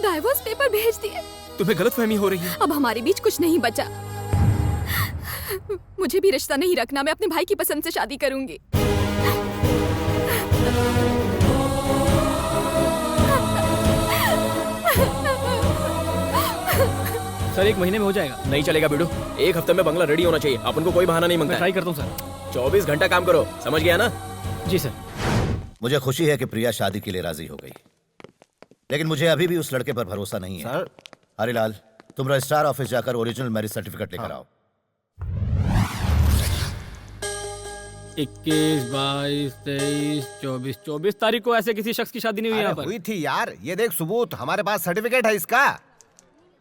डाइवोर्स पेपर भेज दिए। तुम्हें गलतफहमी हो रही है। अब हमारे बीच कुछ नहीं बचा। मुझे भी रिश्ता नहीं रखना, मैं अपने भाई की पसंद से शादी करूंगी। सर 1 महीने में हो जाएगा। नहीं चलेगा बेटू, 1 हफ्ते में बंगला रेडी होना चाहिए। अपन को कोई बहाना नहीं मांगता। ट्राई करता हूँ सर। 24 घंटा काम करो, समझ गया ना? जी सर। मुझे खुशी है कि प्रिया शादी के लिए राजी हो गई, लेकिन मुझे अभी भी उस लड़के पर भरोसा नहीं है। सर, हरिलाल, तुम रजिस्ट्रार ऑफिस जाकर ओरिजिनल मैरिज सर्टिफिकेट लेकर आओ। 21, 22, 23, 24 तारीख को ऐसे किसी शख्स की शादी नहीं हुई यहाँ पर। हुई थी यार, ये देख सबूत, हमारे पास सर्टिफिकेट है इसका।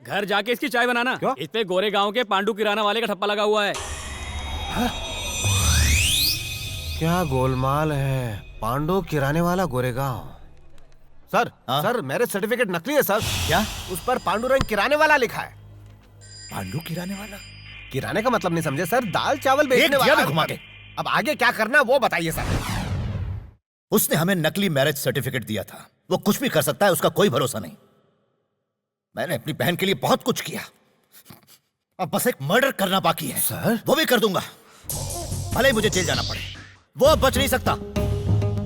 घर जाके इसकी चाय बनाना। क्यों? इस पे गोरे गांव के पांडू किराना वाले का ठप्पा लगा हुआ है। क्या गोलमाल है, पांडू किराने वाला Goregaon. Sir, sir marriage certificate नकली है सर। क्या? उस पर पांडुरंग किराने वाला लिखा है। पांडू किराने वाला? किराने का मतलब नहीं समझे सर, दाल चावल बेचने वाला। घुमा के अब आगे क्या करना वो बताइए सर। उसने हमें नकली मैरिज सर्टिफिकेट दिया था। वो कुछ भी कर सकता है, उसका कोई भरोसा नहीं। मैंने अपनी बहन के लिए बहुत कुछ किया, अब बस एक मर्डर करना बाकी है। सर? वो भी कर दूंगा, भले ही मुझे जेल जाना पड़े। वो अब बच नहीं सकता।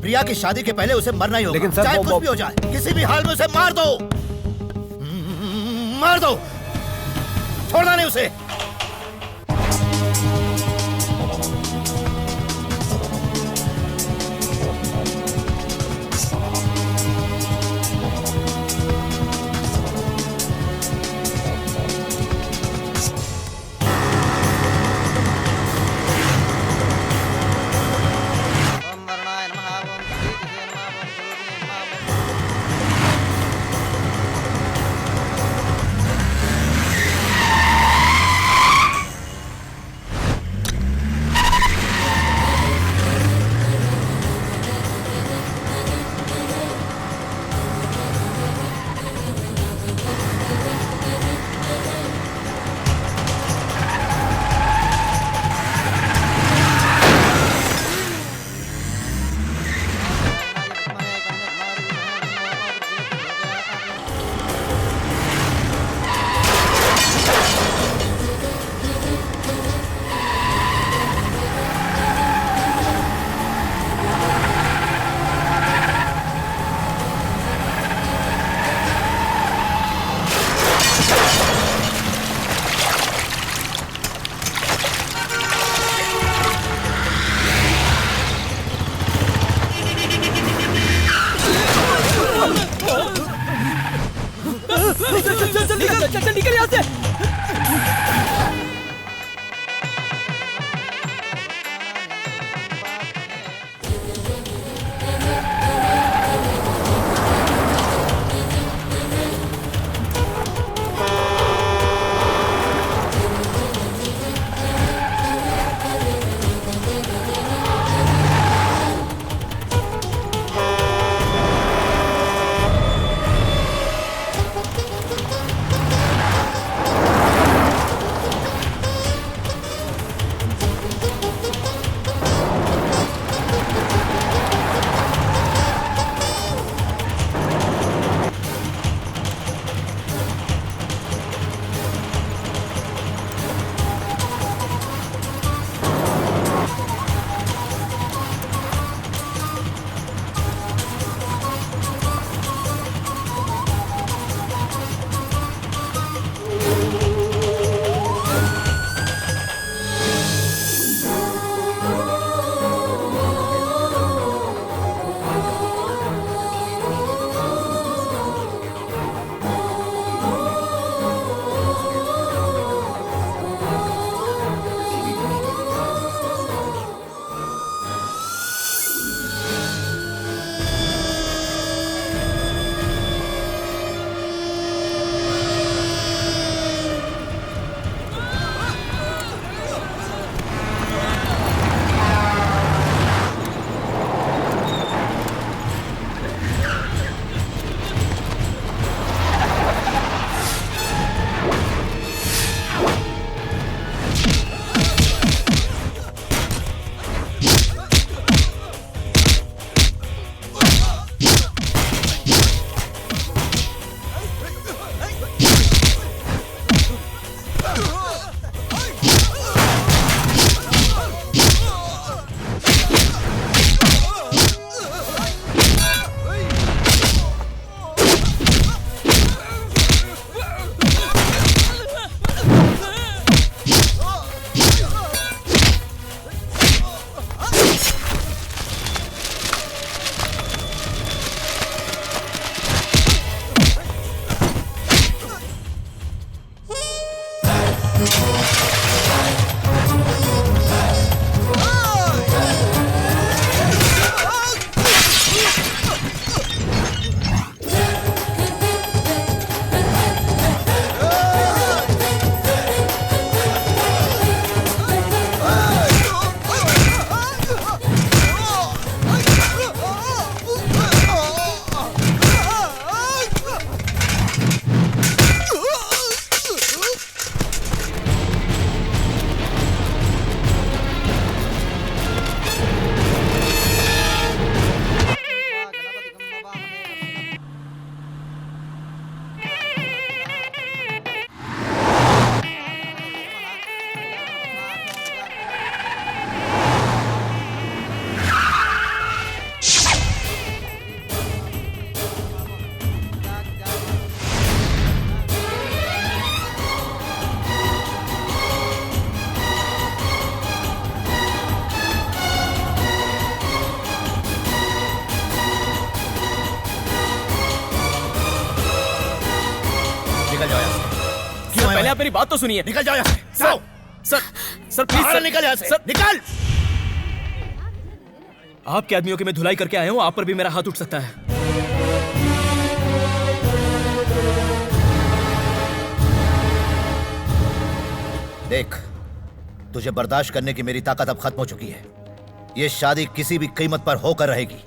प्रिया की शादी के पहले उसे मरना ही होगा। लेकिन सर, चाहे वो- कुछ भी हो जाए, किसी भी हाल में उसे मार दो, मार दो, छोड़ना नहीं उसे। चल निकल यहाँ से। निकल जाओ यहाँ से। सर, पहले आप मेरी बात तो सुनिए। निकल जाओ यहाँ से। जाओ। सर प्लीज बाहर निकल यहाँ से। निकल। आपके आदमियों की मैं धुलाई करके आया हूँ, आप पर भी मेरा हाथ उठ सकता है। देख, तुझे बर्दाश्त करने की मेरी ताकत अब खत्म हो चुकी है। ये शादी किसी भी कीमत पर होकर रहेगी।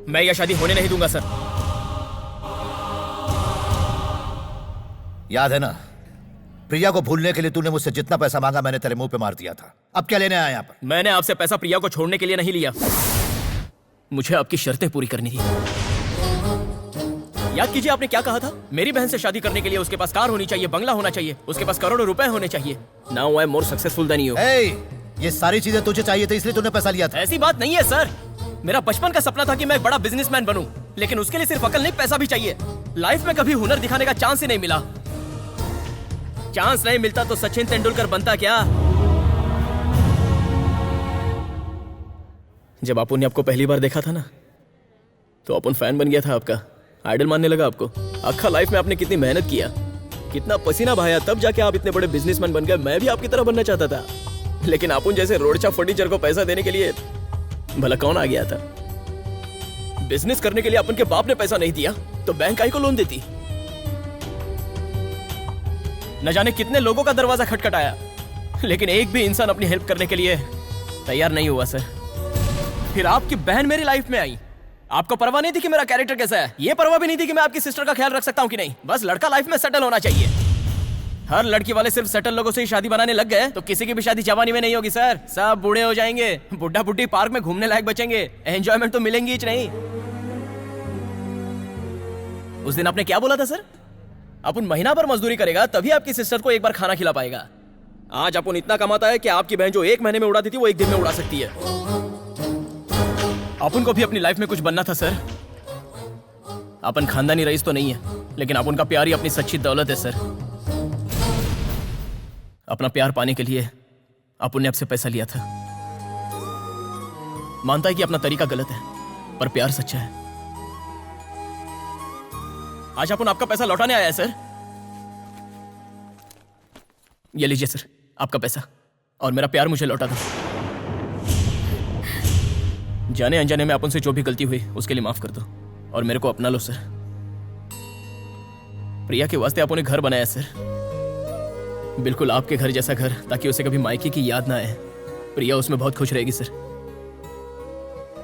मैं यह शादी होने नहीं दूंगा सर। याद है ना, प्रिया को भूलने के लिए तूने मुझसे जितना पैसा मांगा मैंने तेरे मुंह पे मार दिया था। अब क्या लेने आया यहाँ पर? मैंने आपसे पैसा प्रिया को छोड़ने के लिए नहीं लिया, मुझे आपकी शर्तें पूरी करनी थी। याद कीजिए आपने क्या कहा था? मेरी बहन से शादी करने के लिए उसके पास कार होनी चाहिए, बंगला होना चाहिए, उसके पास करोड़ों रुपए होने चाहिए। Now I am more successful than you. ये सारी चीजें तुझे चाहिए थी इसलिए तूने पैसा लिया था। ऐसी बात नहीं है सर, मेरा बचपन का सपना था कि मैं एक बड़ा बिजनेसमैन बनूं, लेकिन उसके लिए सिर्फ अकल नहीं पैसा भी चाहिए। लाइफ में कभी हुनर दिखाने का चांस ही नहीं मिला। चांस नहीं मिलता तो सचिन तेंदुलकर बनता क्या? जब अपुन ने आपको पहली बार देखा था ना, तो अपुन फैन बन गया था आपका, आइडल मानने लगा आपको। अक्खा लाइफ में आपने कितनी मेहनत किया, कितना पसीना बहाया, तब जाके आप इतने बड़े बिजनेसमैन बन गए। मैं भी आपकी तरह बनना चाहता था, लेकिन अपुन जैसे रोडचा फर्नीचर को पैसा देने के लिए भला कौन आ गया था? बिजनेस करने के लिए अपन के बाप ने पैसा नहीं दिया तो बैंक आई को लोन देती। न जाने कितने लोगों का दरवाजा खटखटाया, लेकिन एक भी इंसान अपनी हेल्प करने के लिए तैयार नहीं हुआ सर। फिर आपकी बहन मेरी लाइफ में आई, आपको परवाह नहीं थी कि मेरा कैरेक्टर कैसा है, ये परवाह भी नहीं थी कि मैं आपकी सिस्टर का ख्याल रख सकता हूँ कि नहीं। बस लड़का लाइफ में सेटल होना चाहिए। हर लड़की वाले सिर्फ सेटल लोगों से ही शादी बनाने लग गए तो किसी की भी शादी जवानी में नहीं होगी सर। सब बूढ़े हो जाएंगे, बुढ़ा बुढ़ी पार्क में घूमने लायक बचेंगे, एंजॉयमेंट तो मिलेंगी ही नहीं। उस दिन आपने क्या बोला था सर? अपन महीना भर मजदूरी करेगा तभी आपकी सिस्टर को एक बार खाना खिला पाएगा। आज अपन इतना कमाता है कि आपकी बहन जो एक महीने में उड़ाती थी वो एक दिन में उड़ा सकती है। अपन को भी अपनी लाइफ में कुछ बनना था सर। अपन खानदानी रईस तो नहीं है, लेकिन अपन का प्यार ही अपनी सच्ची दौलत है सर। अपना प्यार पाने के लिए अपन ने आपसे पैसा लिया था। मानता है कि अपना तरीका गलत है, पर प्यार सच्चा है। आज अपन आपका पैसा लौटाने आया है सर। ये लीजिए सर आपका पैसा, और मेरा प्यार मुझे लौटा दो। जाने अनजाने में अपन से जो भी गलती हुई उसके लिए माफ कर दो, और मेरे को अपना लो सर। प्रिया के वास्ते अपन ने घर बनाया सर, बिल्कुल आपके घर जैसा घर, ताकि उसे कभी मायके की याद ना आए। प्रिया उसमें बहुत खुश रहेगी सर।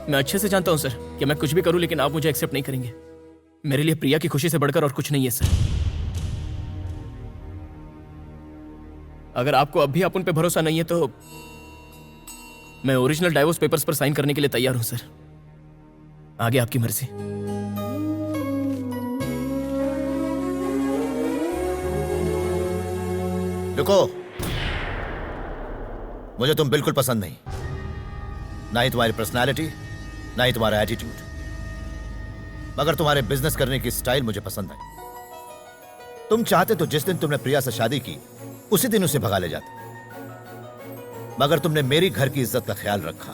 मैं अच्छे से जानता हूं सर कि मैं कुछ भी करूं लेकिन आप मुझे एक्सेप्ट नहीं करेंगे। मेरे लिए प्रिया की खुशी से बढ़कर और कुछ नहीं है सर। अगर आपको अब भी अपन पे भरोसा नहीं है तो मैं ओरिजिनल डाइवोर्स पेपर्स पर साइन करने के लिए तैयार हूं सर। आगे आपकी मर्जी। रुको, मुझे तुम बिल्कुल पसंद नहीं, ना ही तुम्हारी पर्सनालिटी, ना ही तुम्हारा एटीट्यूड, मगर तुम्हारे बिजनेस करने की स्टाइल मुझे पसंद है। तुम चाहते तो जिस दिन तुमने प्रिया से शादी की उसी दिन उसे भगा ले जाते, मगर तुमने मेरी घर की इज्जत का ख्याल रखा।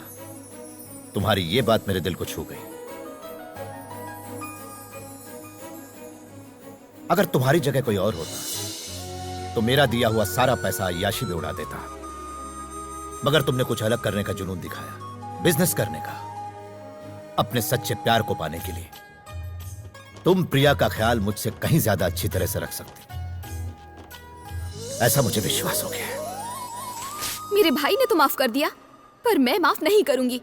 तुम्हारी ये बात मेरे दिल को छू गई। अगर तुम्हारी जगह कोई और होता तो मेरा दिया हुआ सारा पैसा अय्याशी में उड़ा देता, मगर तुमने कुछ अलग करने का जुनून दिखाया, बिजनेस करने का, अपने सच्चे प्यार को पाने के लिए। तुम प्रिया का ख्याल मुझसे कहीं ज्यादा अच्छी तरह से रख सकती, ऐसा मुझे विश्वास हो गया है। मेरे भाई ने तो माफ कर दिया, पर मैं माफ नहीं करूंगी।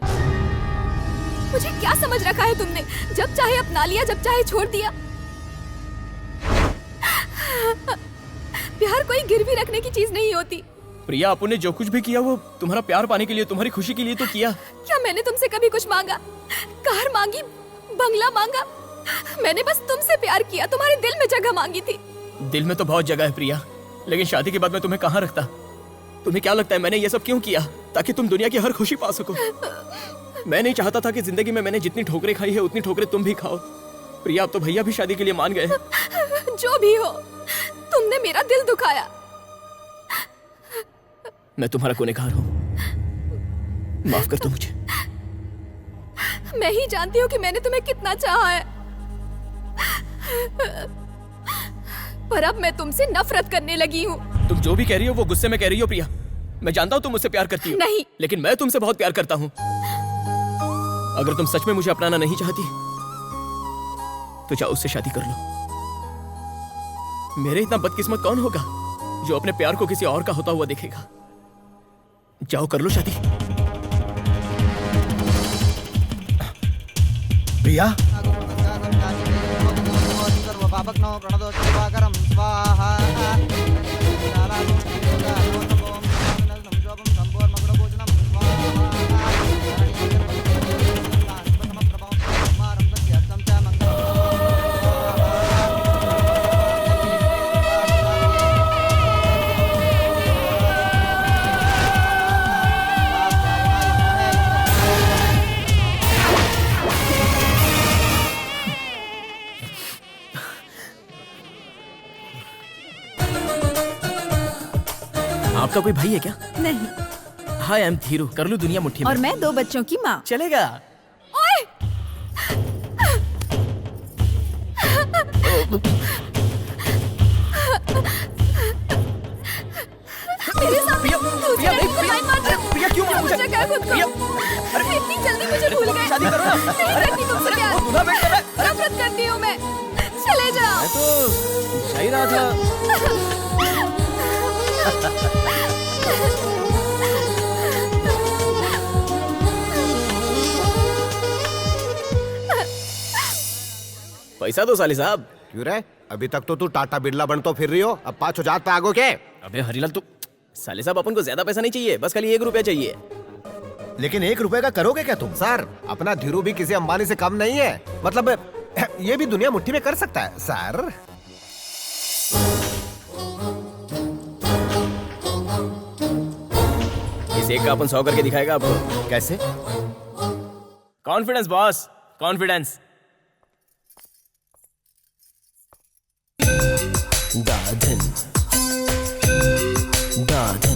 मुझे क्या समझ रखा है तुमने? जब चाहे अपना लिया, जब चाहे छोड़ दिया। प्यार कोई गिरवी रखने की चीज नहीं होती। प्रिया, आपने जो कुछ भी किया वो तुम्हारा प्यार पाने के लिए, तुम्हारी खुशी के लिए तो किया। क्या मैंने तुमसे कभी कुछ मांगा? कार मांगी, बंगला मांगा? मैंने बस तुमसे प्यार किया, तुम्हारे दिल में जगह मांगी थी। दिल में तो बहुत जगह है प्रिया, लेकिन शादी के बाद मैं तुम्हें कहाँ रखता? तुम्हें क्या लगता है मैंने ये सब क्यों किया? ताकि तुम दुनिया की हर खुशी पा सको। मैं नहीं चाहता था कि जिंदगी में मैंने जितनी ठोकरें खाई है उतनी ठोकरें तुम भी खाओ। प्रिया, अब तो भैया भी शादी के लिए मान गए। जो भी हो, तुमने मेरा दिल दुखाया। मैं तुम्हारा गुनहगार हूँ, माफ कर दो मुझे। मैं ही जानती हूँ कि मैंने तुम्हें कितना चाहा है। पर अब मैं तुमसे नफरत करने लगी हूँ। तुम जो भी कह रही हो वो गुस्से में कह रही हो प्रिया। मैं जानता हूँ तुम मुझसे प्यार करती हो। नहीं। लेकिन मैं तुमसे बहुत प्यार करता हूँ। अगर तुम सच में मुझे अपनाना नहीं चाहती तो जाओ उससे शादी कर लो। मेरे इतना बदकिस्मत कौन होगा जो अपने प्यार को किसी और का होता हुआ देखेगा। जाओ कर लो शादी। प्रिया, सर्वपापग्नो प्रणदो दिवाकरं स्वाहा आपका कोई भाई है क्या? नहीं। हाय, आई एम धीरू। कर लूं दुनिया मुट्ठी में? और मैं 2 बच्चों की माँ। चलेगा। ओए! मेरे सामने दूसरी लड़की को लाइन मार दो। प्रिया क्यों मार मुझे? क्या खुद को? अरे इतनी जल्दी मुझे भूल गए। शादी करो ना। नहीं करती तुमसे प्यार। नफरत करती हूँ मैं। चले जाओ। मैं तो सही रहा था। पैसा दो साली साहब। क्यों रे? अभी तक तो तू टाटा बिरला बन तो फिर रही हो, अब 5,000 पे आगो के? अबे हरीलाल, तू साले साहब अपन को ज्यादा पैसा नहीं चाहिए, बस खाली 1 रुपया चाहिए। लेकिन 1 रुपए का करोगे क्या तुम? सर, अपना धीरू भी किसी अंबानी से कम नहीं है। मतलब ये भी दुनिया मुट्ठी में कर सकता है सर। इस एक का अपन 100 करके दिखाएगा आपको। कैसे? Confidence boss, confidence. दाधन दाधन